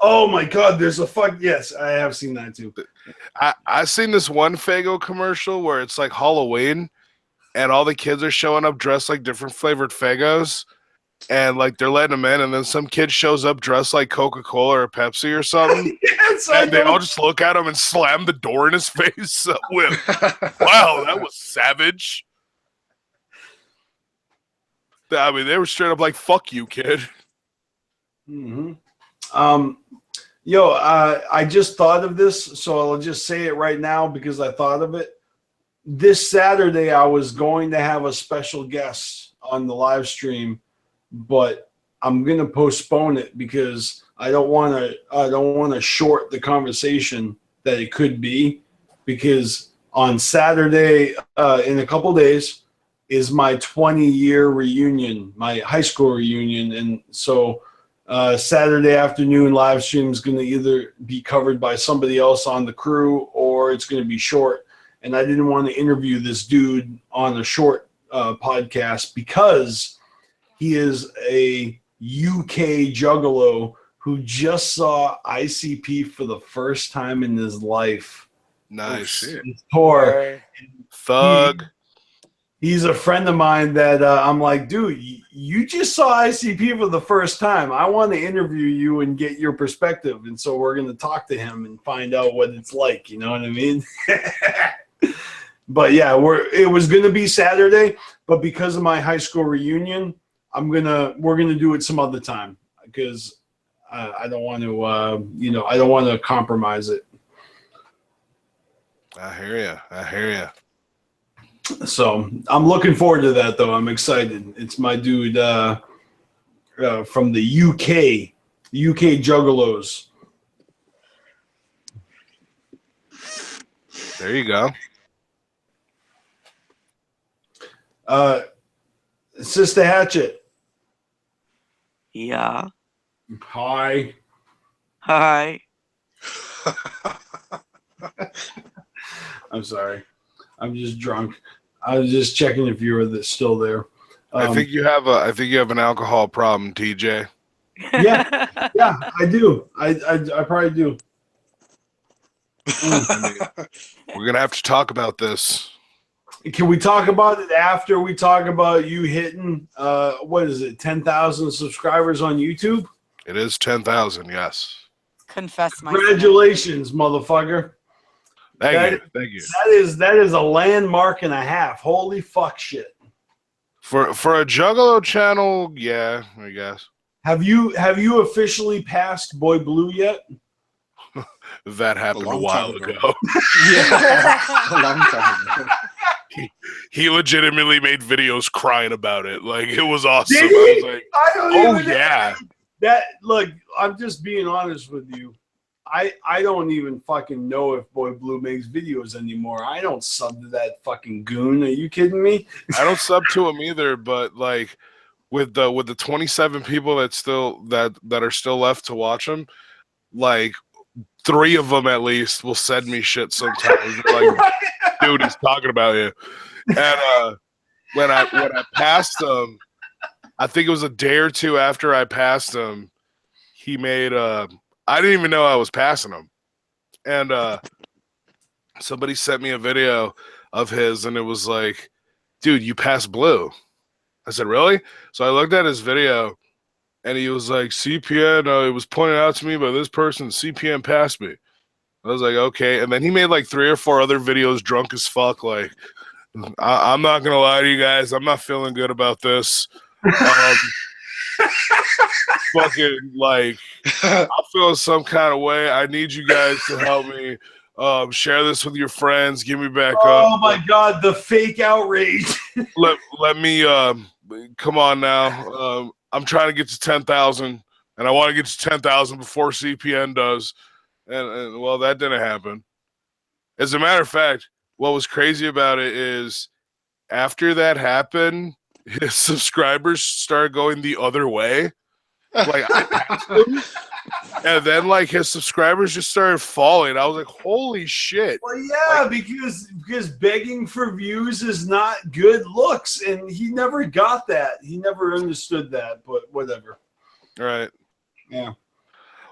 Oh my god, there's a fuck. Yes, I have seen that too.
I seen this one Fago commercial where it's like Halloween, and all the kids are showing up dressed like different flavored Fagos, and like they're letting them in, and then some kid shows up dressed like Coca-Cola or Pepsi or something.
Yes,
And they all just look at him and slam the door in his face. Wow, that was savage. I mean, they were straight up like, "Fuck you, kid."
Mm-hmm. I just thought of this, so I'll just say it right now because I thought of it. This Saturday, I was going to have a special guest on the live stream, but I'm going to postpone it because I don't want to short the conversation that it could be, because on Saturday, in a couple days, is my 20-year reunion, my high school reunion, and so Saturday afternoon live stream is going to either be covered by somebody else on the crew or it's going to be short. And I didn't want to interview this dude on a short podcast because he is a UK Juggalo who just saw ICP for the first time in his life.
Nice.
His tour.
Thug.
He's a friend of mine that I'm like, dude, you just saw ICP for the first time. I want to interview you and get your perspective. And so we're going to talk to him and find out what it's like. You know what I mean? But yeah, it was going to be Saturday, but because of my high school reunion, we're going to do it some other time because I don't want to, I don't want to compromise it.
I hear you.
So I'm looking forward to that, though. I'm excited. It's my dude from the UK Juggalos.
There you go.
Sister Hatchet.
Yeah.
Hi.
Hi.
I'm sorry. I'm just drunk. I was just checking if you were still there.
I think you have an alcohol problem, TJ.
Yeah, I do. I probably do.
We're gonna have to talk about this.
Can we talk about it after we talk about you hitting 10,000 subscribers on YouTube?
It is 10,000, yes.
Confess my
Congratulations, motherfucker.
Thank you.
That is a landmark and a half. Holy fuck shit.
For a Juggalo channel, yeah, I guess.
Have you officially passed Boy Blue yet?
That happened a
long
while
time
ago.
ago. Yeah, a long time ago.
He legitimately made videos crying about it. Like, it was awesome.
Did
I
he?
was like,
I don't
oh
even
yeah.
that look, I'm just being honest with you. I don't even fucking know if Boy Blue makes videos anymore. I don't sub to that fucking goon. Are you kidding me?
I don't sub to him either, but like with the 27 people that are still left to watch him, like 3 of them at least will send me shit sometimes. They're like, dude, he's talking about you. And when I passed him, I think it was a day or two after I passed him, he made I didn't even know I was passing him. And somebody sent me a video of his, and it was like, dude, you passed Blue. I said, really? So I looked at his video, and he was like, CPN, it was pointed out to me by this person, CPN passed me. I was like, okay. And then he made like 3 or 4 other videos drunk as fuck. Like, I'm not going to lie to you guys. I'm not feeling good about this. Fucking, like, I'm feeling some kind of way. I need you guys to help me. Share this with your friends. Give me back up.
Oh my God, the fake outrage.
Let me come on now. I'm trying to get to 10,000, and I want to get to 10,000 before CPN does. And well, that didn't happen. As a matter of fact, what was crazy about it is after that happened, his subscribers started going the other way. Like, I passed him, and then like his subscribers just started falling. I was like, holy shit.
Well, yeah,
Like,
because begging for views is not good looks, and he never got that. He never understood that, but whatever.
right.
Yeah.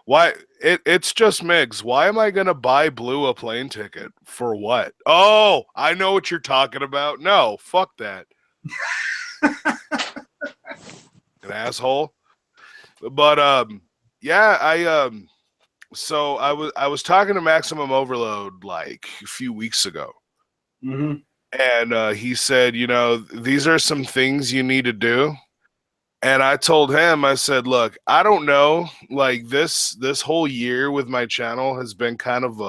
Why it's just Migs. Why am I gonna buy Blue a plane ticket? For what? Oh, I know what you're talking about. No, fuck that. An asshole. But yeah, so I was talking to Maximum Overload like a few weeks ago.
Mm-hmm.
And he said, these are some things you need to do. And I told him, I said, look, I don't know, like this whole year with my channel has been kind of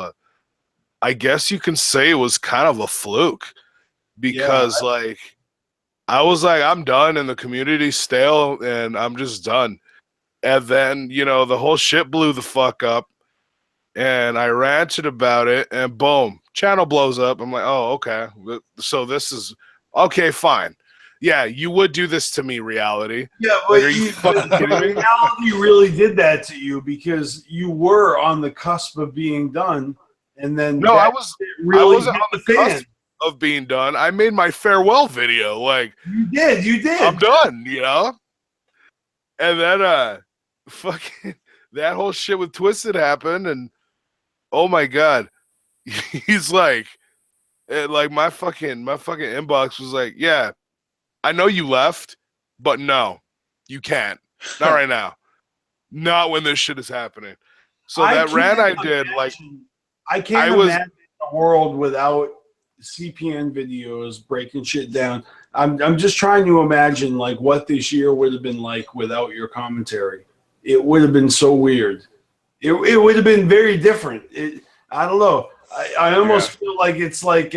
I guess you can say it was kind of a fluke, because like I was like, I'm done, and the community's stale, and I'm just done. And then, the whole shit blew the fuck up, and I ranted about it, and boom, channel blows up. I'm like, oh, okay. So this is okay, fine. Yeah, you would do this to me, reality.
Yeah, but
like, are you fucking kidding me?
reality really did that to you because you were on the cusp of being done, and then
no, I
really
wasn't on the cusp of being done. I made my farewell video. Like,
you did.
I'm done, And then fucking that whole shit with Twisted happened, and oh my god, he's like my fucking inbox was like, yeah, I know you left, but no, you can't. Not right now. Not when this shit is happening. So that rant I did, like,
I can't imagine a world without CPN videos breaking shit down. I'm just trying to imagine like what this year would have been like without your commentary. It would have been so weird. It would have been very different. I don't know. I almost feel like it's like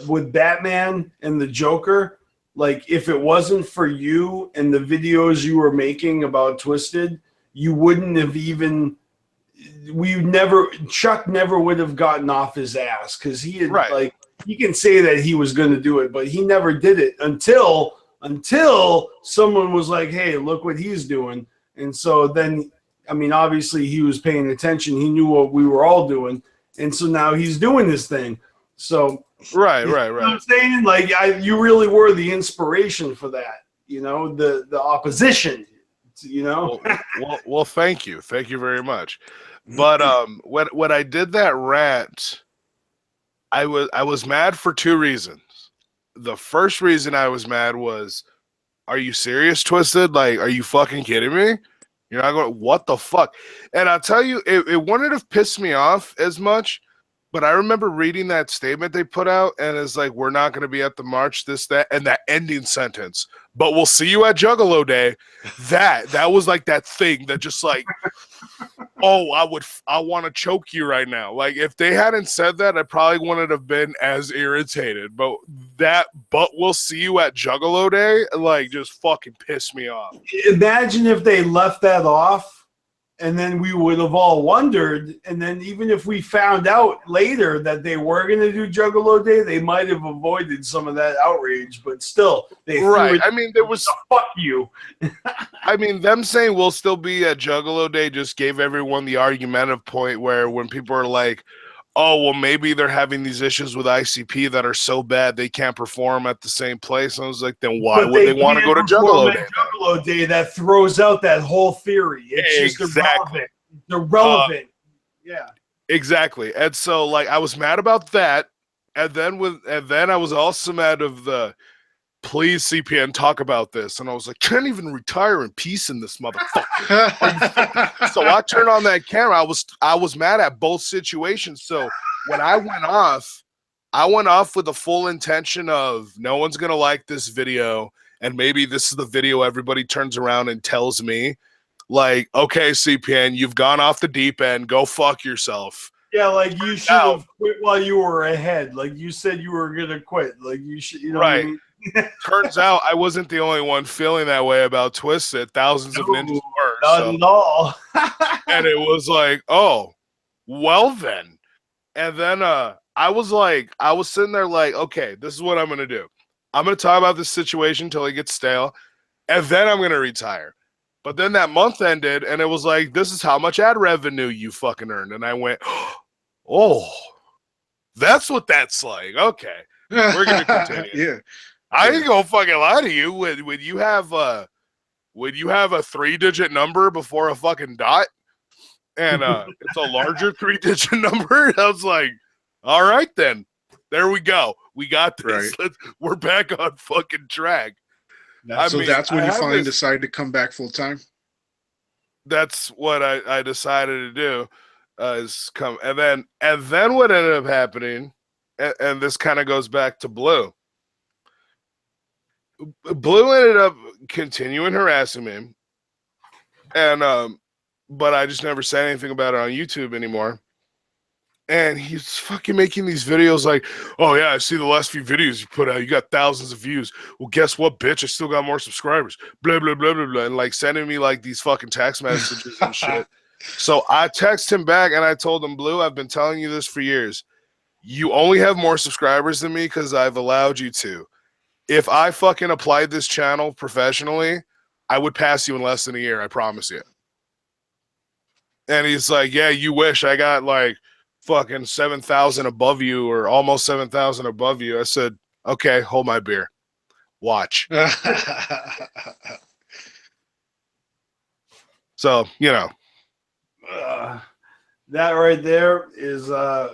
with Batman and the Joker. Like, if it wasn't for you and the videos you were making about Twisted, you wouldn't have even. Chuck never would have gotten off his ass because he had like, he can say that he was going to do it, but he never did it until someone was like, hey, look what he's doing. And so then, I mean, obviously he was paying attention. He knew what we were all doing. And so now he's doing this thing. So,
right.
I'm saying, like, you really were the inspiration for that, the opposition,
Well, thank you very much. But when I did that rant, I was mad for 2 reasons. The first reason I was mad was, are you serious, Twisted? Like, are you fucking kidding me? You're not going, what the fuck? And I'll tell you, it wouldn't have pissed me off as much. But I remember reading that statement they put out, and it's like, we're not going to be at the march, this, that, and that ending sentence. But we'll see you at Juggalo Day. That was like that thing that just like, oh, I want to choke you right now. Like, if they hadn't said that, I probably wouldn't have been as irritated. But we'll see you at Juggalo Day, like, just fucking pissed me off.
Imagine if they left that off, and then we would have all wondered. And then even if we found out later that they were going to do Juggalo Day, they might have avoided some of that outrage. But still, they threw it.
I mean, there was
fuck you.
I mean, them saying we'll still be at Juggalo Day just gave everyone the argumentative point where when people are like, oh, well, maybe they're having these issues with ICP that are so bad they can't perform at the same place. And I was like, then why would they want to go to Juggalo Day?
Juggalo Day, that throws out that whole theory. It's just irrelevant. Irrelevant. Yeah.
Exactly. And so, like, I was mad about that. And then I was also mad of the please CPN talk about this. And I was like, can't even retire in peace in this motherfucker. So I turned on that camera. I was mad at both situations. So when I went off with the full intention of no one's gonna like this video, and maybe this is the video everybody turns around and tells me, like, okay, CPN, you've gone off the deep end, go fuck yourself.
Yeah, like you should have quit while you were ahead. Like you said you were gonna quit. Like you should, you know
right.
what I mean?
Turns out I wasn't the only one feeling that way about Twisted. Thousands of ninjas were.
Not at all.
And it was like, oh, well then. And then I was sitting there like, okay, this is what I'm gonna do. I'm gonna talk about this situation until it gets stale, and then I'm gonna retire. But then that month ended, and it was like, this is how much ad revenue you fucking earned. And I went, oh, that's what that's like. Okay, we're gonna continue.
Yeah.
I ain't gonna fucking lie to you. When you have a 3-digit number before a fucking dot, and it's a larger 3-digit number, I was like, all right then, there we go. We got this.
Right.
We're back on fucking track.
That's when you finally decide to come back full time.
That's what I decided to do. Is come and then what ended up happening, and this kind of goes back to Blue. Blue ended up continuing harassing me, and but I just never said anything about it on YouTube anymore. And he's fucking making these videos like, oh yeah, I see the last few videos you put out, you got thousands of views. Well, guess what, bitch? I still got more subscribers. Blah blah blah blah blah, and like sending me like these fucking text messages and shit. So I text him back and I told him, Blue, I've been telling you this for years. You only have more subscribers than me because I've allowed you to. If I fucking applied this channel professionally, I would pass you in less than a year. I promise you. And he's like, yeah, you wish. I got like fucking 7,000 above you or almost 7,000 above you. I said, okay, hold my beer. Watch. So, you know.
That right there is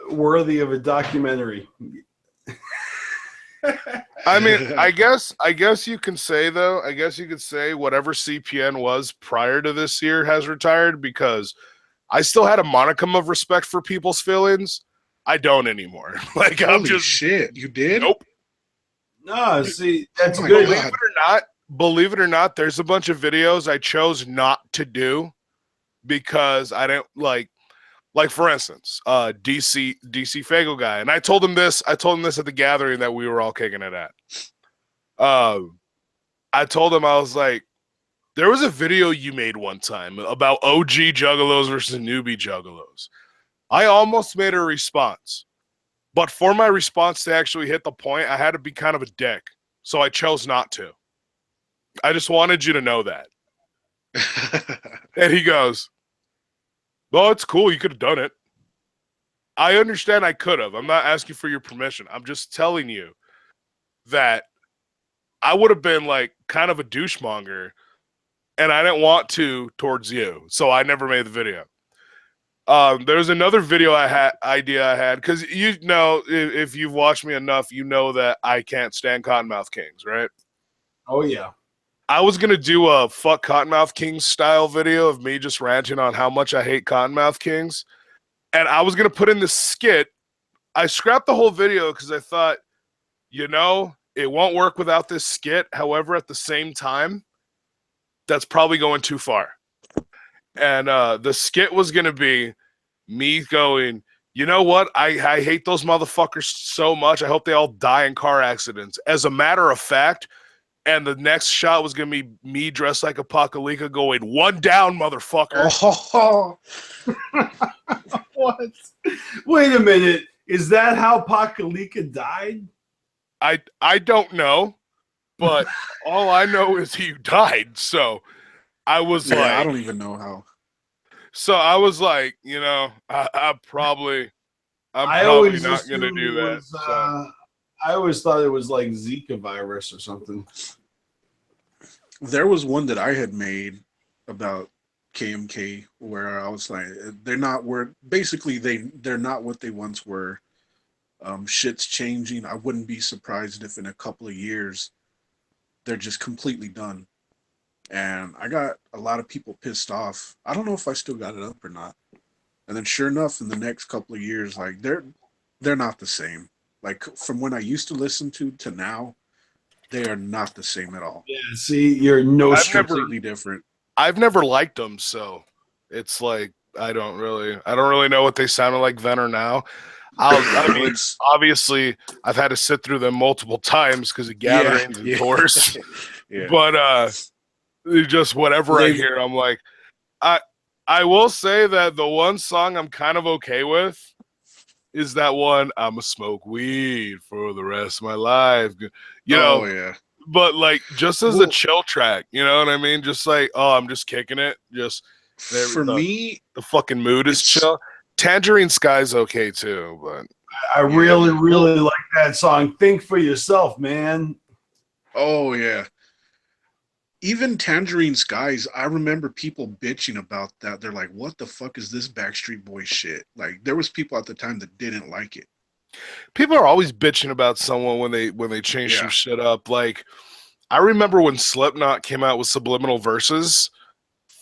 worthy of a documentary.
I mean, I guess you can say though. I guess you could say whatever CPN was prior to this year has retired because I still had a modicum of respect for people's feelings. I don't anymore. Like
Holy
I'm just
shit. You did?
Nope.
No, see, that's
Oh,
good.
Believe it or not, there's a bunch of videos I chose not to do because I didn't like for instance, DC Fago guy, and I told him this at the gathering that we were all kicking it at. I told him, I was like, there was a video you made one time about OG Juggalos versus newbie Juggalos. I almost made a response, but for my response to actually hit the point, I had to be kind of a dick, so I chose not to. I just wanted you to know that. And he goes, well, it's cool. You could have done it. I understand I could have. I'm not asking for your permission. I'm just telling you that I would have been like kind of a douchemonger and I didn't want to towards you. So I never made the video. There's another video idea I had because you know, if you've watched me enough, you know that I can't stand Cottonmouth Kings, right?
Oh, yeah.
I was going to do a fuck Cottonmouth Kings style video of me just ranting on how much I hate Cottonmouth Kings. And I was going to put in this skit. I scrapped the whole video because I thought, you know, it won't work without this skit. However, at the same time, that's probably going too far. And the skit was gonna be me going, you know what? I hate those motherfuckers so much. I hope they all die in car accidents. As a matter of fact, and the next shot was gonna be me dressed like Apocalypse going, one down, motherfucker.
Oh,
What? Wait a minute. Is that how Pakalika died?
I don't know, but all I know is he died. So I was
yeah,
like,
I don't even know how.
so I was like, you know, I'm probably
I always
not gonna
assumed
do
it
that.
was.
So.
I always thought it was like Zika virus or something.
There was one that I had made about KMK where I was like, they're not where basically they're not what they once were. Shit's changing. I wouldn't be surprised if in a couple of years they're just completely done. And I got a lot of people pissed off. I don't know if I still got it up or not. And then sure enough, in the next couple of years, like they're not the same. Like from when I used to listen to now, they are not the same at all.
Yeah, see, you're no
I've
strip.
never-
Completely different.
I've never liked them, so it's like I don't really know what they sounded like then or now. I mean,
It's-
obviously, I've had to sit through them multiple times because of gatherings and tours.
Yeah.
But just whatever I
They've-
hear, I'm like, I will say that the one song I'm kind of okay with is that one, I'ma smoke weed for the rest of my life. You know,
yeah.
but like just as a
Well-
chill track, you know what I mean? Just like, oh, I'm just kicking it. Just
For me,
the fucking mood is
it's-
chill. Tangerine Sky's okay too, but
I really like that song. Think for yourself, man.
oh yeah. Even Tangerine Skies, I remember people bitching about that. They're like, "What the fuck is this Backstreet Boys shit?" Like, there was people at the time that didn't like it.
people are always bitching about someone when they change some
Yeah.
shit up. Like I remember when Slipknot came out with Subliminal Verses.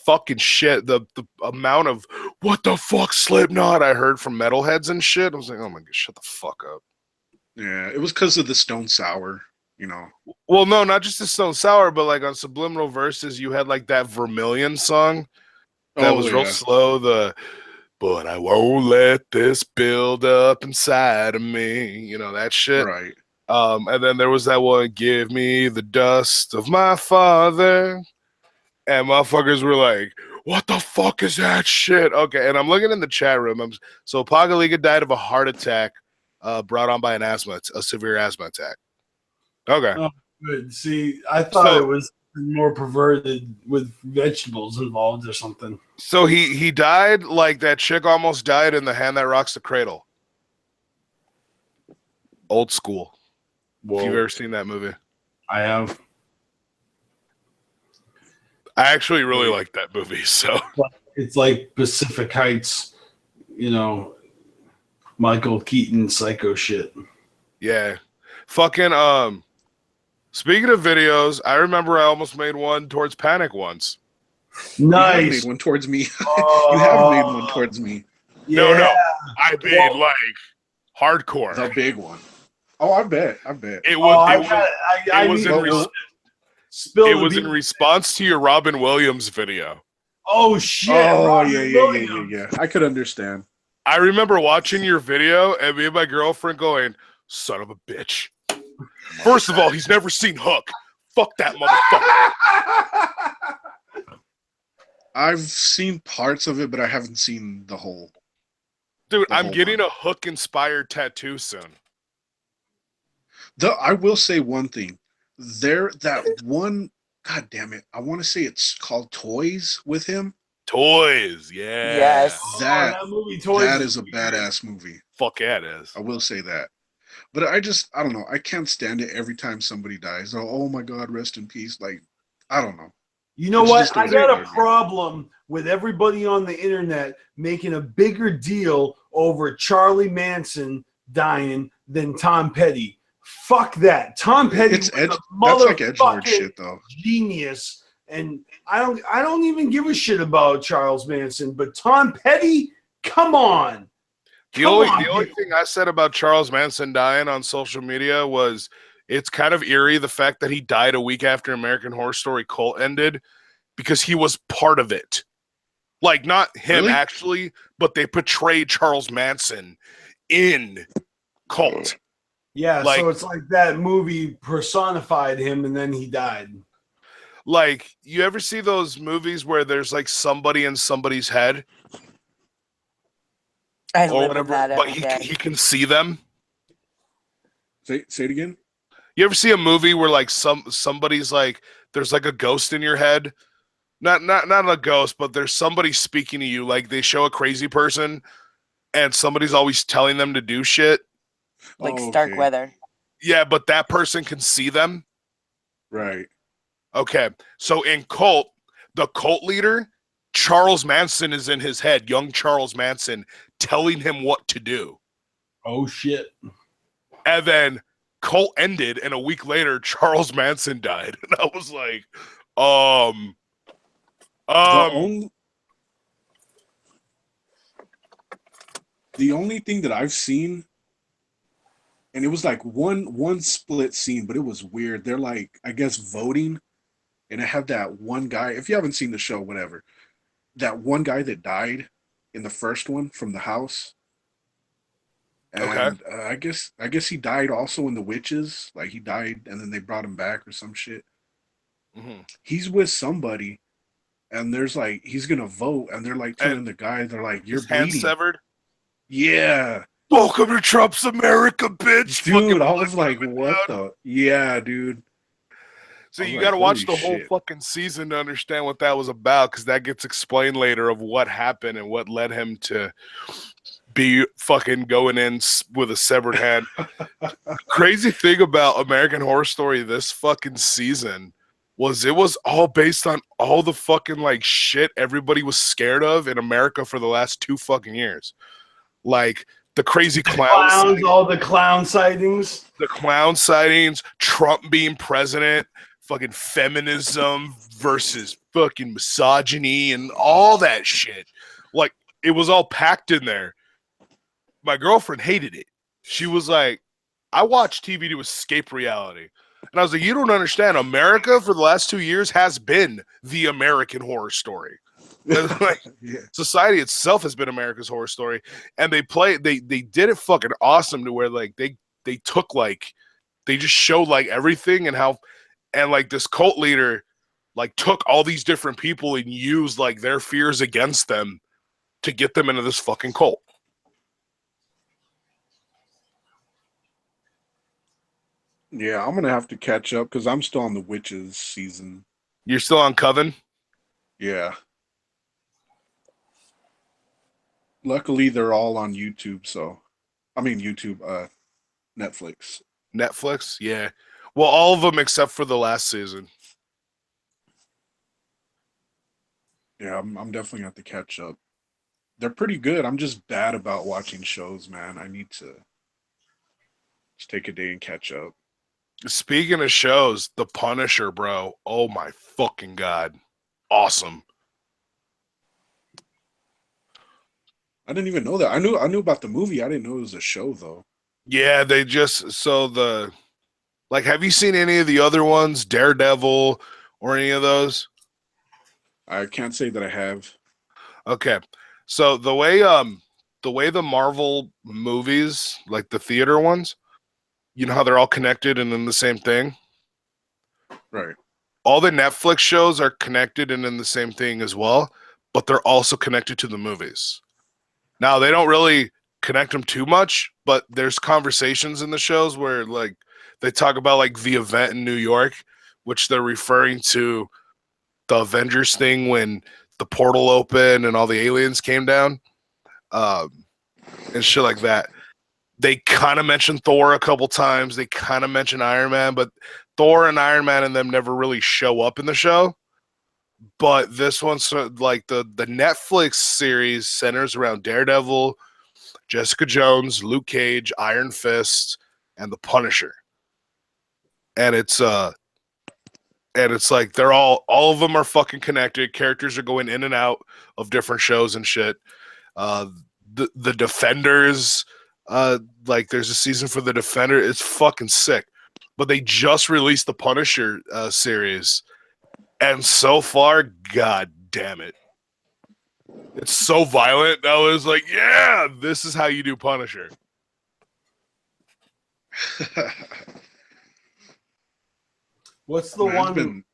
Fucking shit. The amount of what the fuck Slipknot I heard from metalheads and shit. I was like, oh my god, shut the fuck up.
Yeah, it was because of the Stone Sour, you know.
Well, no, not just the Stone Sour, but like on Subliminal Verses, you had like that Vermilion song that was real slow. But I won't let this build up inside of me. You know, that shit.
Right.
And then there was that one, give me the dust of my father. And motherfuckers were like, what the fuck is that shit? Okay, and I'm looking in the chat room. So Pagaliga died of a heart attack brought on by a severe asthma attack. Okay.
Oh, good. See, I thought it was more perverted with vegetables involved or something.
So he died like that chick almost died in The Hand That Rocks the Cradle. Old school.
Whoa.
If you've ever seen that movie.
I have.
I actually really like that movie. So
It's like Pacific Heights, you know, Michael Keaton psycho shit.
yeah. Fucking speaking of videos, I remember I almost made one towards Panic once.
You have
Nice.
made one towards me. You have made one towards me.
No,
Yeah.
I made like hardcore.
The big one. Oh, I bet.
It was in
in
response to your Robin Williams video.
Oh shit!
Oh,
Robin
yeah.
Williams.
I could understand.
I remember watching your video and me and my girlfriend going, son of a bitch. First of all, he's never seen Hook. Fuck that motherfucker.
I've seen parts of it, but I haven't seen the whole.
Dude,
The
I'm
whole
getting
one.
a Hook-inspired tattoo soon.
I will say one thing. That one, god damn it, I want to say it's called Toys with him.
Toys, yeah.
Yes.
That
movie Toys
that is a
weird.
badass movie.
Fuck yeah, it is.
I will say that. But I don't know. I can't stand it every time somebody dies. Oh my god, rest in peace. Like, I don't know.
You know
It's
what?
just a
I got a
weird-
problem with everybody on the internet making a bigger deal over Charlie Manson dying than Tom Petty. Fuck that. Tom Petty was a
That's like edgelord
motherfucking
shit though.
genius, and I don't even give a shit about Charles Manson, but Tom Petty, come on.
The only thing I said about Charles Manson dying on social media was it's kind of eerie the fact that he died a week after American Horror Story cult ended because he was part of it. Like not him
Really?
actually, but they portrayed Charles Manson in Cult.
Yeah,
Like,
so it's like that movie personified him and then he died.
like you ever see those movies where there's like somebody in somebody's head
I
or
live in
whatever,
that
but
every day.
he can see them?
Say it again.
You ever see a movie where like somebody's like there's like a ghost in your head? Not a ghost, but there's somebody speaking to you. Like they show a crazy person and somebody's always telling them to do shit.
Like
Oh,
Stark
okay.
Weather.
Yeah, but that person can see them.
Right.
Okay. So in Cult, the cult leader, Charles Manson is in his head, young Charles Manson, telling him what to do.
Oh shit.
And then Cult ended, and a week later, Charles Manson died. And I was like,
the only thing that I've seen, and it was like one split scene, but it was weird. They're like, I guess, voting, and I have that one guy. If you haven't seen the show, whatever, that one guy that died in the first one from the house,
Okay.
and I guess he died also in the Witches. Like he died, and then they brought him back or some shit.
Mm-hmm.
He's with somebody, and there's like he's gonna vote, and they're like telling the guy, they're like, "You're
His hand
bleeding."
severed.
Yeah,
Welcome to Trump's America, bitch.
dude.
Fucking
I was
blood
like,
coming
"What
down.
the?" Yeah, dude.
So
I was
you
like,
got to watch
"Holy
the whole
shit!"
fucking season to understand what that was about, because that gets explained later of what happened and what led him to be fucking going in with a severed hand. Crazy thing about American Horror Story this fucking season was it was all based on all the fucking like shit everybody was scared of in America for the last 2 fucking years. Like the crazy clowns,
All the clown sightings.
the clown sightings, Trump being president, fucking feminism versus fucking misogyny and all that shit. Like it was all packed in there. My girlfriend hated it. She was like, I watch TV to escape reality. And I was like, you don't understand. America for the last 2 years has been the American Horror Story. Like,
Yeah.
society itself has been America's Horror Story. And they did it fucking awesome to where like they took like they just showed like everything and how and like this cult leader like took all these different people and used like their fears against them to get them into this fucking cult.
Yeah, I'm gonna have to catch up because I'm still on the Witches season.
You're still on Coven?
Yeah. Luckily, they're all on YouTube. So, I mean YouTube, Netflix.
Netflix? Yeah. Well, all of them except for the last season.
Yeah, I'm definitely gonna have to catch up. They're pretty good. I'm just bad about watching shows, man. I need to just take a day and catch up.
Speaking of shows, The Punisher, bro. Oh my fucking god. Awesome.
I didn't even know that. I knew about the movie. I didn't know it was a show though.
Yeah, they just so the like have you seen any of the other ones? Daredevil or any of those?
I can't say that I have.
Okay. So the way the Marvel movies, like the theater ones, you know how they're all connected and in the same thing?
Right.
All the Netflix shows are connected and in the same thing as well, but they're also connected to the movies. Now, they don't really connect them too much, but there's conversations in the shows where like they talk about like the event in New York, which they're referring to the Avengers thing when the portal opened and all the aliens came down, and shit like that. They kind of mention Thor a couple times. They kind of mention Iron Man, but Thor and Iron Man and them never really show up in the show. But this one's like the Netflix series centers around Daredevil, Jessica Jones, Luke Cage, Iron Fist, and the Punisher. And it's like they're all of them are fucking connected. Characters are going in and out of different shows and shit. The Defenders, like there's a season for the Defender. It's fucking sick. But they just released the Punisher series. And so far, god damn it. It's so violent. I was like, yeah, this is how you do Punisher.
What's the
Man, it's
one?
been-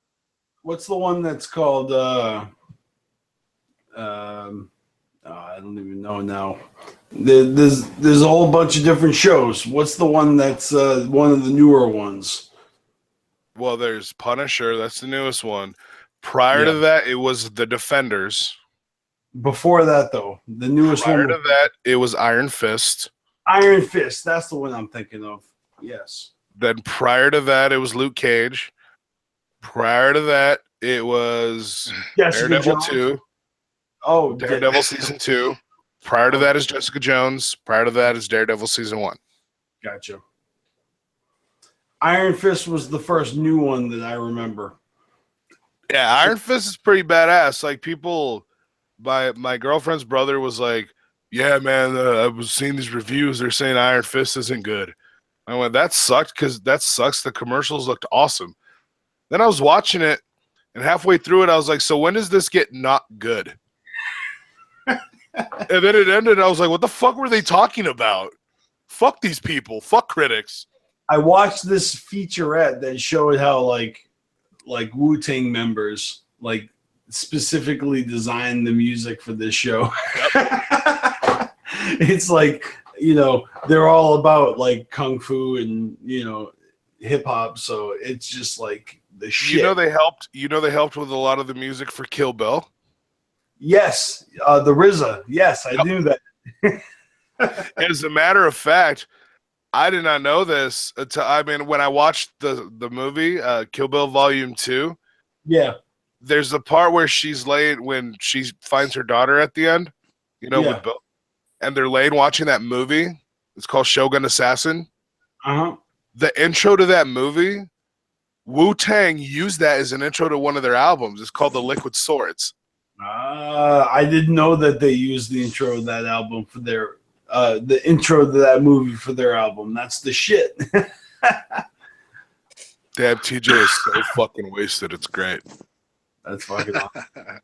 What's the one that's called? I don't even know now. There's a whole bunch of different shows. What's the one that's one of the newer ones?
Well, there's Punisher. That's the newest one. Prior to that, it was The Defenders.
Before that, though, the newest
Prior
one.
to that, it was Iron Fist.
Iron Fist. That's the one I'm thinking of. Yes.
Then prior to that, it was Luke Cage. Prior to that, it was
Jessica
Daredevil
Jones.
2.
Oh,
Daredevil Season 2. Prior to that is Jessica Jones. Prior to that is Daredevil Season 1.
Gotcha. Iron Fist was the first new one that I remember.
Yeah, Iron Fist is pretty badass. Like people, my girlfriend's brother was like, "Yeah, man, I was seeing these reviews. They're saying Iron Fist isn't good." I went, "That sucked because that sucks. The commercials looked awesome." Then I was watching it, and halfway through it, I was like, "So when does this get not good?" And then it ended. And I was like, "What the fuck were they talking about? Fuck these people. Fuck critics."
I watched this featurette that showed how like Wu-Tang members like specifically designed the music for this show. It's like, you know, they're all about like kung fu and, you know, hip hop, so it's just like the shit.
You know they helped with a lot of the music for Kill Bill.
Yes, the RZA. Yes, I knew that.
As a matter of fact, I did not know this until when I watched the movie Kill Bill Volume 2.
Yeah.
There's the part where she's laying when she finds her daughter at the end, you know, with Bill, and they're laying watching that movie. It's called Shogun Assassin.
Uh-huh.
The intro to that movie, Wu-Tang used that as an intro to one of their albums. It's called The Liquid Swords.
I didn't know that they used the intro of that album for their the intro to that movie for their album. That's the shit.
Damn, TJ is so fucking wasted. It's great.
That's fucking awesome.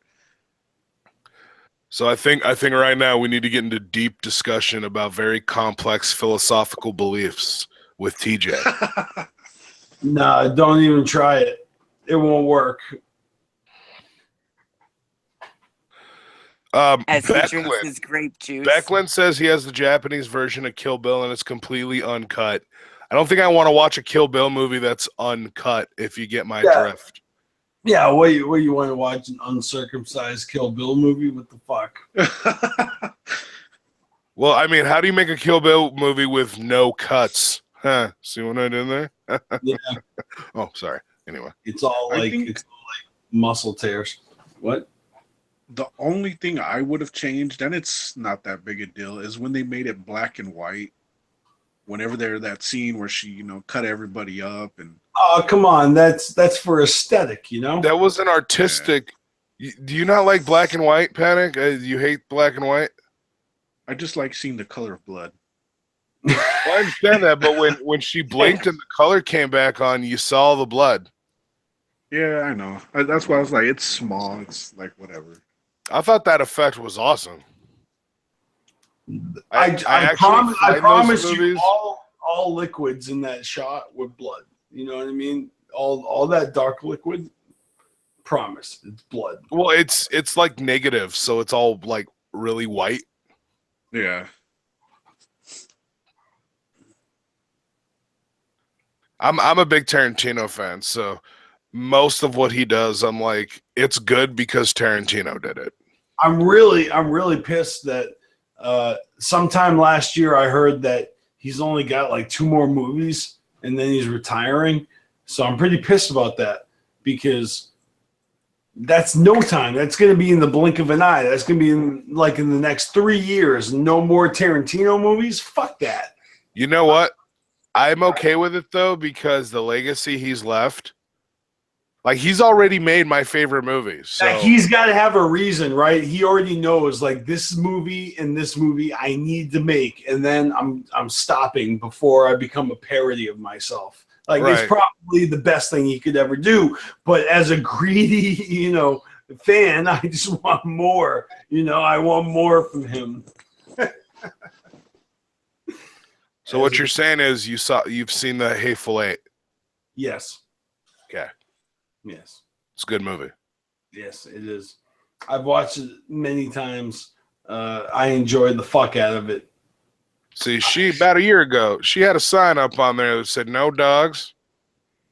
So I think right now we need to get into deep discussion about very complex philosophical beliefs with TJ.
Nah, don't even try it. It won't work.
As he drinks
Becklin.
his grape juice.
Becklin says he has the Japanese version of Kill Bill and it's completely uncut. I don't think I want to watch a Kill Bill movie that's uncut, if you get my drift.
Yeah, what you want to watch an uncircumcised Kill Bill movie? What the fuck?
Well, I mean, how do you make a Kill Bill movie with no cuts? Huh? See what I did there?
Yeah.
Oh, sorry. Anyway.
It's all like muscle tears. What?
The only thing I would have changed, and it's not that big a deal, is when they made it black and white. Whenever there's that scene where she, you know, cut everybody up and.
Oh, come on! That's for aesthetic, you know.
That was an artistic. Yeah. Do you not like black and white, Panic? You hate black and white?
I just like seeing the color of blood.
Well, I understand that, but when she blinked and the color came back on, you saw the blood.
Yeah, I know. That's why I was like, it's small. It's like whatever.
I thought that effect was awesome.
I promise you, all liquids in that shot were blood. You know what I mean? All that dark liquid. Promise, it's blood.
Well, it's like negative, so it's all like really white.
Yeah.
I'm a big Tarantino fan, so most of what he does, I'm like, it's good because Tarantino did it.
I'm really pissed that sometime last year I heard that he's only got like 2 more movies and then he's retiring. So I'm pretty pissed about that because that's no time. That's going to be in the blink of an eye. That's going to be in the next 3 years. No more Tarantino movies. Fuck that.
You know what? I'm okay with it though because the legacy he's left. Like, he's already made my favorite movies. So.
He's got to have a reason, right? He already knows, like, this movie and this movie I need to make, and then I'm stopping before I become a parody of myself. Like, It's probably the best thing he could ever do. But as a greedy, fan. I just want more. You know, I want more from him.
So what you're saying is you've seen the Hateful Eight.
Yes.
Okay.
Yes.
It's a good movie.
Yes, it is. I've watched it many times. I enjoyed the fuck out of it.
See, about a year ago, she had a sign up on there that said no dogs,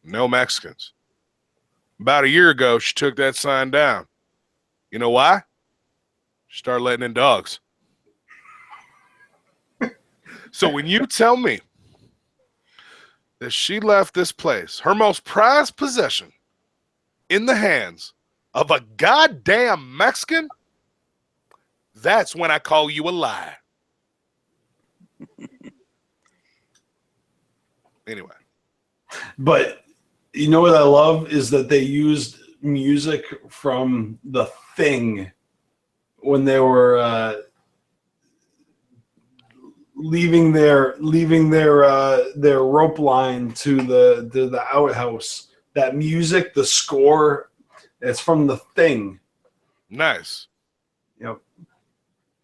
no Mexicans. About a year ago, she took that sign down. You know why? She started letting in dogs. So when you tell me that she left this place, her most prized possession, in the hands of a goddamn Mexican, that's when I call you a liar. Anyway.
But you know what I love is that they used music from The Thing when they were leaving their rope line to the outhouse. That music, the score, it's from The Thing.
Nice.
Yep.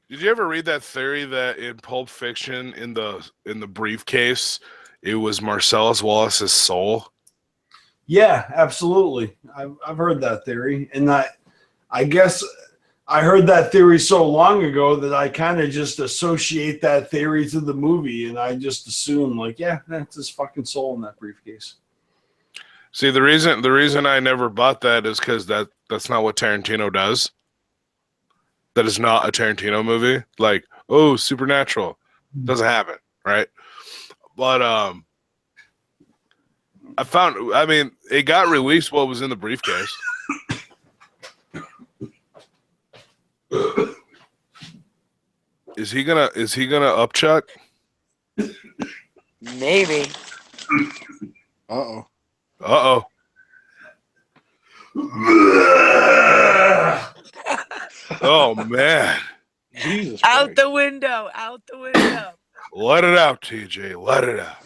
Did you ever read that theory that in Pulp Fiction, in the briefcase, it was Marcellus Wallace's soul?
Yeah, absolutely. I've heard that theory, and I guess I heard that theory so long ago that I kind of just associate that theory to the movie, and I just assume like, yeah, that's his fucking soul in that briefcase.
See, the reason I never bought that is because that's not what Tarantino does. That is not a Tarantino movie. Like, oh, Supernatural doesn't happen, right? But I mean, it got released what was in the briefcase. Is he gonna upchuck?
Maybe.
Uh-oh.
Uh-oh. Oh man.
Jesus
Out
Christ.
the window. Out the window.
Let it out, TJ. Let it out.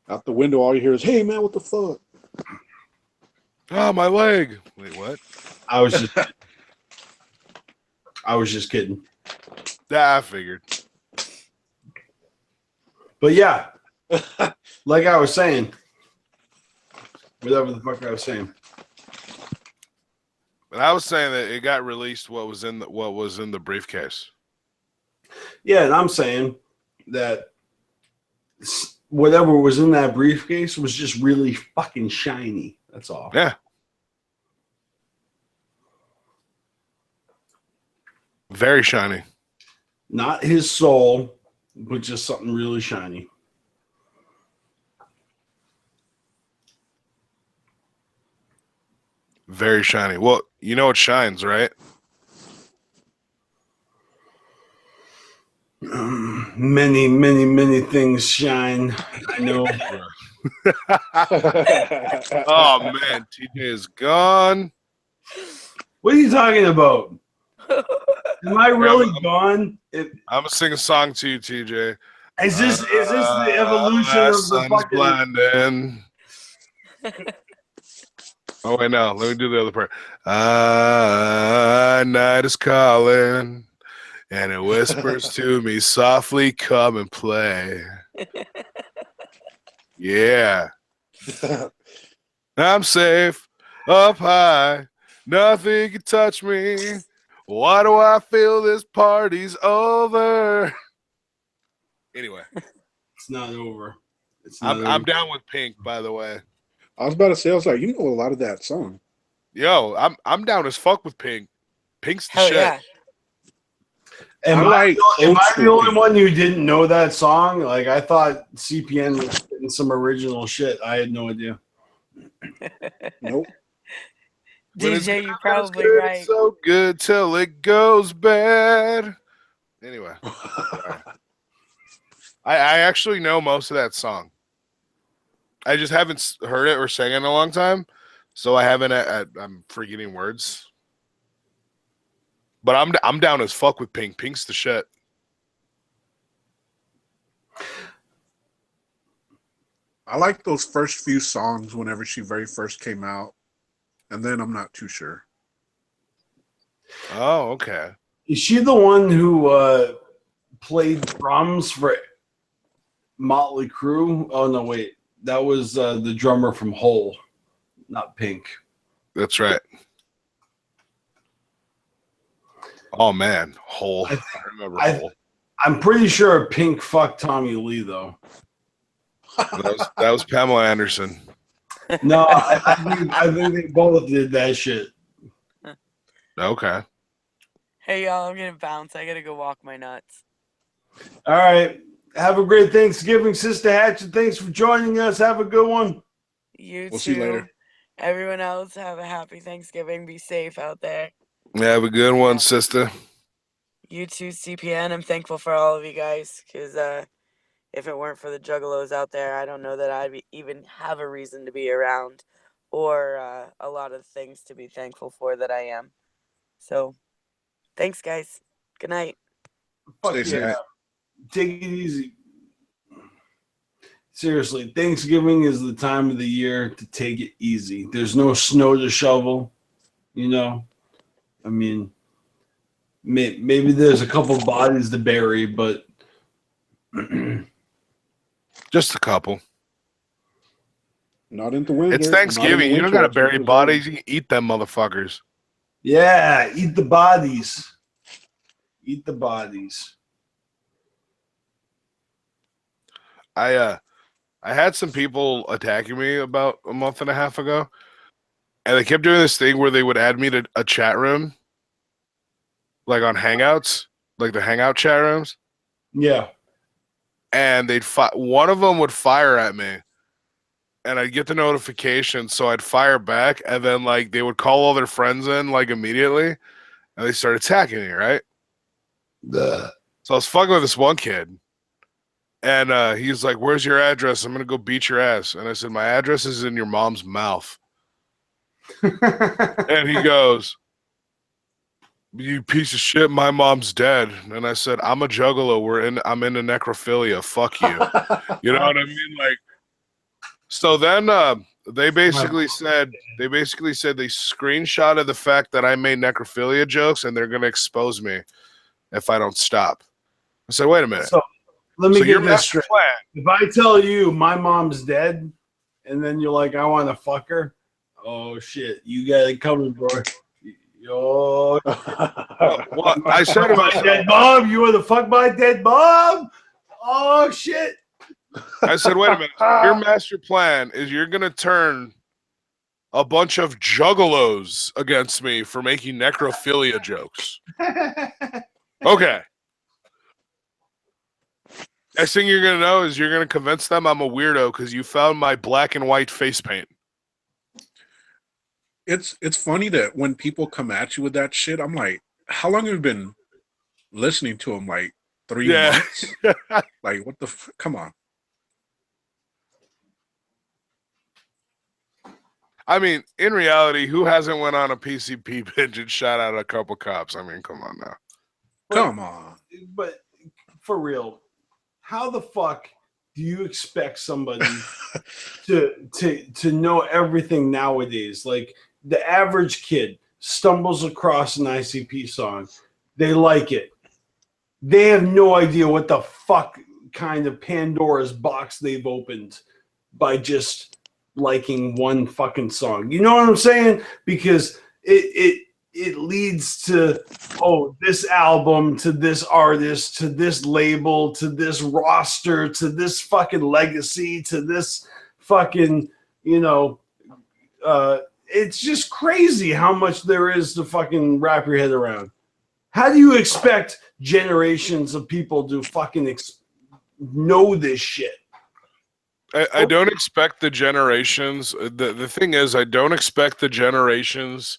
Out the window, all you hear is, hey, man, what the fuck?
Oh, my leg. Wait, what?
I was just kidding.
I figured.
But yeah, like I was saying, whatever the fuck I was saying.
But I was saying that it got released what was in the briefcase.
Yeah, and I'm saying that whatever was in that briefcase was just really fucking shiny. That's all.
Yeah. Very shiny.
Not his soul, but just something really shiny.
Very shiny. Well, you know it shines, right?
Many, many, many things shine. I know.
Oh man, TJ is gone.
What are you talking about? Am I really gone?
I'm gonna sing a song to you, TJ.
Is this the evolution of the
sun is
fucking?
blinding. Oh wait, no. Let me do the other part. Night is calling, and it whispers to me softly, "Come and play." Yeah, I'm safe up high. Nothing can touch me. Why do I feel this party's over? Anyway,
It's not over. It's not
I'm
over.
down with Pink, by the way.
I was about to say, I was like, you know a lot of that song.
Yo, I'm down as fuck with Pink. Pink's the
Hell
shit.
yeah.
Am
I
I,
like
am
old
I the
school
only
people.
one who didn't know that song? Like I thought CPN was getting some original shit. I had no idea.
Nope.
When it's
DJ,
good,
you're
it's
probably
good,
right.
it's so good till it goes bad. Anyway, I actually know most of that song. I just haven't heard it or sang it in a long time, so I haven't. I'm forgetting words. But I'm down as fuck with Pink. Pink's the shit.
I like those first few songs whenever she very first came out, and then I'm not too sure.
Oh, okay.
Is she the one who played drums for Motley Crue? Oh no, wait, that was the drummer from Hole, not Pink.
That's right. Oh man, Hole. I remember Hole.
I'm pretty sure Pink fucked Tommy Lee though.
That was Pamela Anderson.
No, I think they both did that shit.
Okay.
Hey y'all, I'm gonna bounce. I gotta go walk my nuts.
All right. Have a great Thanksgiving, Sister Hatchet. Thanks for joining us. Have a good one.
You
We'll
too.
see you later.
Everyone else, have a happy Thanksgiving. Be safe out there.
Have a good one, sister.
You too, CPN. I'm thankful for all of you guys, because if it weren't for the juggalos out there, I don't know that I'd even have a reason to be around, or a lot of things to be thankful for that I am. So, thanks, guys. Good night.
Fuck
Stay safe.
yeah. Take it easy. Seriously, Thanksgiving is the time of the year to take it easy. There's no snow to shovel, you know. I mean, maybe there's a couple bodies to bury, but
Just a couple.
Not in the winter.
It's Thanksgiving. You don't gotta bury bodies. You can eat them motherfuckers.
yeah, eat the bodies. Eat the bodies.
I had some people attacking me about a month and a half ago, and they kept doing this thing where they would add me to a chat room, like on Hangouts, like the Hangout chat rooms,
Yeah.
and one of them would fire at me, and I'd get the notification, so I'd fire back, and then like they would call all their friends in like immediately, and they started attacking me, right? So I was fucking with this one kid. And he's like, "Where's your address? I'm gonna go beat your ass." And I said, "My address is in your mom's mouth." And he goes, "You piece of shit! My mom's dead." And I said, "I'm a juggalo. I'm into necrophilia. Fuck you." You know what I mean? Like, so then they basically said they screenshotted the fact that I made necrophilia jokes, and they're gonna expose me if I don't stop. I said, "Wait a minute."
So let me
So
get
your
this
master
straight.
plan.
If I tell you my mom's dead, and then you're like, I want to fuck her, oh shit, you got it coming, bro. Yo,
Well, I said to
my
myself,
dead mom. You want to fuck my dead mom? Oh shit.
I said, wait a minute. Your master plan is you're going to turn a bunch of juggalos against me for making necrophilia jokes. Okay. Next thing you're going to know is you're going to convince them I'm a weirdo because you found my black and white face paint.
It's funny that when people come at you with that shit, I'm like, how long have you been listening to them? Like 3 months? Like, what the come on.
I mean, in reality, who hasn't went on a PCP binge and shot out a couple cops? I mean, come on now.
Come on.
But for real, how the fuck do you expect somebody to know everything nowadays? Like the average kid stumbles across an ICP song, they like it. They have no idea what the fuck kind of Pandora's box they've opened by just liking one fucking song. You know what I'm saying? Because it leads to, oh, this album, to this artist, to this label, to this roster, to this fucking legacy, to this fucking, it's just crazy how much there is to fucking wrap your head around. How do you expect generations of people to fucking know this shit?
I don't expect the generations. The thing is, I don't expect the generations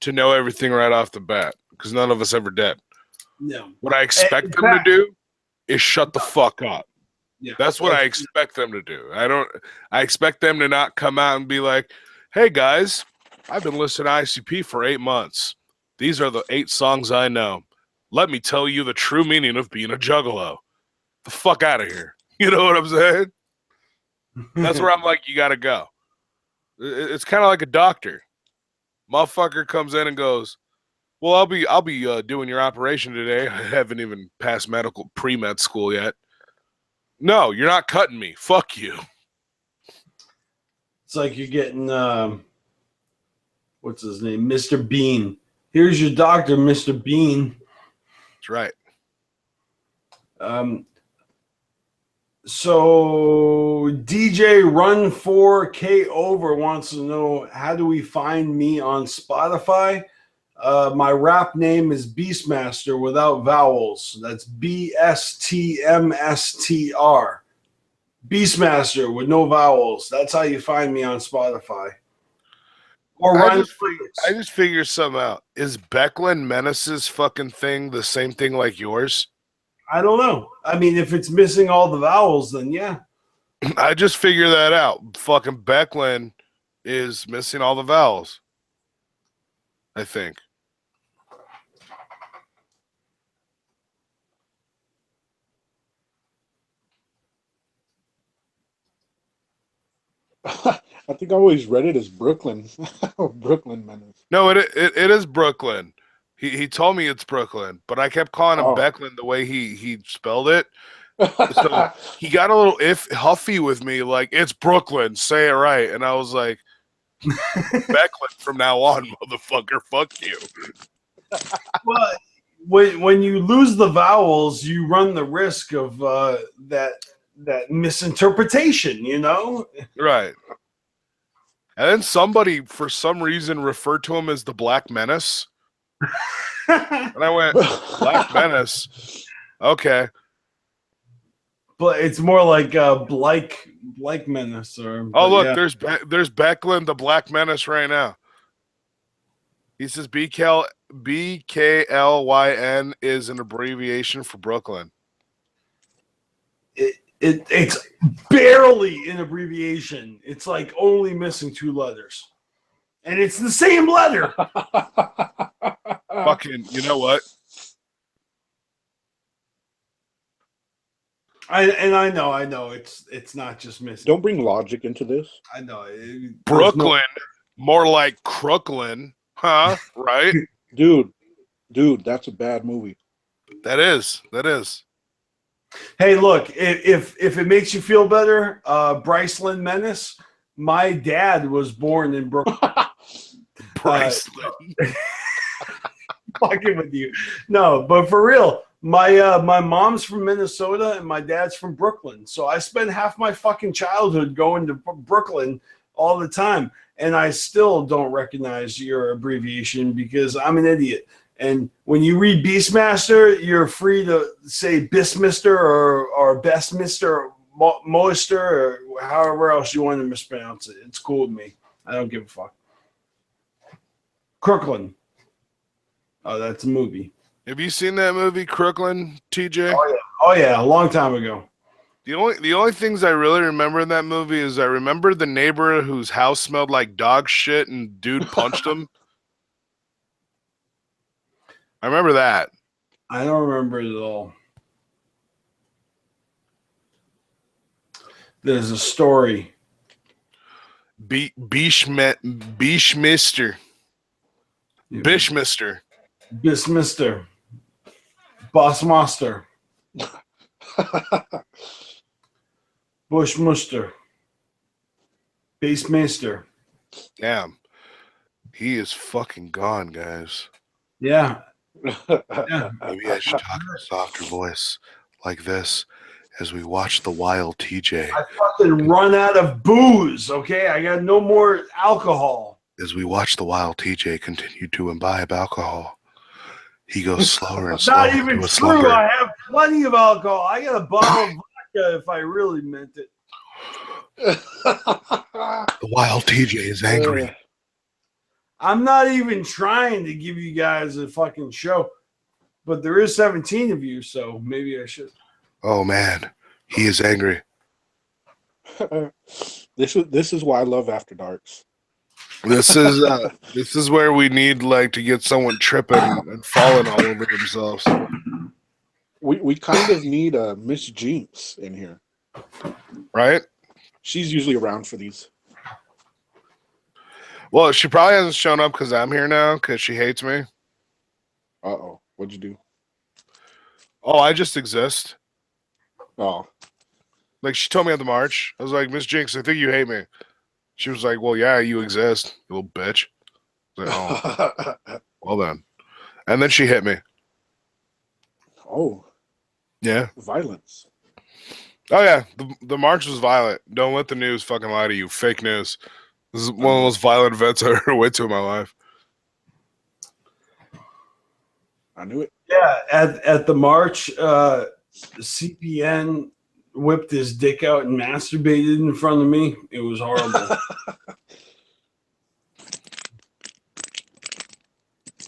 to know everything right off the bat because none of us ever did.
No.
What I expect them to do is shut the fuck up.
Yeah,
that's what I expect them to do. I expect them to not come out and be like, "Hey guys, I've been listening to ICP for 8 months. These are the 8 songs I know. Let me tell you the true meaning of being a juggalo." The fuck out of here. You know what I'm saying? That's where I'm like, you got to go. It's kind of like a doctor. Motherfucker comes in and goes, well, I'll be doing your operation today. I haven't even passed pre-med school yet. No, you're not cutting me. Fuck you.
It's like you're getting what's his name, Mr. Bean. Here's your doctor, Mr. Bean.
That's right.
So DJ Run 4K Over wants to know, how do we find me on Spotify? My rap name is Beastmaster without vowels. That's BSTMSTR. Beastmaster with no vowels. That's how you find me on Spotify. Or
I just figured something out. Is Becklin Menace's fucking thing the same thing like yours?
I don't know. I mean, if it's missing all the vowels, then yeah.
I just figured that out. Fucking Becklin is missing all the vowels. I think.
I think I always read it as Brooklyn. Brooklyn Menace.
No, it is Brooklyn. He told me it's Brooklyn, but I kept calling him Becklin the way he spelled it. So he got a little huffy with me, like, it's Brooklyn, say it right. And I was like, Becklin from now on, motherfucker, fuck you.
Well, when you lose the vowels, you run the risk of that misinterpretation, you know?
Right. And then somebody, for some reason, referred to him as the Black Menace. And I went, Black Menace? Okay.
But it's more like Blake Menace.
Oh, look, yeah. There's Becklin, the Black Menace right now. He says BKLYN is an abbreviation for Brooklyn.
It's barely an abbreviation. It's like only missing 2 letters. And it's the same letter.
Fucking, you know what?
I know. It's not just missing.
Don't bring logic into this.
I know.
Brooklyn, more like Crooklyn, huh? Right?
Dude, that's a bad movie.
That is.
Hey, look, if it makes you feel better, Bryceland Menace, my dad was born in Brooklyn.
Bryceland.
Fucking with you. No, but for real, my mom's from Minnesota and my dad's from Brooklyn. So I spent half my fucking childhood going to Brooklyn all the time. And I still don't recognize your abbreviation because I'm an idiot. And when you read Beastmaster, you're free to say Bismister or Bestmister or Moister or however else you want to mispronounce it. It's cool with me. I don't give a fuck. Crooklyn. Oh, that's a movie.
Have you seen that movie, Crooklyn, TJ?
Oh yeah, a long time ago.
The only things I really remember in that movie is I remember the neighbor whose house smelled like dog shit and dude punched him. I remember that.
I don't remember it at all. There's a story.
Bishmister. Bishmister.
Bismister. Bossmaster. Bushmuster. Basemaster.
Damn. He is fucking gone, guys.
Yeah.
Maybe I should talk in a softer voice like this as we watch the wild TJ.
I fucking run out of booze, okay? I got no more alcohol.
As we watch the wild TJ continue to imbibe alcohol, he goes slower and slower.
Not even true. I have plenty of alcohol. I got a bottle of vodka if I really meant it.
The wild TJ is angry.
I'm not even trying to give you guys a fucking show, but there is 17 of you, so maybe I should.
Oh man, he is angry.
This is why I love After Darks.
This is where we need like to get someone tripping and falling all over themselves.
We kind of need a Miss Jinx in here,
right?
She's usually around for these.
Well, she probably hasn't shown up because I'm here now because she hates me.
Uh-oh. What'd you do?
Oh, I just exist.
Oh.
Like, she told me at the march. I was like, Miss Jinx, I think you hate me. She was like, well, yeah, you exist, you little bitch. I was like, oh, well then. And then she hit me.
Oh.
Yeah.
Violence.
Oh, yeah. The march was violent. Don't let the news fucking lie to you. Fake news. This is one of the most violent events I ever went to in my life.
I knew it.
Yeah, at the march, CPN whipped his dick out and masturbated in front of me. It was horrible.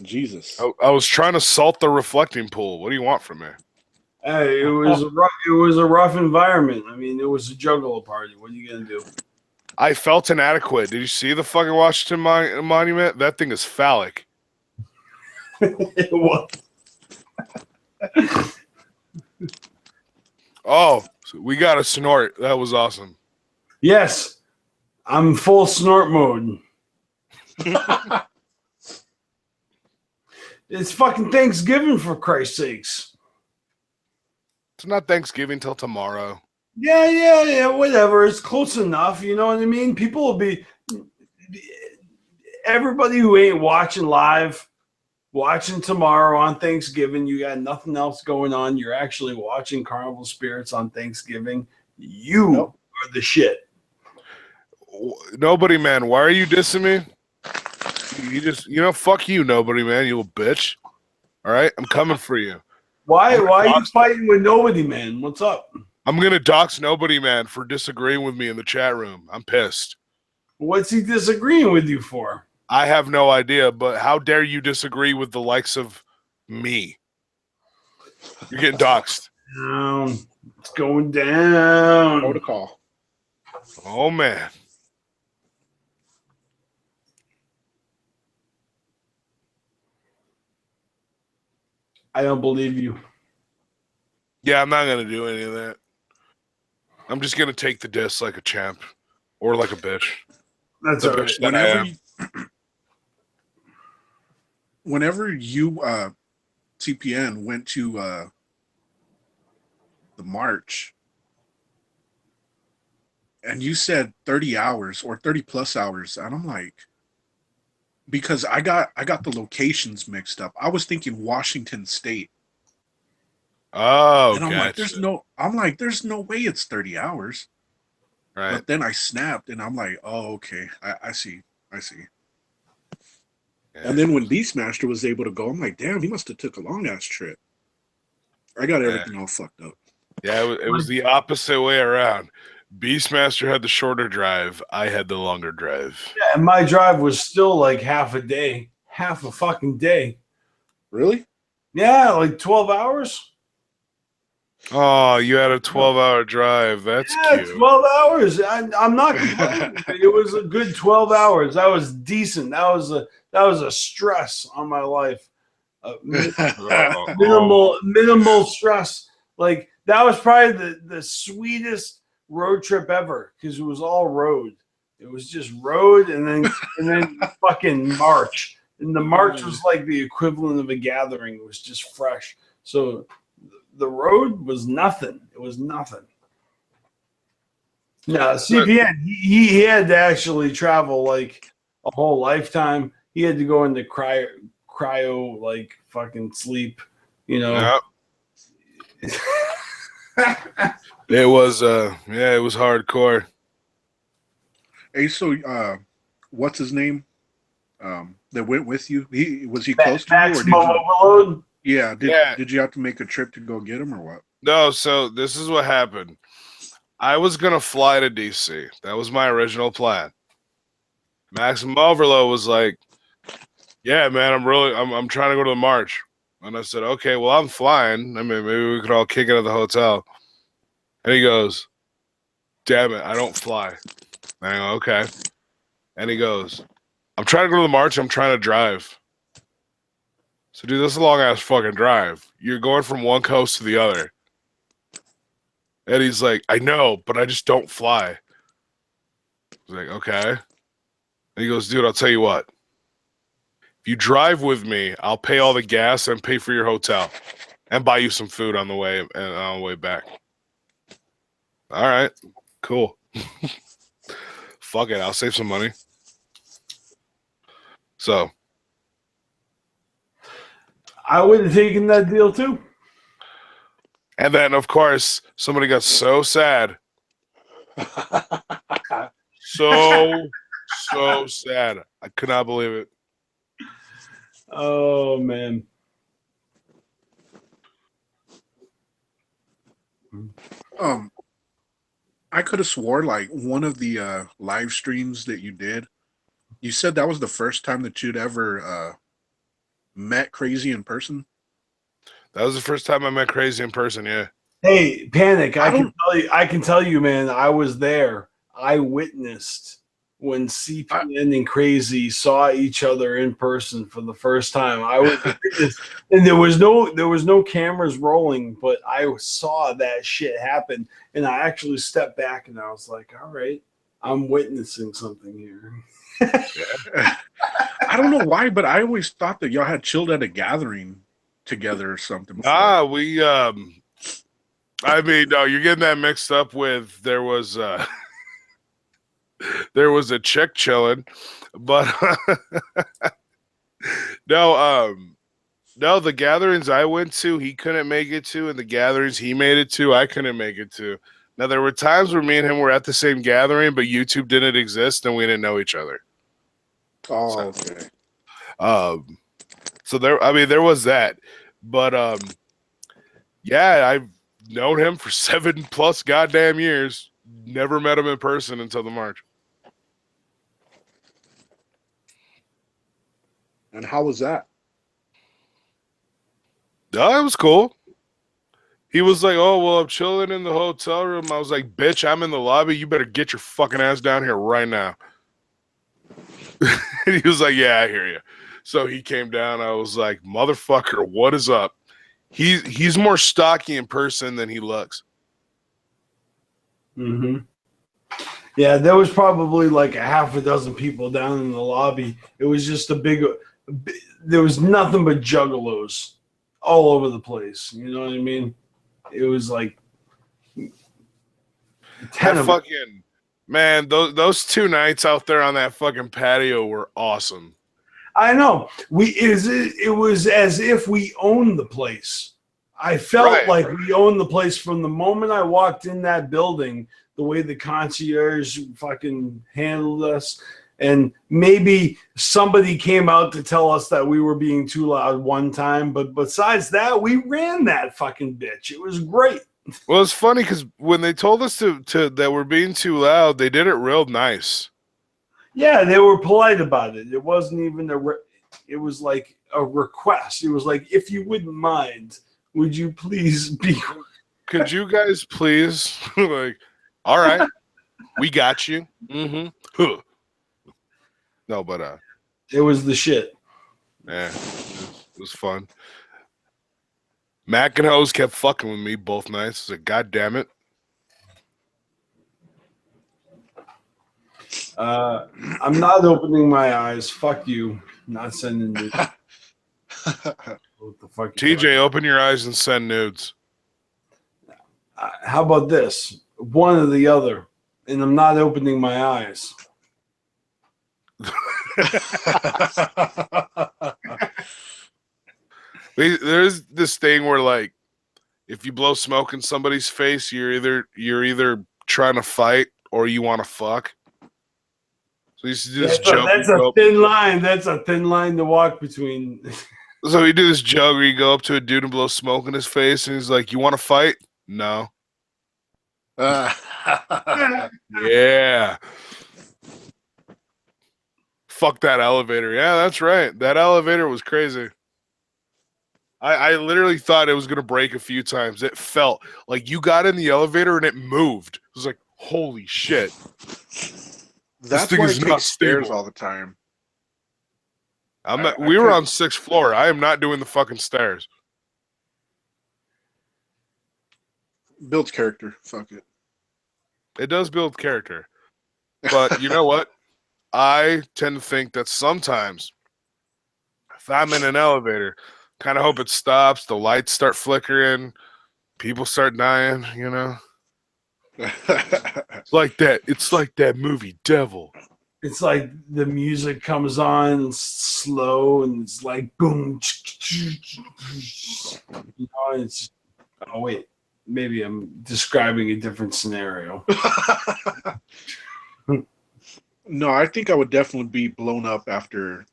Jesus.
I was trying to salt the reflecting pool. What do you want from me?
Hey, it was a rough environment. I mean, it was a Juggalo party. What are you gonna do?
I felt inadequate. Did you see the fucking Washington Monument? That thing is phallic.
It was.
Oh, so we got a snort. That was awesome.
Yes, I'm full snort mode. It's fucking Thanksgiving, for Christ's sakes.
It's not Thanksgiving till tomorrow.
Yeah, whatever. It's close enough. You know what I mean? People will be. Everybody who ain't watching live, watching tomorrow on Thanksgiving, you got nothing else going on. You're actually watching Carnival Spirits on Thanksgiving. You are the shit.
Nobody, man. Why are you dissing me? Fuck you, nobody, man. You little bitch. All right, I'm coming for you.
Why are you fighting with nobody, man? What's up?
I'm gonna dox nobody, man, for disagreeing with me in the chat room. I'm pissed.
What's he disagreeing with you for?
I have no idea, but how dare you disagree with the likes of me? You're getting doxxed.
Down. It's going down.
Protocol.
Oh, man.
I don't believe you.
Yeah, I'm not going to do any of that. I'm just going to take the diss like a champ or like a bitch.
That's
the
all right.
bitch that I am.
Whenever you, CPN, went to the march, and you said 30 hours or 30 plus hours, and I'm like, because I got the locations mixed up. I was thinking Washington State.
Oh,
and I'm
gotcha.
like, there's no way it's 30 hours.
Right.
But then I snapped, and I'm like, oh, okay, I see.
Yeah.
And then when Beastmaster was able to go, I'm like, damn, he must have took a long ass trip. I got everything all fucked up.
Yeah, it was the opposite way around. Beastmaster had the shorter drive. I had the longer drive.
Yeah, and my drive was still like half a day. Half a fucking day.
Really?
Yeah, like 12 hours.
Oh, you had a 12-hour drive. That's cute.
12 hours. I'm not complaining. It was a good 12 hours. That was decent. That was a stress on my life. Minimal stress. Like that was probably the sweetest road trip ever because it was all road. It was just road and then fucking march. And the march was like the equivalent of a gathering. It was just fresh. So the road was nothing. It was nothing. No, CPN, he had to actually travel like a whole lifetime. He had to go into cryo like fucking sleep, you know.
Yep. It was it was hardcore.
Hey, so what's his name? That went with you? Was he close to you, or did you?
Overload?
Yeah. Did you have to make a trip to go get him, or what?
No, so this is what happened. I was gonna fly to DC. That was my original plan. Maximum Overload was like, "Yeah, man, I'm trying to go to the march," and I said, "Okay, well, I'm flying. I mean, maybe we could all kick it at the hotel." And he goes, "Damn it, I don't fly." And I go, "Okay," and he goes, "I'm trying to go to the march. I'm trying to drive." So, dude, this is a long ass fucking drive. You're going from one coast to the other. And he's like, I know, but I just don't fly. was like, okay. And he goes, dude, I'll tell you what. If you drive with me, I'll pay all the gas and pay for your hotel and buy you some food on the way back. All right, cool. Fuck it, I'll save some money. So
I would have taken that deal too.
And then, of course, somebody got so sad. So sad. I could not believe it.
Oh, man.
I could have swore like one of the live streams that you did, you said that was the first time that you'd ever met Crazy in person.
That was the first time I met Crazy in person, yeah.
Hey, Panic, I can tell you, man, I was there. I witnessed when CPN and Crazy saw each other in person for the first time. I was and there was no cameras rolling, but I saw that shit happen. And I actually stepped back and I was like, all right, I'm witnessing something here.
I don't know why, but I always thought that y'all had chilled at a gathering together or something before.
I mean, no, you're getting that mixed up with there was a chick chilling, but no, the gatherings I went to, he couldn't make it to, and the gatherings he made it to, I couldn't make it to. Now, there were times where me and him were at the same gathering, but YouTube didn't exist and we didn't know each other.
Oh, okay.
So there was that, but yeah, I've known him for 7+ goddamn years. Never met him in person until the March.
And how was that?
It was cool. He was like, oh, well, I'm chilling in the hotel room. I was like, bitch, I'm in the lobby. You better get your fucking ass down here right now. And he was like, yeah, I hear you. So he came down. I was like, motherfucker, what is up? He's more stocky in person than he looks.
Mm-hmm. Yeah, there was probably like a half a dozen people down in the lobby. It was just there was nothing but juggalos all over the place. You know what I mean? It was like 10 of them.
Man, those 2 nights out there on that fucking patio were awesome.
I know. It was as if we owned the place. I felt like we owned the place from the moment I walked in that building, the way the concierge fucking handled us. And maybe somebody came out to tell us that we were being too loud one time. But besides that, we ran that fucking bitch. It was great.
Well, it's funny because when they told us to that we're being too loud, they did it real nice.
Yeah, they were polite about it. It wasn't even it was like a request. It was like, if you wouldn't mind, would you please be quiet?
Could you guys please like, all right, we got you. Mm-hmm. Huh. No, but
it was the shit.
Yeah, it was fun. Mac and Hose kept fucking with me both nights. I was like, God damn it.
I'm not opening my eyes. Fuck you. Not sending nudes. What the fuck?
TJ, open your eyes and send nudes.
How about this? One or the other. And I'm not opening my eyes.
There's this thing where, like, if you blow smoke in somebody's face, you're either trying to fight or you want to fuck. So he used to do this joke.
That's a thin line. That's a thin line to walk between.
So he do this joke where you go up to a dude and blow smoke in his face, and he's like, "You want to fight?" No. Yeah. Fuck that elevator. Yeah, that's right. That elevator was crazy. I literally thought it was going to break a few times. It felt like you got in the elevator and it moved. It was like, holy shit.
That's why I take stairs all the time.
We were on 6th floor. I am not doing the fucking stairs.
Builds character. Fuck it.
It does build character. But you know what? I tend to think that sometimes if I'm in an elevator, kind of hope it stops, the lights start flickering, people start dying, you know? It's like that movie Devil.
It's like the music comes on slow and it's like boom. You know, it's oh wait, maybe I'm describing a different scenario.
No, I think I would definitely be blown up after,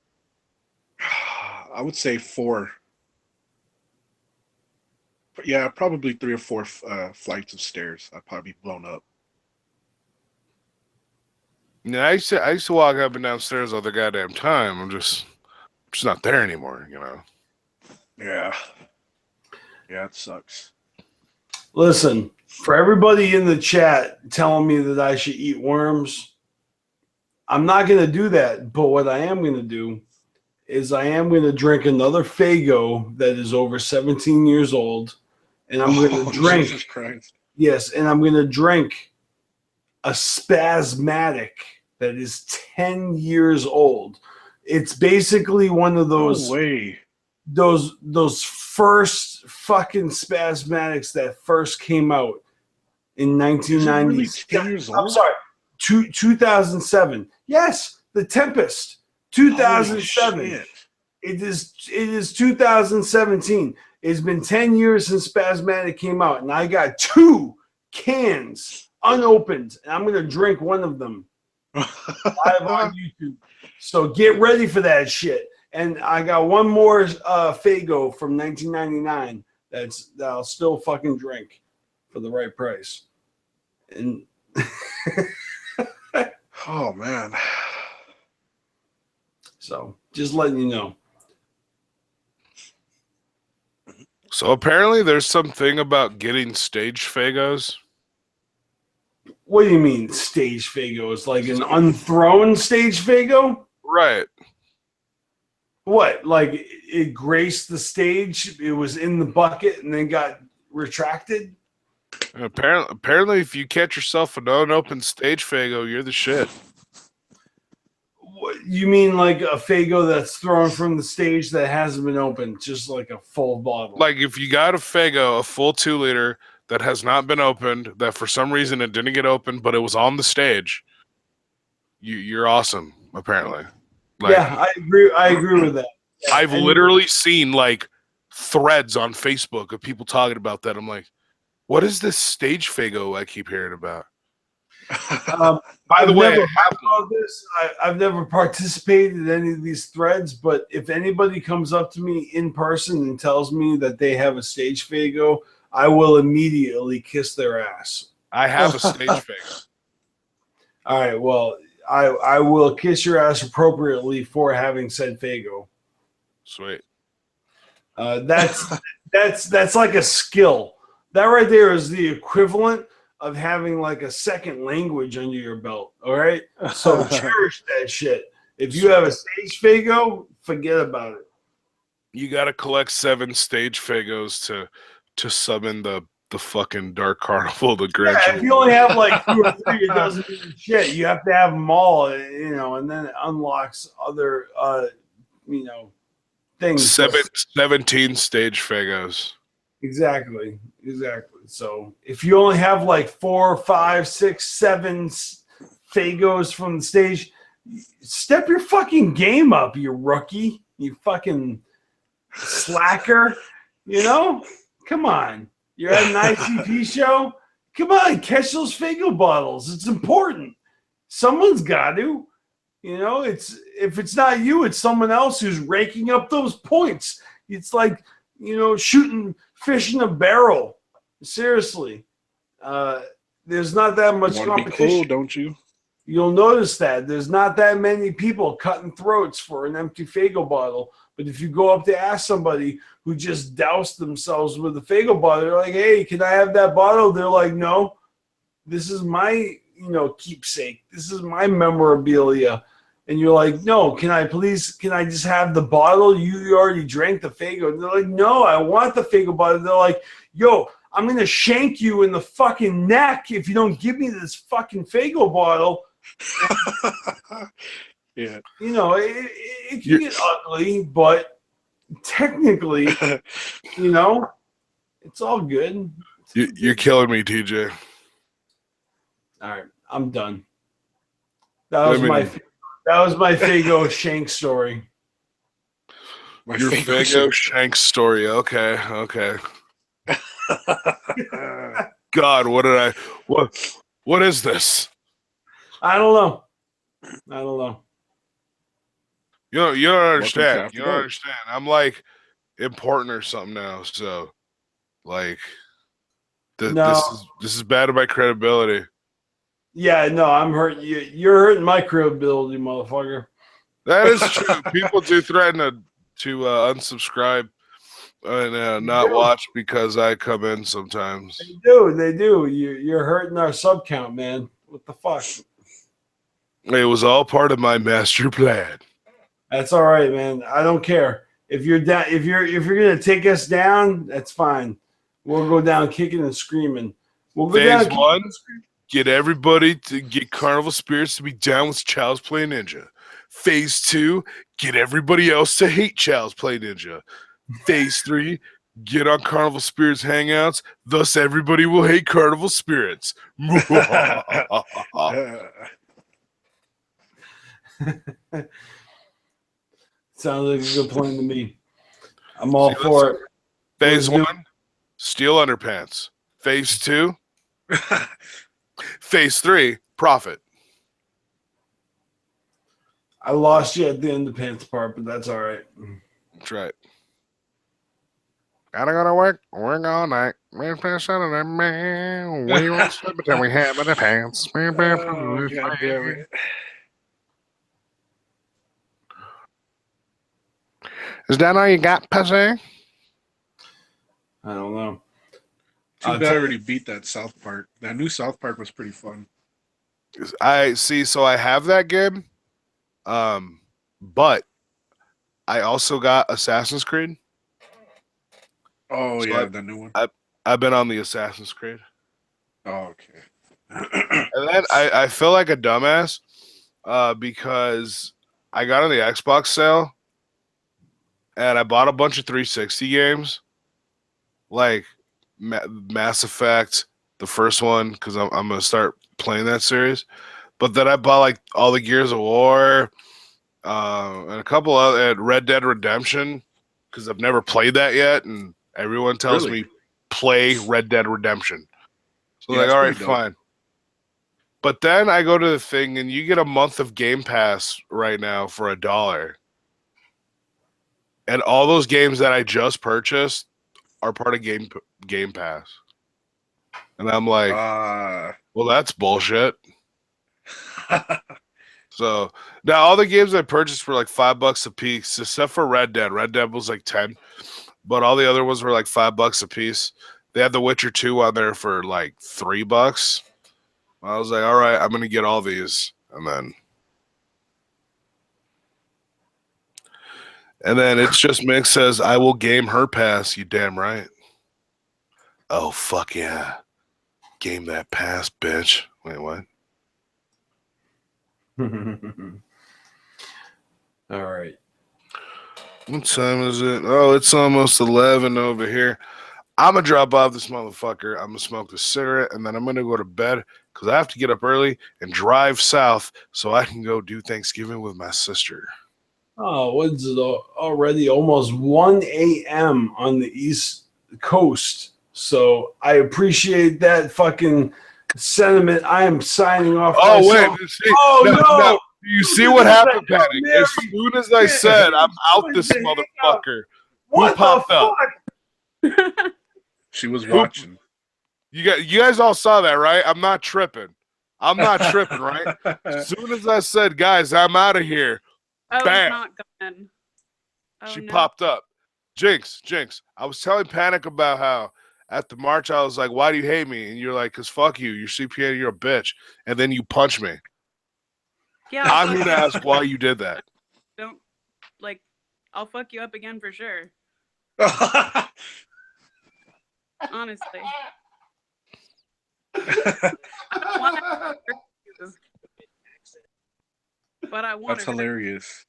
I would say 4. Yeah, probably 3 or 4 flights of stairs. I'd probably be blown up.
Yeah, I used to walk up and downstairs all the goddamn time. I'm just not there anymore, you know.
Yeah. Yeah, it sucks.
Listen, for everybody in the chat telling me that I should eat worms, I'm not going to do that. But what I am going to do is I am going to drink another Faygo that is over 17 years old. And I'm going to drink.
Jesus Christ.
Yes, and I'm going to drink a Spasmatic that is 10 years old. It's basically one of those.
No way.
Those first fucking Spasmatics that first came out in 1990.
Really 10 years old?
I'm sorry, 2007. Yes, the Tempest, 2007. It is 2017. It's been 10 years since Spasmatic came out, and I got 2 cans unopened, and I'm going to drink one of them live on YouTube. So get ready for that shit. And I got one more Faygo from 1999 that I'll still fucking drink for the right price. And
oh man.
So just letting you know.
So apparently there's something about getting stage Faygos.
What do you mean stage Faygos? Like an unthrown stage Faygo?
Right.
What? Like it graced the stage, it was in the bucket and then got retracted?
And apparently if you catch yourself an unopened stage Faygo, you're the shit.
What, you mean like a Faygo that's thrown from the stage that hasn't been opened, just like a full bottle?
Like if you got a Faygo, a full 2-liter that has not been opened, that for some reason it didn't get opened, but it was on the stage, you're awesome, apparently. Like,
yeah, I agree with that. Yeah,
I've literally seen like threads on Facebook of people talking about that. I'm like, what is this stage Faygo I keep hearing about?
By the way, I've never participated in any of these threads, but if anybody comes up to me in person and tells me that they have a stage Faygo, I will immediately kiss their ass.
I have a stage Faygo.
All right, well, I will kiss your ass appropriately for having said Faygo.
Sweet.
That's like a skill. That right there is the equivalent of having like a second language under your belt. All right, so cherish that shit. If you have a stage Faygo, forget about it.
You got to collect 7 stage Faygos to summon the fucking Dark Carnival, the Grand.
Yeah, if you only have like 2 or 3, it doesn't mean shit. You have to have them all, you know, and then it unlocks other, you know, things.
17 stage Faygos.
Exactly. So if you only have like 4, 5, 6, 7 Faygos from the stage, step your fucking game up, you rookie. You fucking slacker. You know? Come on. You're at an ICP show? Come on, catch those Faygo bottles. It's important. Someone's got to. You know, if it's not you, it's someone else who's raking up those points. It's like, you know, shooting fish in a barrel. Seriously. There's not that much competition.
Be cool, don't you?
You'll notice that there's not that many people cutting throats for an empty Faygo bottle. But if you go up to ask somebody who just doused themselves with a Faygo bottle, they're like, "Hey, can I have that bottle?" They're like, "No, this is my, you know, keepsake. This is my memorabilia." And you're like, "No, can I just have the bottle? You already drank the Faygo." And they're like, "No, I want the Faygo bottle." They're like, "Yo, I'm going to shank you in the fucking neck if you don't give me this fucking Faygo bottle."
Yeah.
You know, it can get ugly, but technically, you know, it's all good.
You're killing me, TJ.
All right, I'm done. That
I
was
mean,
my Fago Shank story.
your Fago Shank story. Okay. God, what is this?
I don't know.
You don't understand.
After
You don't
Dark.
understand. I'm like important or something now. So like
No.
this is bad to my credibility.
Yeah, no, I'm hurting you. You're hurting my credibility, motherfucker.
That is true. People do threaten to unsubscribe and not watch because I come in sometimes.
They do. You're hurting our sub count, man. What the fuck?
It was all part of my master plan.
That's all right, man. I don't care. If you're down, if you're gonna take us down, that's fine. We'll go down kicking and screaming. We'll go
Phase
down.
one, get everybody to get Carnival Spirits to be down with Child's Play Ninja. Phase 2, get everybody else to hate Child's Play Ninja. Phase 3, get on Carnival Spirits Hangouts, thus everybody will hate Carnival Spirits.
Sounds like a good plan to me. I'm all for it.
Phase 1, steal underpants. Phase 2, Phase 3, profit.
I lost you at the end of the pants part, but that's all right.
That's right. Gotta go to work all night. We won't sleep until we have the pants.
Oh, God damn it.
Is that all you got, pussy?
I don't know.
Too bad I already beat that South Park. That new South Park was pretty fun.
I see. So I have that game, but I also got Assassin's Creed.
Oh,
So
yeah, the new one.
I've been on the Assassin's Creed.
Oh, okay.
And then I feel like a dumbass because I got on the Xbox sale and I bought a bunch of 360 games, like Mass Effect, the first one, because I'm going to start playing that series. But then I bought like all the Gears of War and a couple other Red Dead Redemption because I've never played that yet, and everyone tells me play Red Dead Redemption. So
Yeah,
like, all right,
dope.
fine. But then I go to the thing, and you get a month of Game Pass right now for $1. And all those games that I just purchased are part of Game Pass. And I'm like, well, that's bullshit. So now all the games I purchased were like $5 a piece, except for Red Dead. Red Dead was like 10, but all the other ones were like $5 a piece. They had The Witcher 2 on there for like $3. I was like, all right, I'm gonna get all these, and then it's just Mick says, I will game her pass. You damn right. Oh fuck yeah, game that pass, bitch. Wait, what?
All right.
What time is it? Oh, it's almost 11 over here. I'm going to drop off this motherfucker. I'm going to smoke the cigarette, and then I'm going to go to bed because I have to get up early and drive south so I can go do Thanksgiving with my sister.
Oh, what's it already? Almost 1 a.m. on the East Coast. So I appreciate that fucking sentiment. I am signing off.
Oh,
myself.
wait. See,
No.
You see what happened, Panic? As soon as I said, I'm out this motherfucker.
What
Who popped up?
She was watching.
You guys all saw that, right? I'm not tripping. Right? As soon as I said, guys, I'm out of here.
Oh,
bam.
It's not gone. Oh,
She
no.
popped up. Jinx. I was telling Panic about how at the march I was like, why do you hate me? And you're like, because fuck you. You're CPA, you're a bitch. And then you punch me.
Yeah,
I'm here to ask why you did that.
Don't, like, I'll fuck you up again for sure. Honestly. but I wanted
That's
her.
hilarious.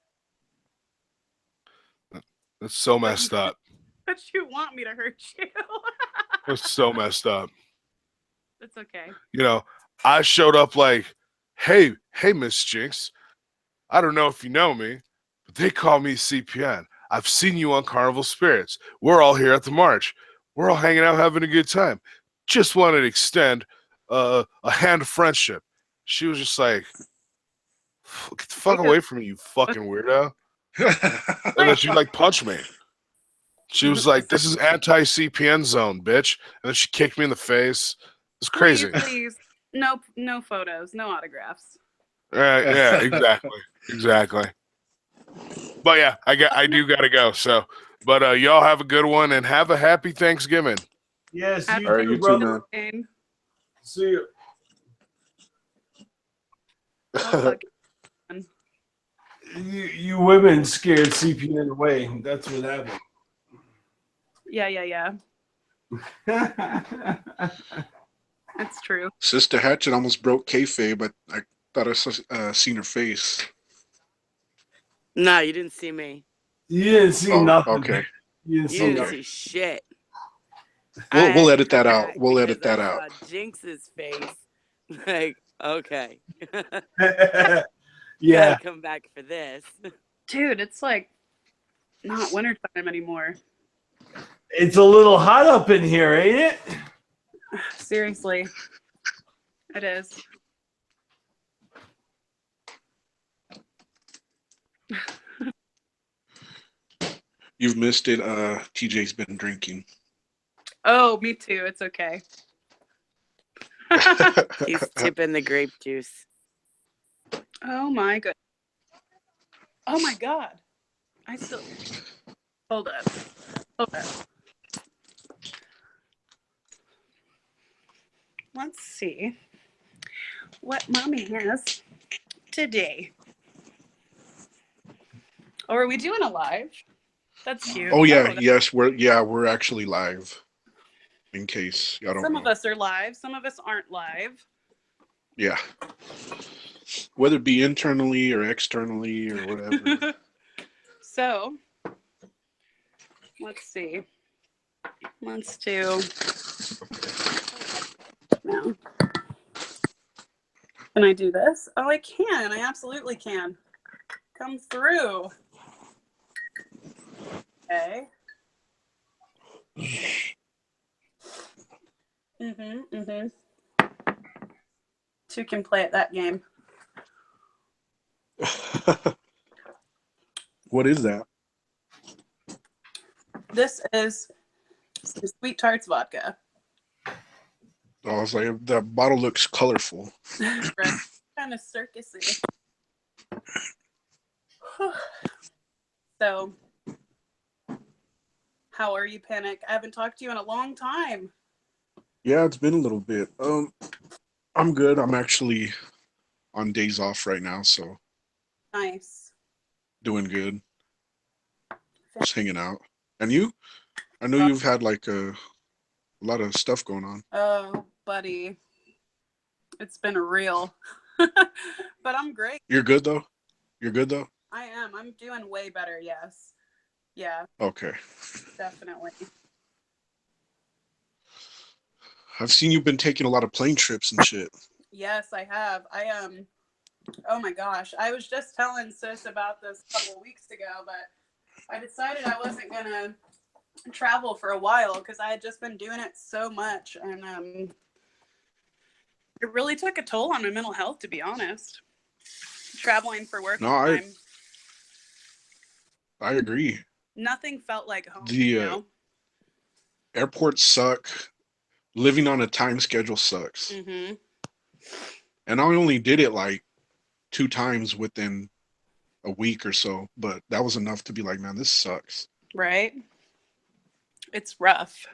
That's so messed up.
But you want me to hurt you.
That's so messed up.
It's okay.
You know, I showed up like, hey, Miss Jinx. I don't know if you know me, but they call me CPN. I've seen you on Carnival Spirits. We're all here at the march. We're all hanging out, having a good time. Just wanted to extend a hand of friendship. She was just like, get the fuck away from me, you fucking weirdo. And then she like punched me. She was like, this is anti-CPN zone, bitch. And then she kicked me in the face. It's crazy.
Please. No photos, no autographs.
Yeah, exactly. But yeah, I do gotta go. So, but y'all have a good one and have a happy Thanksgiving.
Yes, you
All right,
too,
you too,
brother.
man.
See you.
Oh, fuck.
You women scared CPN away. That's what happened.
Yeah. That's true.
Sister Hatchet almost broke kayfabe, but I thought I seen her face.
No, you didn't see me.
You didn't see
Oh,
nothing.
okay.
You didn't see
You didn't
nothing.
see shit.
We'll
I
edit that out.
back
We'll
because
edit that
I
out.
saw Jinx's face. Like, okay.
Yeah.
Gotta come back for this.
Dude, it's like not wintertime anymore.
It's a little hot up in here, ain't it?
Seriously. It is.
You've missed it. TJ's been drinking.
Oh, me too. It's okay.
He's tipping the grape juice.
Oh my god. Oh my god. I still hold up. Let's see what mommy has today. Oh, are we doing a live? That's cute.
Oh yeah,
that's-
yes, we're actually live. In case y'all don't
Some
know.
of us are live, some of us aren't live.
Yeah. Whether it be internally or externally or whatever.
So, let's see. Let's do. No. Can I do this? Oh, I can. I absolutely can. Come through. Okay. Two can play at that game.
What is that?
This is some Sweet Tarts vodka.
Oh, I was like, the bottle looks colorful.
Right. Kind of circusy. So, how are you, Panic? I haven't talked to you in a long time.
Yeah, it's been a little bit. I'm good. I'm actually on days off right now, so
Nice.
doing good. Just hanging out. And you? I know you've had like a lot of stuff going on.
Oh, buddy. It's been real. But I'm great.
You're good though? You're good though?
I am. I'm doing way better, yes. Yeah,
Okay.
definitely.
I've seen you've been taking a lot of plane trips and shit.
Yes, I have. Oh my gosh. I was just telling Sis about this a couple of weeks ago, but I decided I wasn't gonna travel for a while because I had just been doing it so much, and it really took a toll on my mental health, to be honest. Traveling for work all the time.
I agree.
Nothing felt like home.
The airports suck. Living on a time schedule sucks.
Mm-hmm.
And I only did it like 2 times within a week or so, but that was enough to be like, man, this sucks.
Right? It's rough.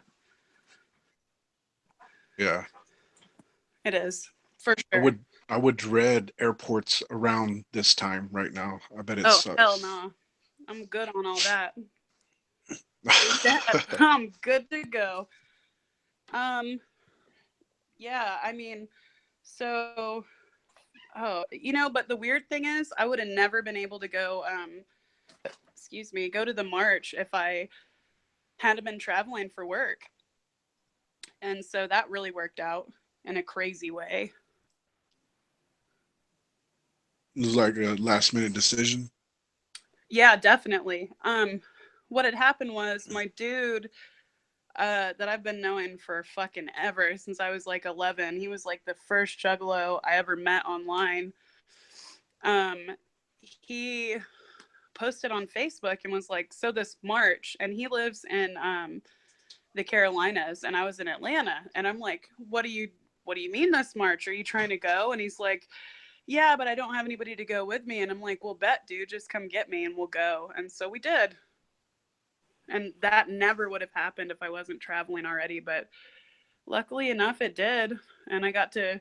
Yeah.
It is. For sure.
I would dread airports around this time right now. I bet it sucks.
Hell no. I'm good on all that. I'm good to go. Yeah, I mean, so Oh, but the weird thing is, I would have never been able to go, go to the march if I hadn't been traveling for work. And so that really worked out in a crazy way.
It was like a last minute decision.
Yeah, definitely. What had happened was my dude that I've been knowing for fucking ever, since I was like 11. He was like the first Juggalo I ever met online. He posted on Facebook and was like, so this March, and he lives in the Carolinas, and I was in Atlanta, and I'm like, what do you mean this March? Are you trying to go? And he's like, yeah, but I don't have anybody to go with me. And I'm like, well, bet, dude, just come get me and we'll go. And so we did. And that never would have happened if I wasn't traveling already, but luckily enough it did, and I got to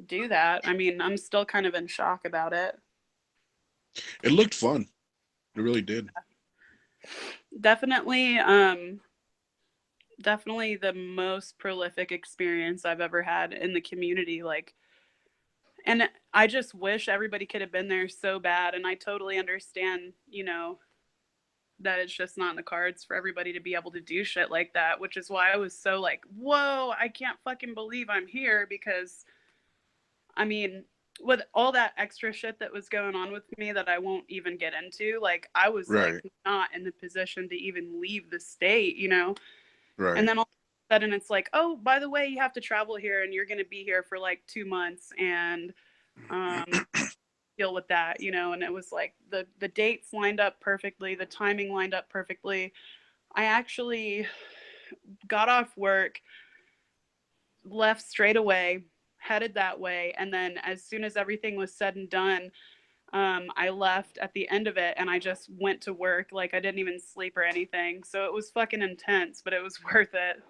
do that. I mean, I'm still kind of in shock about it.
It looked fun. It really did.
Definitely definitely the most prolific experience I've ever had in the community, like, and I just wish everybody could have been there so bad. And I totally understand, that it's just not in the cards for everybody to be able to do shit like that, which is why I was so like, whoa, I can't fucking believe I'm here. Because I mean, with all that extra shit that was going on with me that I won't even get into, like, I was
Right.
like not in the position to even leave the state,
Right.
And then all of a sudden it's like, oh, by the way, you have to travel here and you're going to be here for like 2 months and deal with that, and it was like the dates lined up perfectly, the timing lined up perfectly. I actually got off work, left straight away, headed that way, and then as soon as everything was said and done, I left at the end of it, and I just went to work. Like, I didn't even sleep or anything. So it was fucking intense, but it was worth it.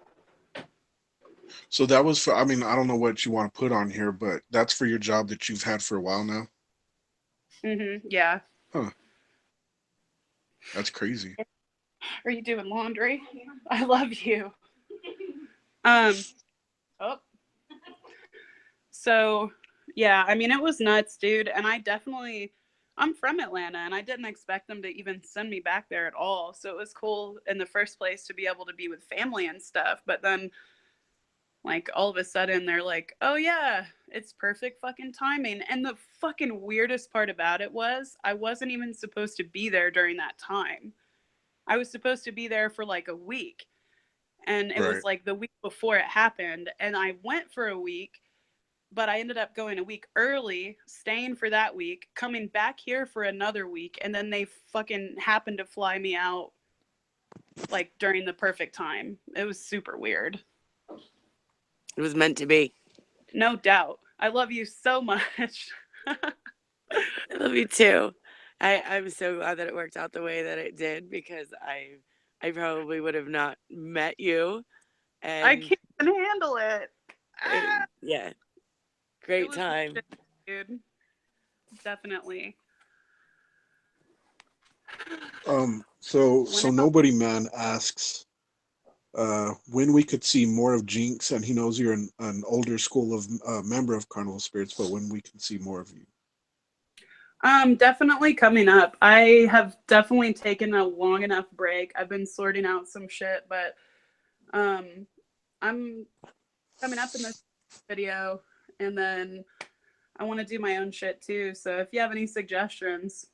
So that was for, I mean, I don't know what you want to put on here, but that's for your job that you've had for a while now?
Yeah.
Huh. That's crazy.
Are you doing laundry? I love you. Oh. So, yeah, I mean, it was nuts, dude. And I'm from Atlanta, and I didn't expect them to even send me back there at all. So it was cool in the first place to be able to be with family and stuff. But then, like, all of a sudden they're like, oh yeah, it's perfect fucking timing. And the fucking weirdest part about it was I wasn't even supposed to be there during that time. I was supposed to be there for like a week. And it was like the week before it happened. And I went for a week, but I ended up going a week early, staying for that week, coming back here for another week. And then they fucking happened to fly me out like during the perfect time. It was super weird.
It was meant to be.
No doubt. I love you so much.
I love you too. I'm so glad that it worked out the way that it did, because I probably would have not met you. And
I can't handle it.
Yeah. Great time.
Dude. Definitely.
So Nobody Man asks when we could see more of Jinx, and he knows you're an older school of member of Carnival Spirits, but when we can see more of you.
Definitely coming up. I have definitely taken a long enough break. I've been sorting out some shit, but I'm coming up in this video, and then I want to do my own shit too. So if you have any suggestions,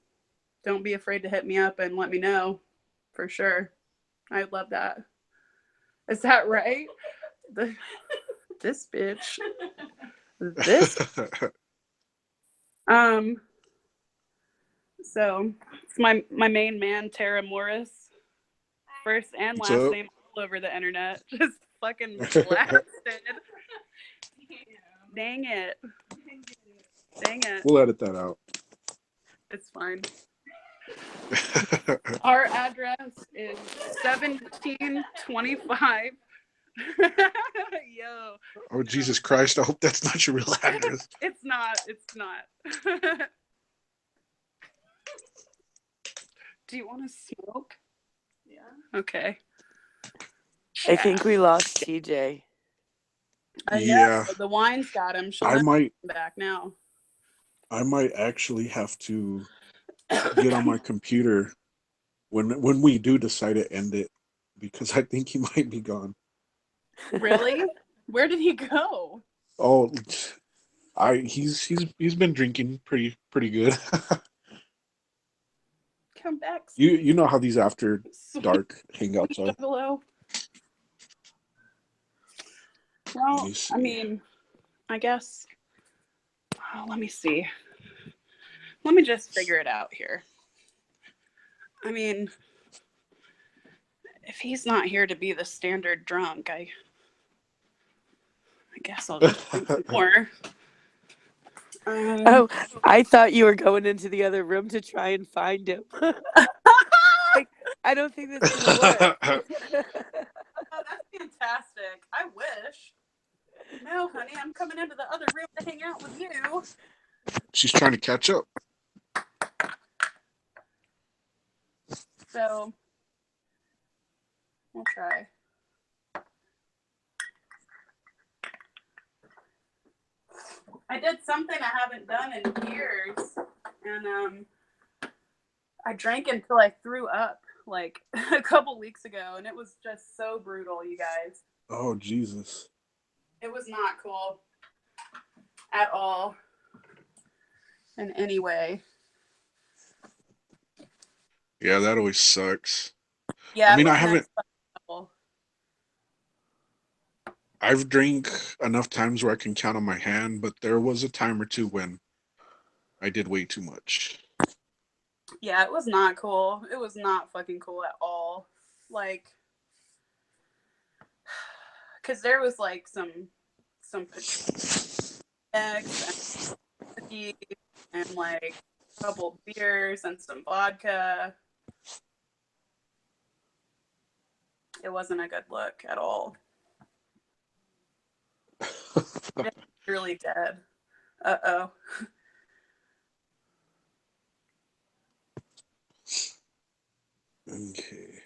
don't be afraid to hit me up and let me know, for sure. I'd love that. Is that right? This bitch. This. So it's my main man, Tara Morris. First and
What's
last
up?
name all over the internet. Just fucking blasted. Dang it. Dang it.
We'll edit that out.
It's fine. Our address is 1725. Yo.
Oh, Jesus Christ. I hope that's not your real address.
It's not. It's not. Do you want to smoke? Yeah. Okay.
I think we lost TJ.
Yeah.
The wine's got him. She'll
I
never
might.
come back now.
I might actually have to get on my computer when we do decide to end it, because I think he might be gone.
Really? Where did he go?
Oh, he's been drinking pretty good.
Come back,
You know how these after
sweet
dark hangouts are.
Juggalo.
Let
Well,
me
I
see.
mean, I guess. Oh, let me see. Let me just figure it out here. I mean, if he's not here to be the standard drunk, I guess I'll just drink some more.
Oh, I thought you were going into the other room to try and find him. Like, I don't think that's gonna work.
Oh, that's fantastic. I wish. No, honey, I'm coming into the other room to hang out with you.
She's trying to catch up.
So, we'll try. I did something I haven't done in years, and I drank until I threw up like a couple weeks ago, and it was just so brutal, you guys.
Oh Jesus!
It was not cool at all in any way.
Yeah, that always sucks.
Yeah,
I mean,
it
I
was
haven't.
next level.
I've drank enough times where I can count on my hand, but there was a time or two when I did way too much.
Yeah, it was not cool. It was not fucking cool at all. Like, because there was like some eggs and cookies and like a couple beers and some vodka. It wasn't a good look at all. It's really dead. Uh-oh.
Okay.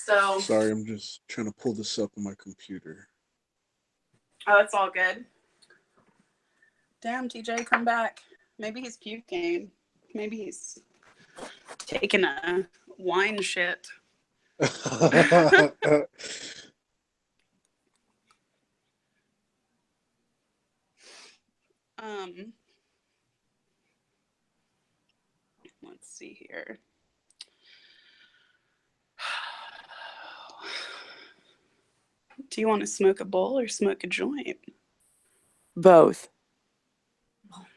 So,
Sorry, I'm just trying to pull this up on my computer.
oh, it's all good. Damn, TJ, come back. Maybe he's puking. Maybe he's taking a wine shit. Let's see here. Do you want to smoke a bowl or smoke a joint?
Both.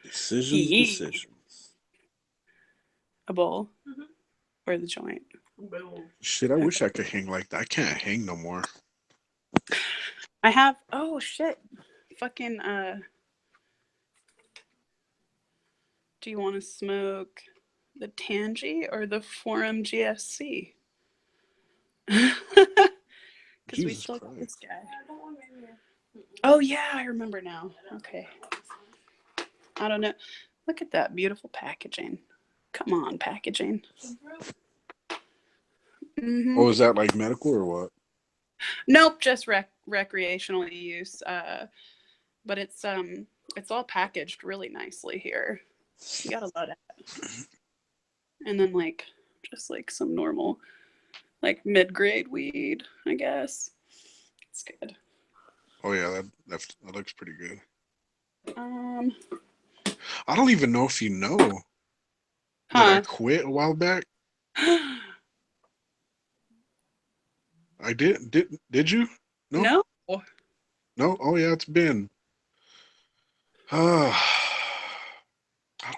Decisions.
A bowl or the joint?
Shit, I wish I could hang like that. I can't hang no more.
I have. Oh shit! Fucking. Do you want to smoke the Tangy or the Forum GSC? Because we
Jesus
still got
Christ.
this guy. Oh yeah, I remember now. Okay. I don't know. Look at that beautiful packaging. Come on, packaging. Mm-hmm.
Oh, is that like medical or what?
Nope, just recreational use. But it's all packaged really nicely here. You gotta love that. And then like just like some normal, like mid-grade weed, I guess. It's good.
Oh yeah, that looks pretty good.
Um.
I don't even know if you know that I
Huh.
quit a while back. I did. Did you? No.
No.
No. Oh yeah, it's been. I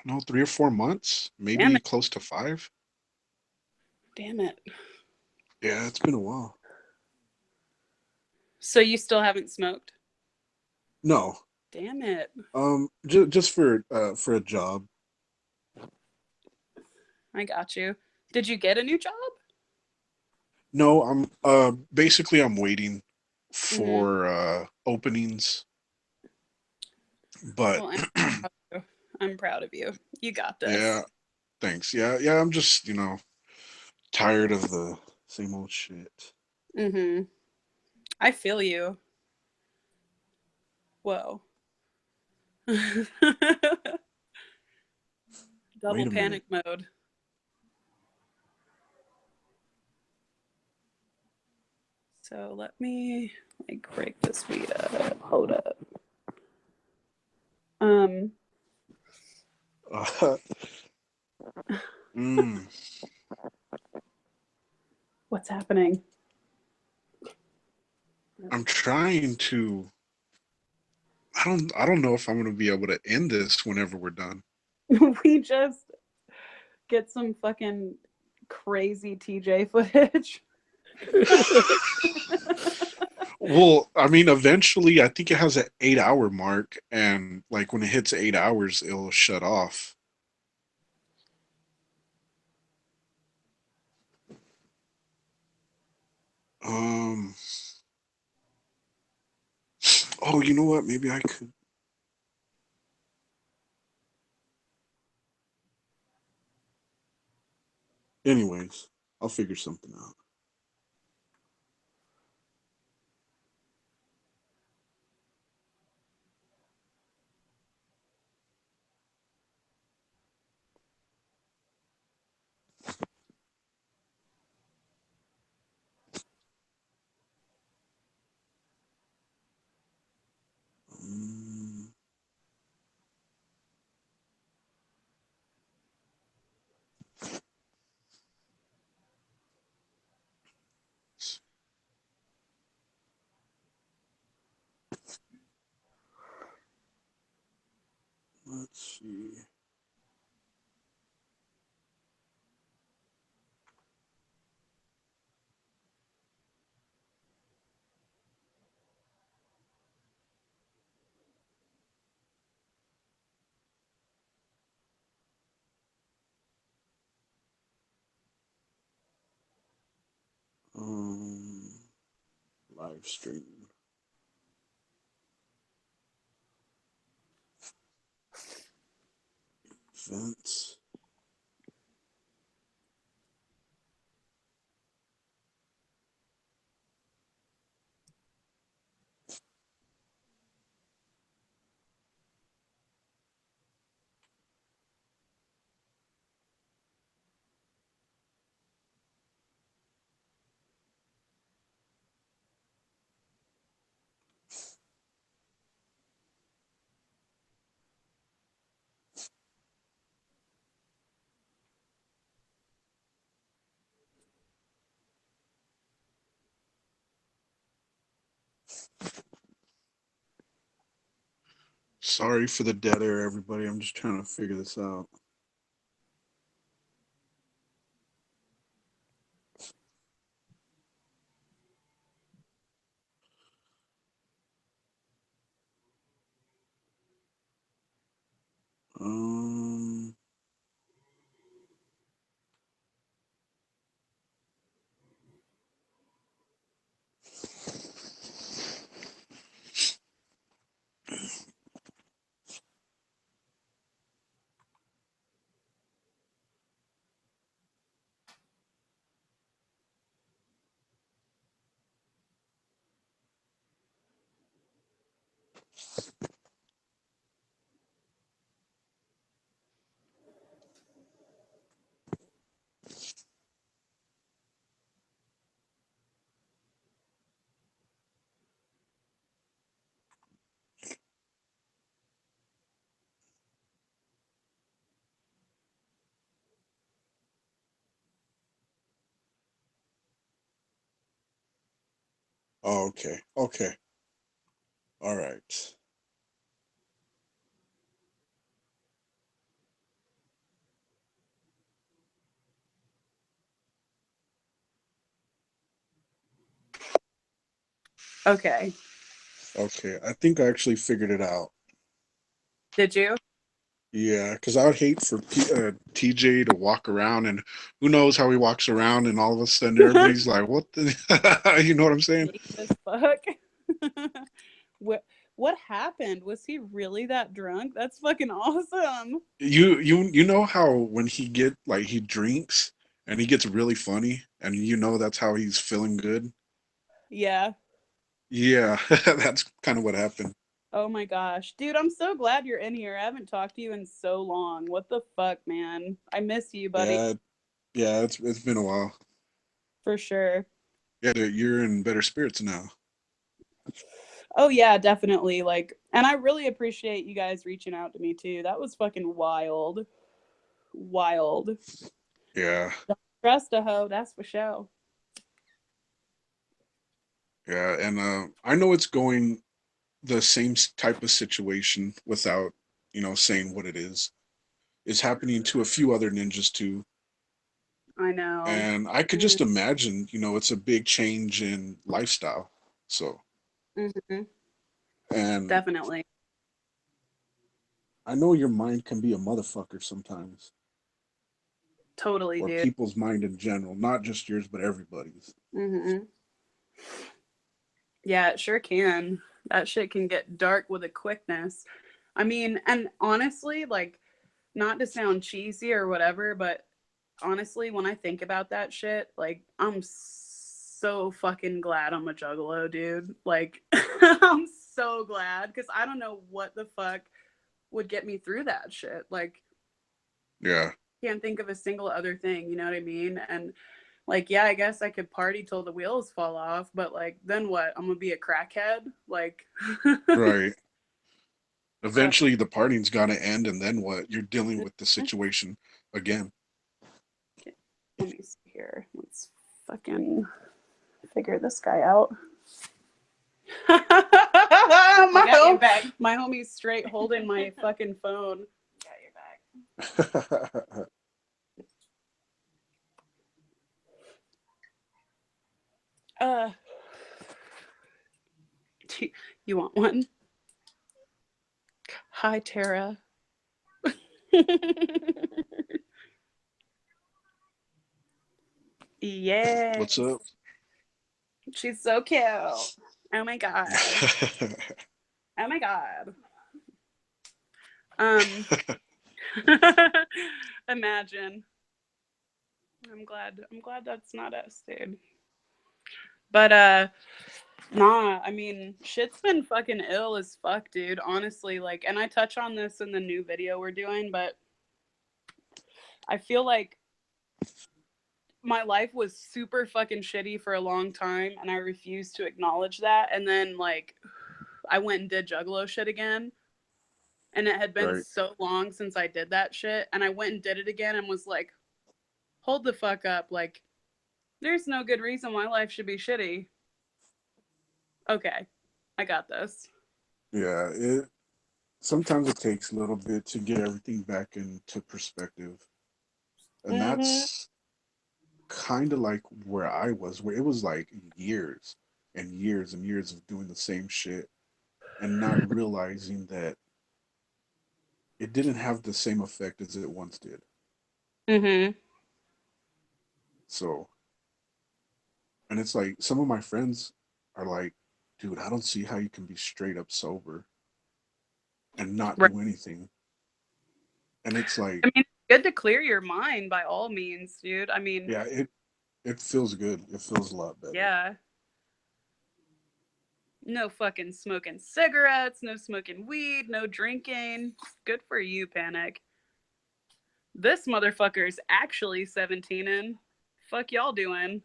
don't know, 3 or 4 months,
Damn
maybe
it.
close to 5.
Damn it.
Yeah, it's been a while.
So you still haven't smoked?
No.
Damn it.
Just for a job.
I got you. Did you get a new job?
No, I'm basically I'm waiting
Mm-hmm.
for openings. But
Well, I'm proud of you. You got this.
yeah, thanks. Yeah, I'm just, tired of the same old shit.
Mm-hmm. I feel you. Whoa.
Wait
Double
a minute.
panic mode. So let me like break this weed up. Hold up.
Mm.
What's happening?
I'm trying to. I don't know if I'm gonna be able to end this whenever we're done.
We just get some fucking crazy TJ footage.
Well, I mean, eventually, I think it has an 8 hour mark, and like when it hits 8 hours, it'll shut off. Um. Oh, you know what? Maybe I could. Anyways, I'll figure something out. Mm, let's see. Um, live stream events. Sorry for the dead air, everybody. I'm just trying to figure this out. Um, oh, okay. Okay. All right.
Okay.
Okay. I think I actually figured it out.
Did you?
Yeah, because I would hate for TJ to walk around and who knows how he walks around and all of a sudden everybody's like, what the, you know what I'm saying?
Naked as fuck. what what happened? Was he really that drunk? That's fucking awesome.
You know how when he drinks and he gets really funny and you know that's how he's feeling good?
Yeah.
Yeah, that's kind of what happened.
Oh my gosh. Dude, I'm so glad you're in here. I haven't talked to you in so long. What the fuck, man? I miss you, buddy.
Yeah, it's been a while.
For sure.
Yeah, you're in better spirits now.
Oh yeah, definitely. Like, and I really appreciate you guys reaching out to me too. That was fucking wild. Wild.
Yeah,
Trust a hoe, that's for sure.
yeah, and I know it's going the same type of situation without, saying what it is happening to a few other ninjas too.
I know.
And I could just imagine, it's a big change in lifestyle. So, and
Definitely.
I know your mind can be a motherfucker sometimes,
Totally,
or
dude.
people's mind in general, not just yours, but everybody's.
Yeah, it sure can. That shit can get dark with a quickness. I mean, and honestly, like, not to sound cheesy or whatever, but honestly, when I think about that shit, like, I'm so fucking glad I'm a juggalo, dude. Like, I'm so glad because I don't know what the fuck would get me through that shit. Like,
Yeah.
can't think of a single other thing, you know what I mean? And like, yeah, I guess I could party till the wheels fall off, but like, then what? I'm gonna be a crackhead? Like,
Right. Eventually, the party's got to end, and then what? You're dealing with the situation again.
Let me see here. Let's fucking figure this guy out. My homie's straight holding my fucking phone. Got your back. You want one? Hi, Tara. Yeah.
What's up?
She's so cute. Oh my god. Oh my god. Imagine. I'm glad that's not us, dude. But nah, I mean, shit's been fucking ill as fuck, dude. Honestly, like, and I touch on this in the new video we're doing, but I feel like my life was super fucking shitty for a long time, and I refused to acknowledge that. And then, like, I went and did Juggalo shit again, and it had been so long since I did that shit, and I went and did it again and was like, hold the fuck up, like, there's no good reason why life should be shitty. Okay, I got this.
Yeah, sometimes it takes a little bit to get everything back into perspective. And that's kind of like where I was, where it was like years and years and years of doing the same shit and not realizing that it didn't have the same effect as it once did. So, and it's like some of my friends are like, dude, I don't see how you can be straight up sober and not do anything. And it's like,
I mean, good to clear your mind by all means, dude. I mean,
yeah, it feels good. It feels a lot better.
Yeah. No fucking smoking cigarettes, no smoking weed, no drinking. Good for you, Panic. This motherfucker's actually 17 and fuck y'all doing.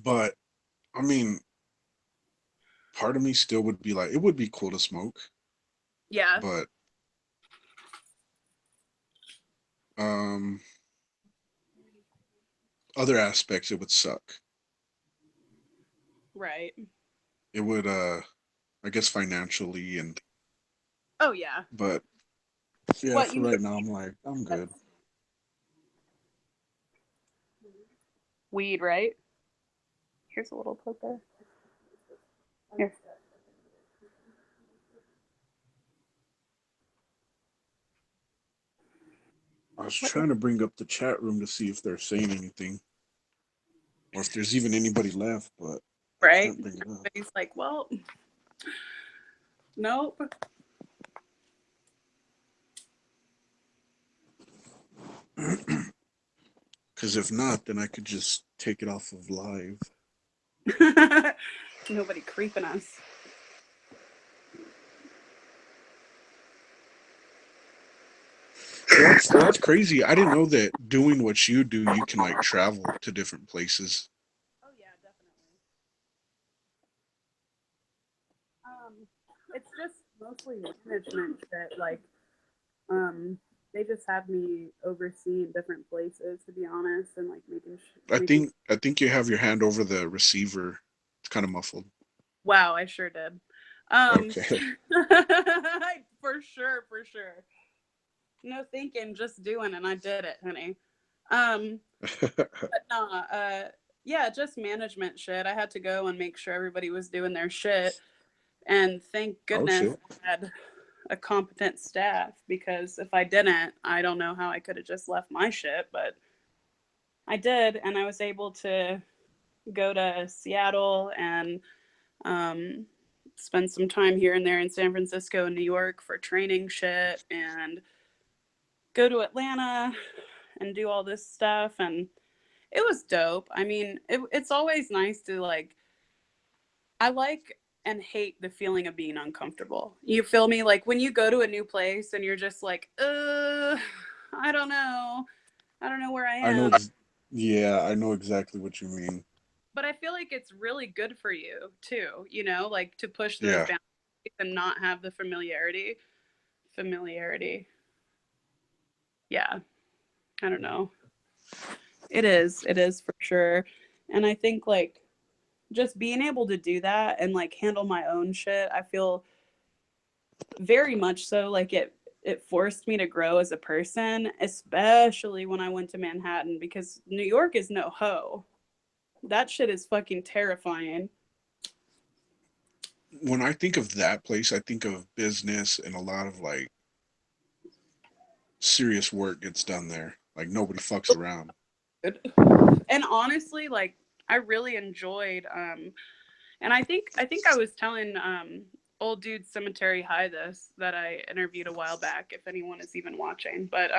But I mean, part of me still would be like, it would be cool to smoke.
Yeah.
But other aspects, it would suck.
Right.
It would I guess financially and
Oh yeah.
But yeah,
what,
for right now I'm like, I'm good.
Weed, right? Here's a little poke there. Here.
I was trying to bring up the chat room to see if they're saying anything. Or if there's even anybody left, but
right. Everybody's like, well, nope.
Because if not, then I could just take it off of live.
Nobody creeping us.
That's crazy. I didn't know that doing what you do, you can like travel to different places.
Oh yeah, definitely. It's just mostly management that like um they just have me overseeing different places to be honest and like making.
I think you have your hand over the receiver. It's kind of muffled.
Wow, I sure did. Um
Okay.
for sure. No thinking, just doing, and I did it, honey. Um but nah, yeah, just management shit. I had to go and make sure everybody was doing their shit. And thank
Oh
goodness
shit.
I had a competent staff because if I didn't, I don't know how I could have just left my shit, but I did, and I was able to go to Seattle and um, spend some time here and there in San Francisco and New York for training shit and go to Atlanta and do all this stuff. And it was dope. I mean, it's always nice to like, I like and hate the feeling of being uncomfortable. You feel me? Like when you go to a new place and you're just like, I don't know. I don't know where I
I know.
am.
Yeah, I know exactly what you mean.
But I feel like it's really good for you too, you know, like to push those
Yeah.
boundaries and not have the familiarity. Familiarity. Yeah. I don't know. It is. It is for sure. And I think like just being able to do that and like handle my own shit, I feel very much so like it forced me to grow as a person, especially when I went to Manhattan because New York is no hoe. That shit is fucking terrifying.
When I think of that place, I think of business and a lot of like serious work gets done there. Like nobody fucks around.
And honestly, like I really enjoyed and I think I was telling old dude Cemetery High this that I interviewed a while back if anyone is even watching. But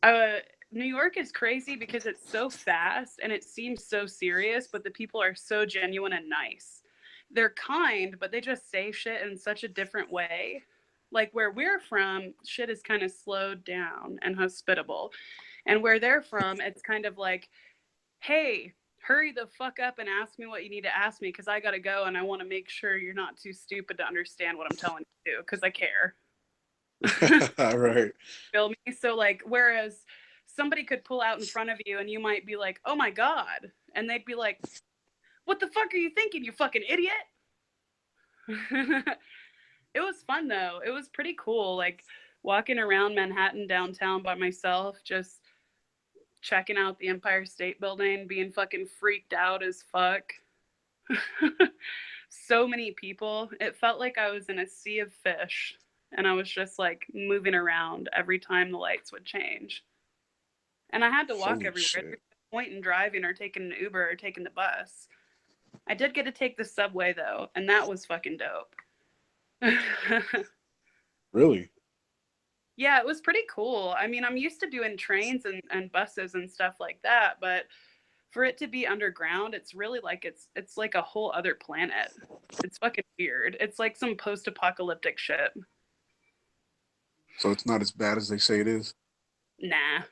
uh New York is crazy because it's so fast and it seems so serious, but the people are so genuine and nice. They're kind, but they just say shit in such a different way. Like where we're from, shit is kind of slowed down and hospitable. And where they're from, it's kind of like, hey, hurry the fuck up and ask me what you need to ask me because I got to go and I want to make sure you're not too stupid to understand what I'm telling you because I care.
Right.
Feel me? So, like, whereas somebody could pull out in front of you and you might be like, oh my God. And they'd be like, what the fuck are you thinking, you fucking idiot? It was fun though. It was pretty cool. Like, walking around Manhattan downtown by myself, just checking out the Empire State Building, being fucking freaked out as fuck. So many people. It felt like I was in a sea of fish and I was just like moving around every time the lights would change. And I had to walk
Holy
everywhere.
shit.
There's no point in driving or taking an Uber or taking the bus. I did get to take the subway though, and that was fucking dope.
Really?
Yeah, it was pretty cool. I mean, I'm used to doing trains and buses and stuff like that, but for it to be underground, it's really like it's like a whole other planet. It's fucking weird. It's like some post-apocalyptic shit.
So it's not as bad as they say it is?
Nah.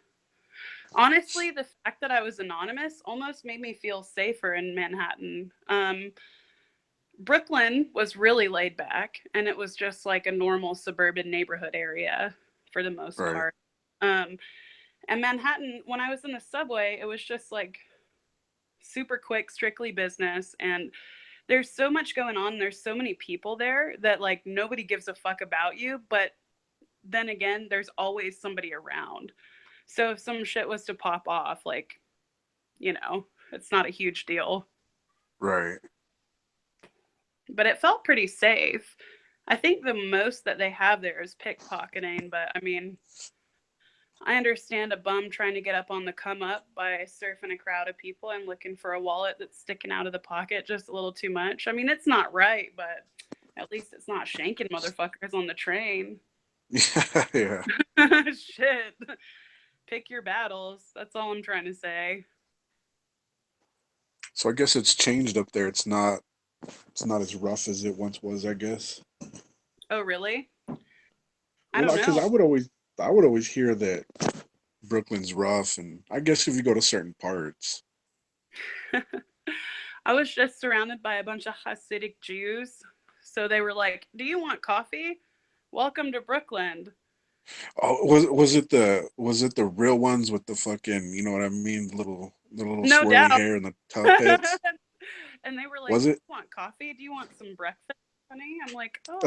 Honestly, the fact that I was anonymous almost made me feel safer in Manhattan. Brooklyn was really laid back, and it was just like a normal suburban neighborhood area for the most
Right.
part. Um, and Manhattan, when I was in the subway, it was just like super quick, strictly business. And there's so much going on. There's so many people there that like nobody gives a fuck about you. But then again, there's always somebody around. So if some shit was to pop off, like, it's not a huge deal.
Right.
But it felt pretty safe. I think the most that they have there is pickpocketing, but I mean, I understand a bum trying to get up on the come up by surfing a crowd of people and looking for a wallet that's sticking out of the pocket just a little too much. I mean, it's not right, but at least it's not shanking motherfuckers on the train.
Yeah.
Shit. Pick your battles. That's all I'm trying to say.
So I guess it's changed up there. It's not as rough as it once was, I guess.
Oh, really? I
Well,
don't
because
know.
I would always hear that Brooklyn's rough, and I guess if you go to certain parts.
I was just surrounded by a bunch of Hasidic Jews. So they were like, "Do you want coffee? Welcome to Brooklyn."
Oh, was it the real ones with the fucking, you know what I mean, the little
No
swirly
doubt.
hair and the top hats?
And they were like,
Was
"Do
it?
you want coffee? Do you want some breakfast, honey?" I'm like, "Oh,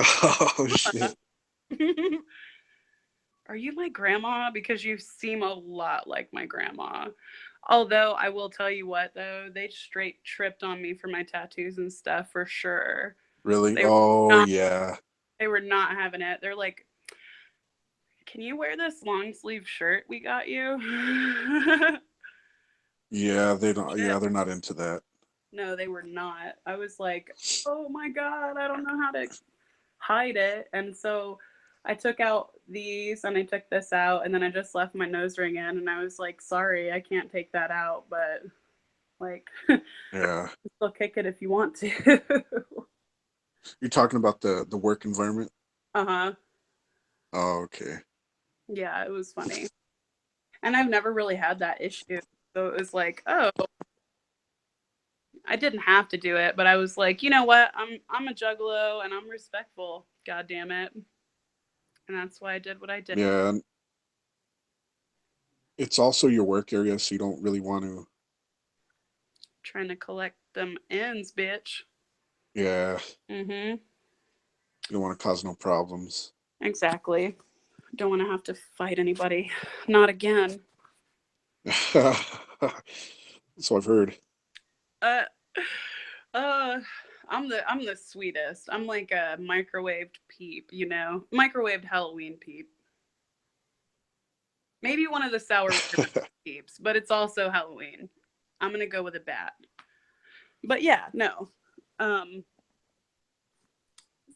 Oh shit!
are you my grandma? Because you seem a lot like my grandma." Although I will tell you what, though, they straight tripped on me for my tattoos and stuff for sure.
Really?
They were
Oh
not,
yeah,
they were not having it. They're like, "Can you wear this long sleeve shirt we got you?"
yeah. They don't.
Shit.
Yeah, they're not into that.
No, they were not. I was like, "Oh my God, I don't know how to hide it." And so I took out these and I took this out and then I just left my nose ring in and I was like, "Sorry, I can't take that out, but like
Yeah.
still kick it if you want to."
You're talking about the work environment?
Uh-huh.
Oh, okay.
Yeah, it was funny. And I've never really had that issue. So it was like, "Oh, I didn't have to do it, but I was like, you know what? I'm a juggalo and I'm respectful. God damn it." And that's why I did what I did.
Yeah, and it's also your work area, so you don't really want to.
Trying to collect them ends, bitch.
Yeah,
Mm-hmm.
you don't want to cause no problems.
Exactly. Don't want to have to fight anybody. Not again.
So I've heard.
Uh, uh, I'm the sweetest. I'm like a microwaved peep, you know, microwaved Halloween peep. Maybe one of the sour peeps, but it's also Halloween. I'm gonna go with a bat. But yeah, no. Um,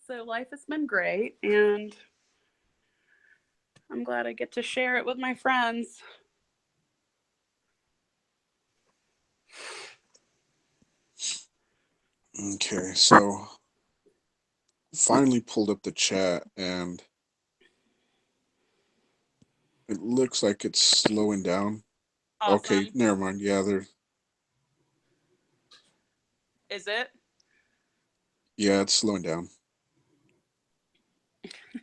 so life has been great, and I'm glad I get to share it with my friends.
Okay, so finally pulled up the chat and it looks like it's slowing down. Okay,
Awesome.
never mind. Yeah,
Is it?
it's slowing down.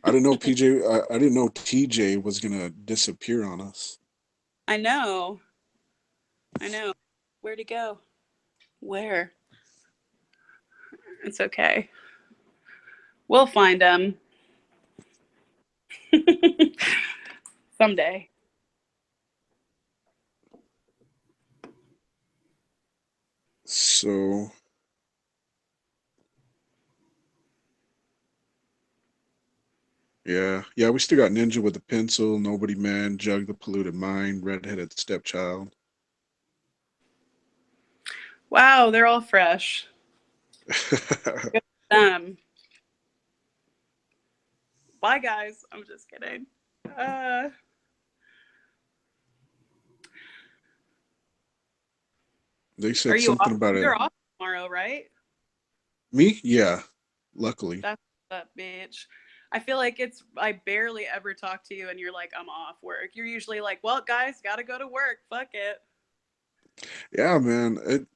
I didn't know PJ. I didn't know TJ was gonna disappear on us.
I know. I know. Where'd he go? Where? It's okay. We'll find him. Someday.
So yeah, we still got Ninja with the pencil, Nobody Man, Jug the polluted mind, redheaded stepchild.
Wow, they're all fresh. Good for them. Bye, guys. I'm just kidding.
They
Are
said
you
something
off?
about it.
You're off tomorrow, right?
Me? Yeah, luckily.
That's up, bitch. I feel like I barely ever talk to you and you're like, "I'm off work." You're usually like, "Well, guys, gotta go to work. Fuck it."
Yeah, man.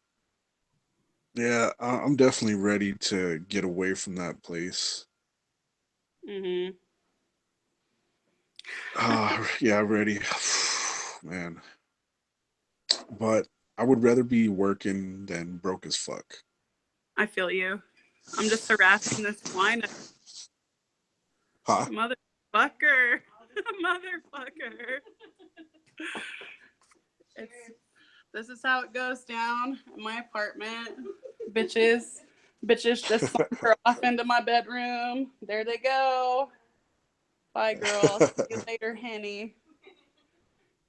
Yeah, I'm definitely ready to get away from that place.
Mm-hmm.
Yeah, ready. Man. But I would rather be working than broke as fuck.
I feel you. I'm just harassing this wine
Huh?
motherfucker. Motherfucker. It's This is how it goes down in my apartment. Bitches just saunter off into my bedroom. There they go. Bye, girl. See you later, Henny.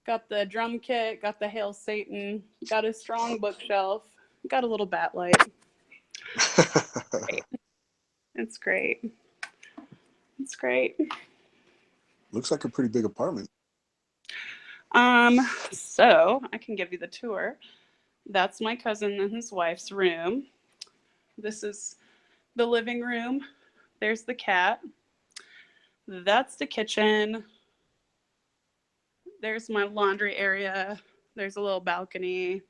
Got the drum kit, got the Hail Satan, got a strong bookshelf, got a little bat light. It's great. It's great.
Looks like a pretty big apartment.
So I can give you the tour. That's my cousin and his wife's room. This is the living room. There's the cat. That's the kitchen. there's my laundry area. There's a little balcony.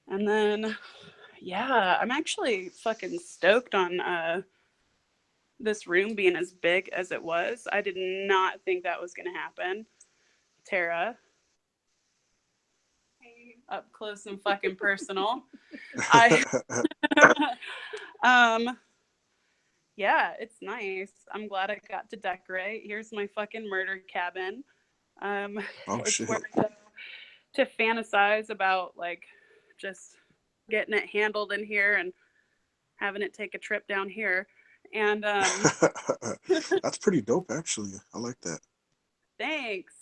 And then, yeah, I'm actually fucking stoked on this room being as big as it was. I did not think that was going to happen. Tara, up close and fucking personal. I yeah, it's nice. I'm glad I got to decorate. Here's my fucking murder cabin.
Oh
It's
shit.
where I go to fantasize about like just getting it handled in here and having it take a trip down here. And
That's pretty dope, actually. I like that.
thanks.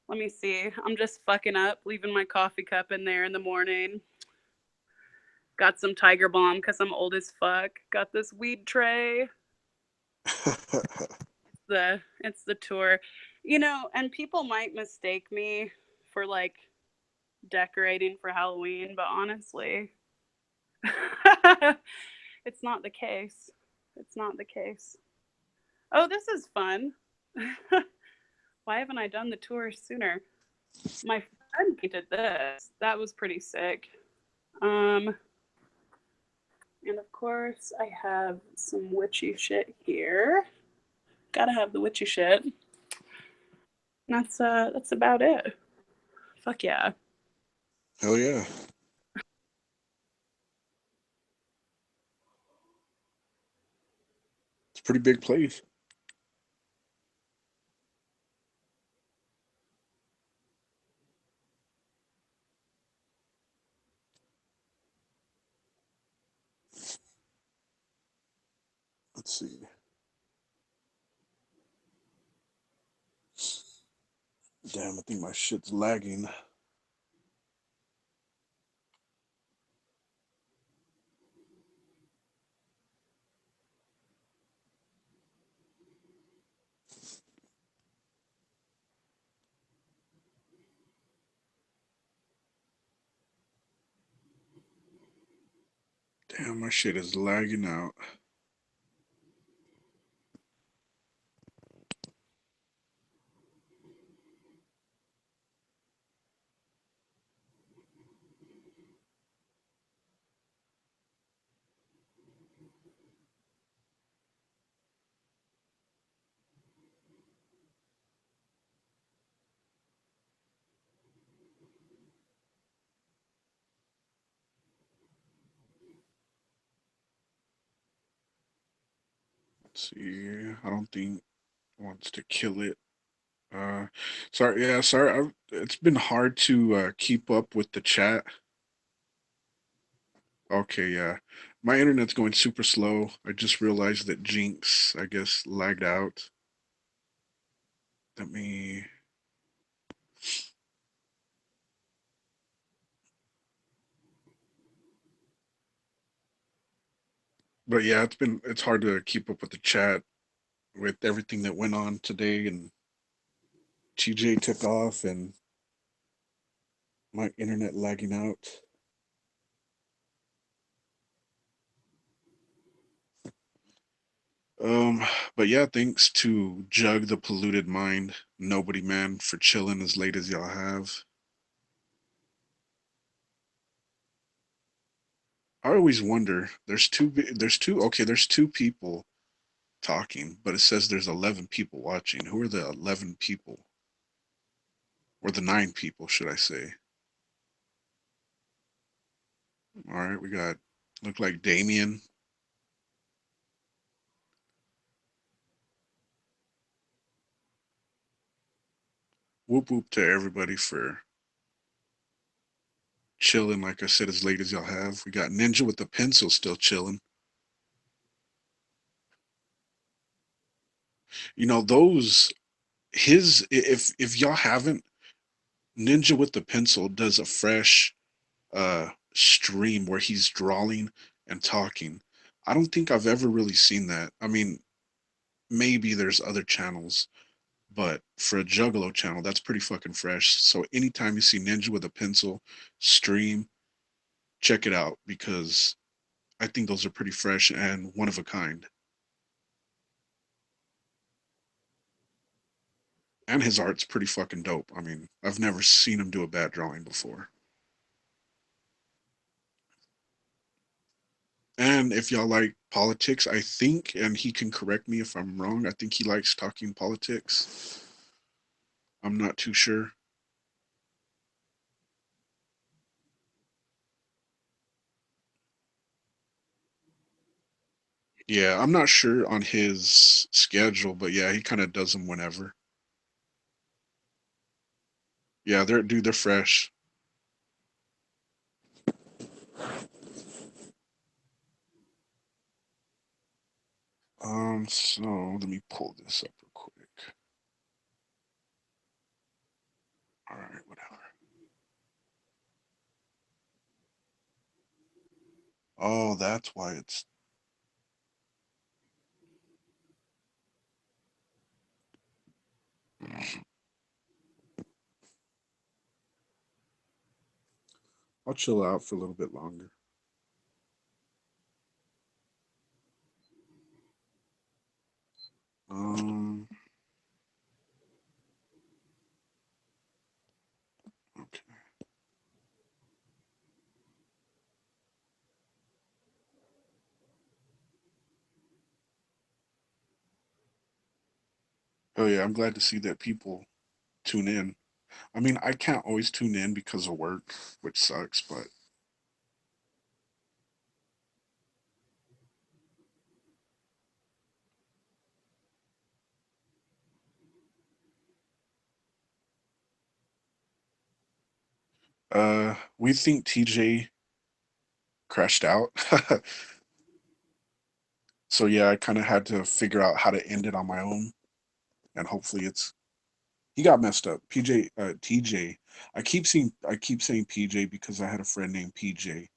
Let me see. I'm just fucking up, leaving my coffee cup in there in the morning. Got some Tiger Balm because I'm old as fuck. Got this weed tray. It's the tour, you know, and people might mistake me for like decorating for Halloween, but honestly, it's not the case. It's not the case. Oh, this is fun. Why haven't I done the tour sooner? My friend painted this. That was pretty sick. And of course, I have some witchy shit here. Gotta have the witchy shit. That's about it. Fuck yeah.
Hell yeah. It's a pretty big place. Let's see. Damn, I think my shit's lagging. Damn, my shit is lagging out. Let's see. I don't think it wants to kill it. Uh, sorry. Yeah, sorry. It's been hard to keep up with the chat. Okay, yeah. My internet's going super slow. I just realized that Jinx, I guess, lagged out. Let me. But yeah, it's hard to keep up with the chat with everything that went on today, and TJ took off and my internet lagging out. Um, but yeah, thanks to Jug the Polluted Mind, Nobody Man, for chilling as late as y'all have. I always wonder. There's two people talking, but it says there's 11 people watching. Who are the 11 people? Or the 9 people, should I say? All right, we got look like Damien. Whoop whoop to everybody for chilling. Like I said, as late as y'all have. We got Ninja with the pencil still chilling. You know those his if y'all haven't, Ninja with the pencil does a fresh stream where he's drawing and talking. I don't think I've ever really seen that. I mean, maybe there's other channels, but for a Juggalo channel, that's pretty fucking fresh. So anytime you see Ninja with a pencil stream, check it out because I think those are pretty fresh and one of a kind. And his art's pretty fucking dope. I mean, I've never seen him do a bad drawing before. And if y'all like politics, I think, and he can correct me if I'm wrong, I think he likes talking politics. I'm not too sure. Yeah, I'm not sure on his schedule, but yeah, he kind of does them whenever. Yeah, they're fresh. So let me pull this up real quick. All right, whatever. Oh, that's why it's. I'll chill out for a little bit longer. Um, okay. Oh yeah, I'm glad to see that people tune in. I mean, I can't always tune in because of work, which sucks, but we think TJ crashed out. So yeah, I kind of had to figure out how to end it on my own, and hopefully it's he got messed up. TJ. I keep saying PJ because I had a friend named PJ,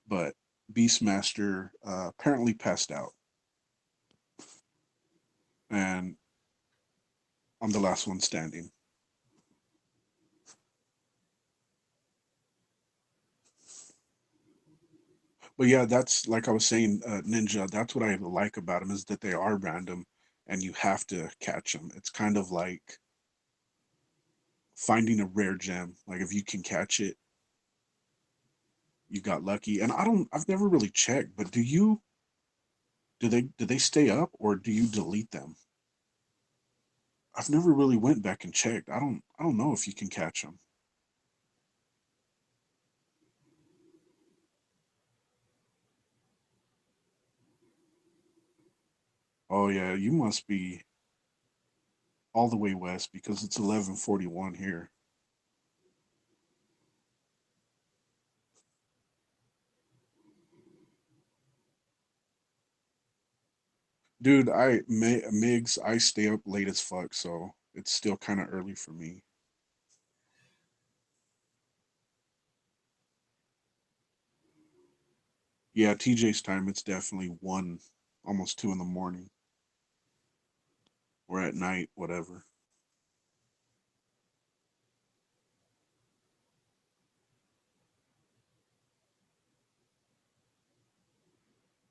but Beastmaster apparently passed out, and I'm the last one standing. But yeah, that's like I was saying, Ninja. That's what I like about them is that they are random, and you have to catch them. It's kind of like finding a rare gem. Like if you can catch it, you got lucky. And I've never really checked, but do they stay up or do you delete them? I've never really went back and checked. I don't know if you can catch them. Oh yeah, you must be all the way west because it's 11:41 here. Dude, Migs, I stay up late as fuck, so it's still kind of early for me. Yeah, TJ's time, it's definitely 1, almost 2 in the morning or at night, whatever.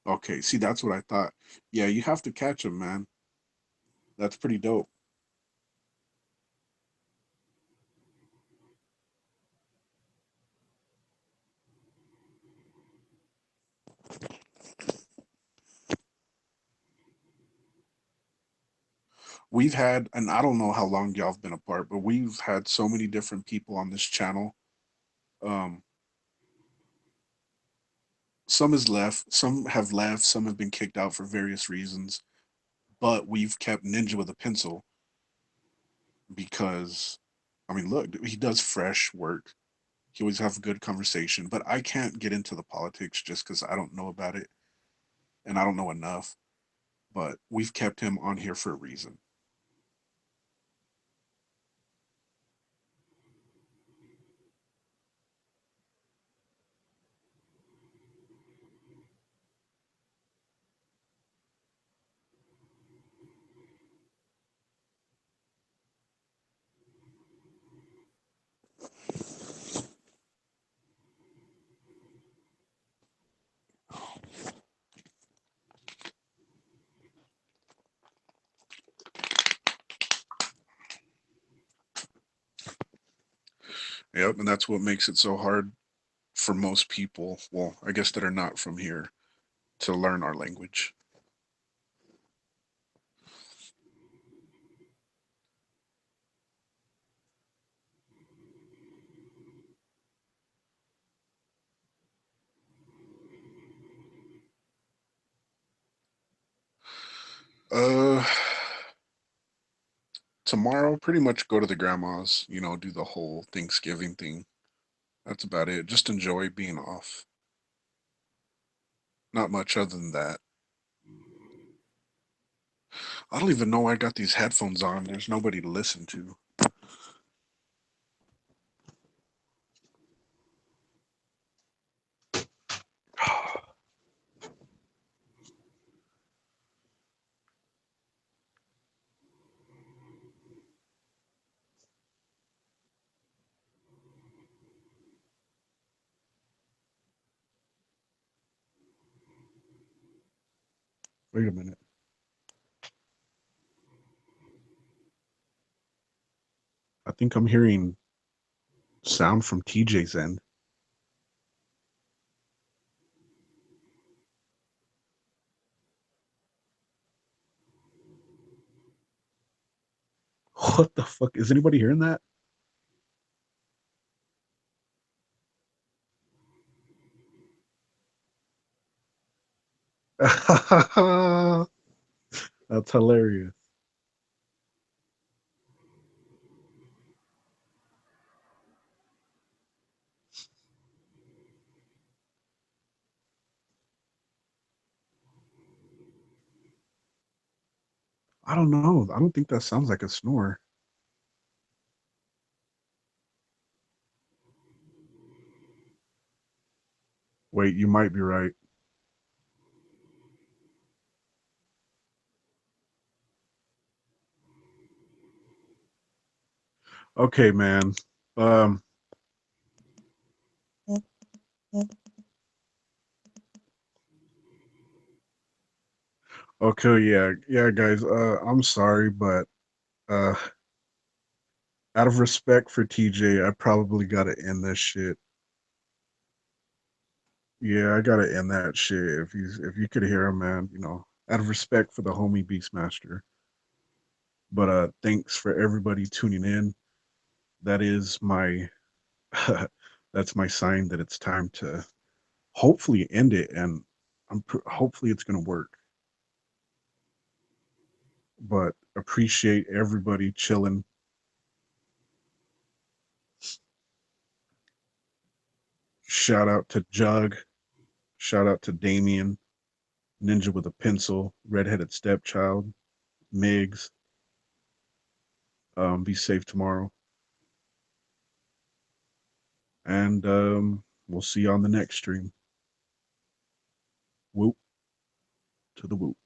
Okay, see, that's what I thought. Yeah, you have to catch them, man. That's pretty dope. We've had, and I don't know how long y'all have been apart, but we've had so many different people on this channel. Um, some has left, some have left, some have been kicked out for various reasons, but we've kept Ninja with a pencil because, I mean, look, he does fresh work. He always have a good conversation, but I can't get into the politics just because I don't know about it and I don't know enough. But we've kept him on here for a reason. Yep, and that's what makes it so hard for most people. Well, I guess that are not from here to learn our language. Uh, Tomorrow, pretty much go to the grandma's. Do the whole Thanksgiving thing. That's about it. Just enjoy being off. Not much other than that. I don't even know why I got these headphones on. There's nobody to listen to. Wait a minute. I think I'm hearing sound from TJ's end. What the fuck? Is anybody hearing that? That's hilarious. I don't know. I don't think that sounds like a snore. Wait, you might be right. Okay, man. Um, okay, yeah, yeah, guys. I'm sorry, but uh, out of respect for TJ, I probably gotta end this shit. Yeah, I gotta end that shit. If you could hear him, man, out of respect for the homie Beastmaster. But thanks for everybody tuning in. That is my that's my sign that it's time to hopefully end it, and hopefully it's gonna work. But appreciate everybody chilling. Shout out to Jug. Shout out to Damien, Ninja with a Pencil, Redheaded Stepchild, Migs. Be safe tomorrow, and we'll see you on the next stream. Whoop to the whoop.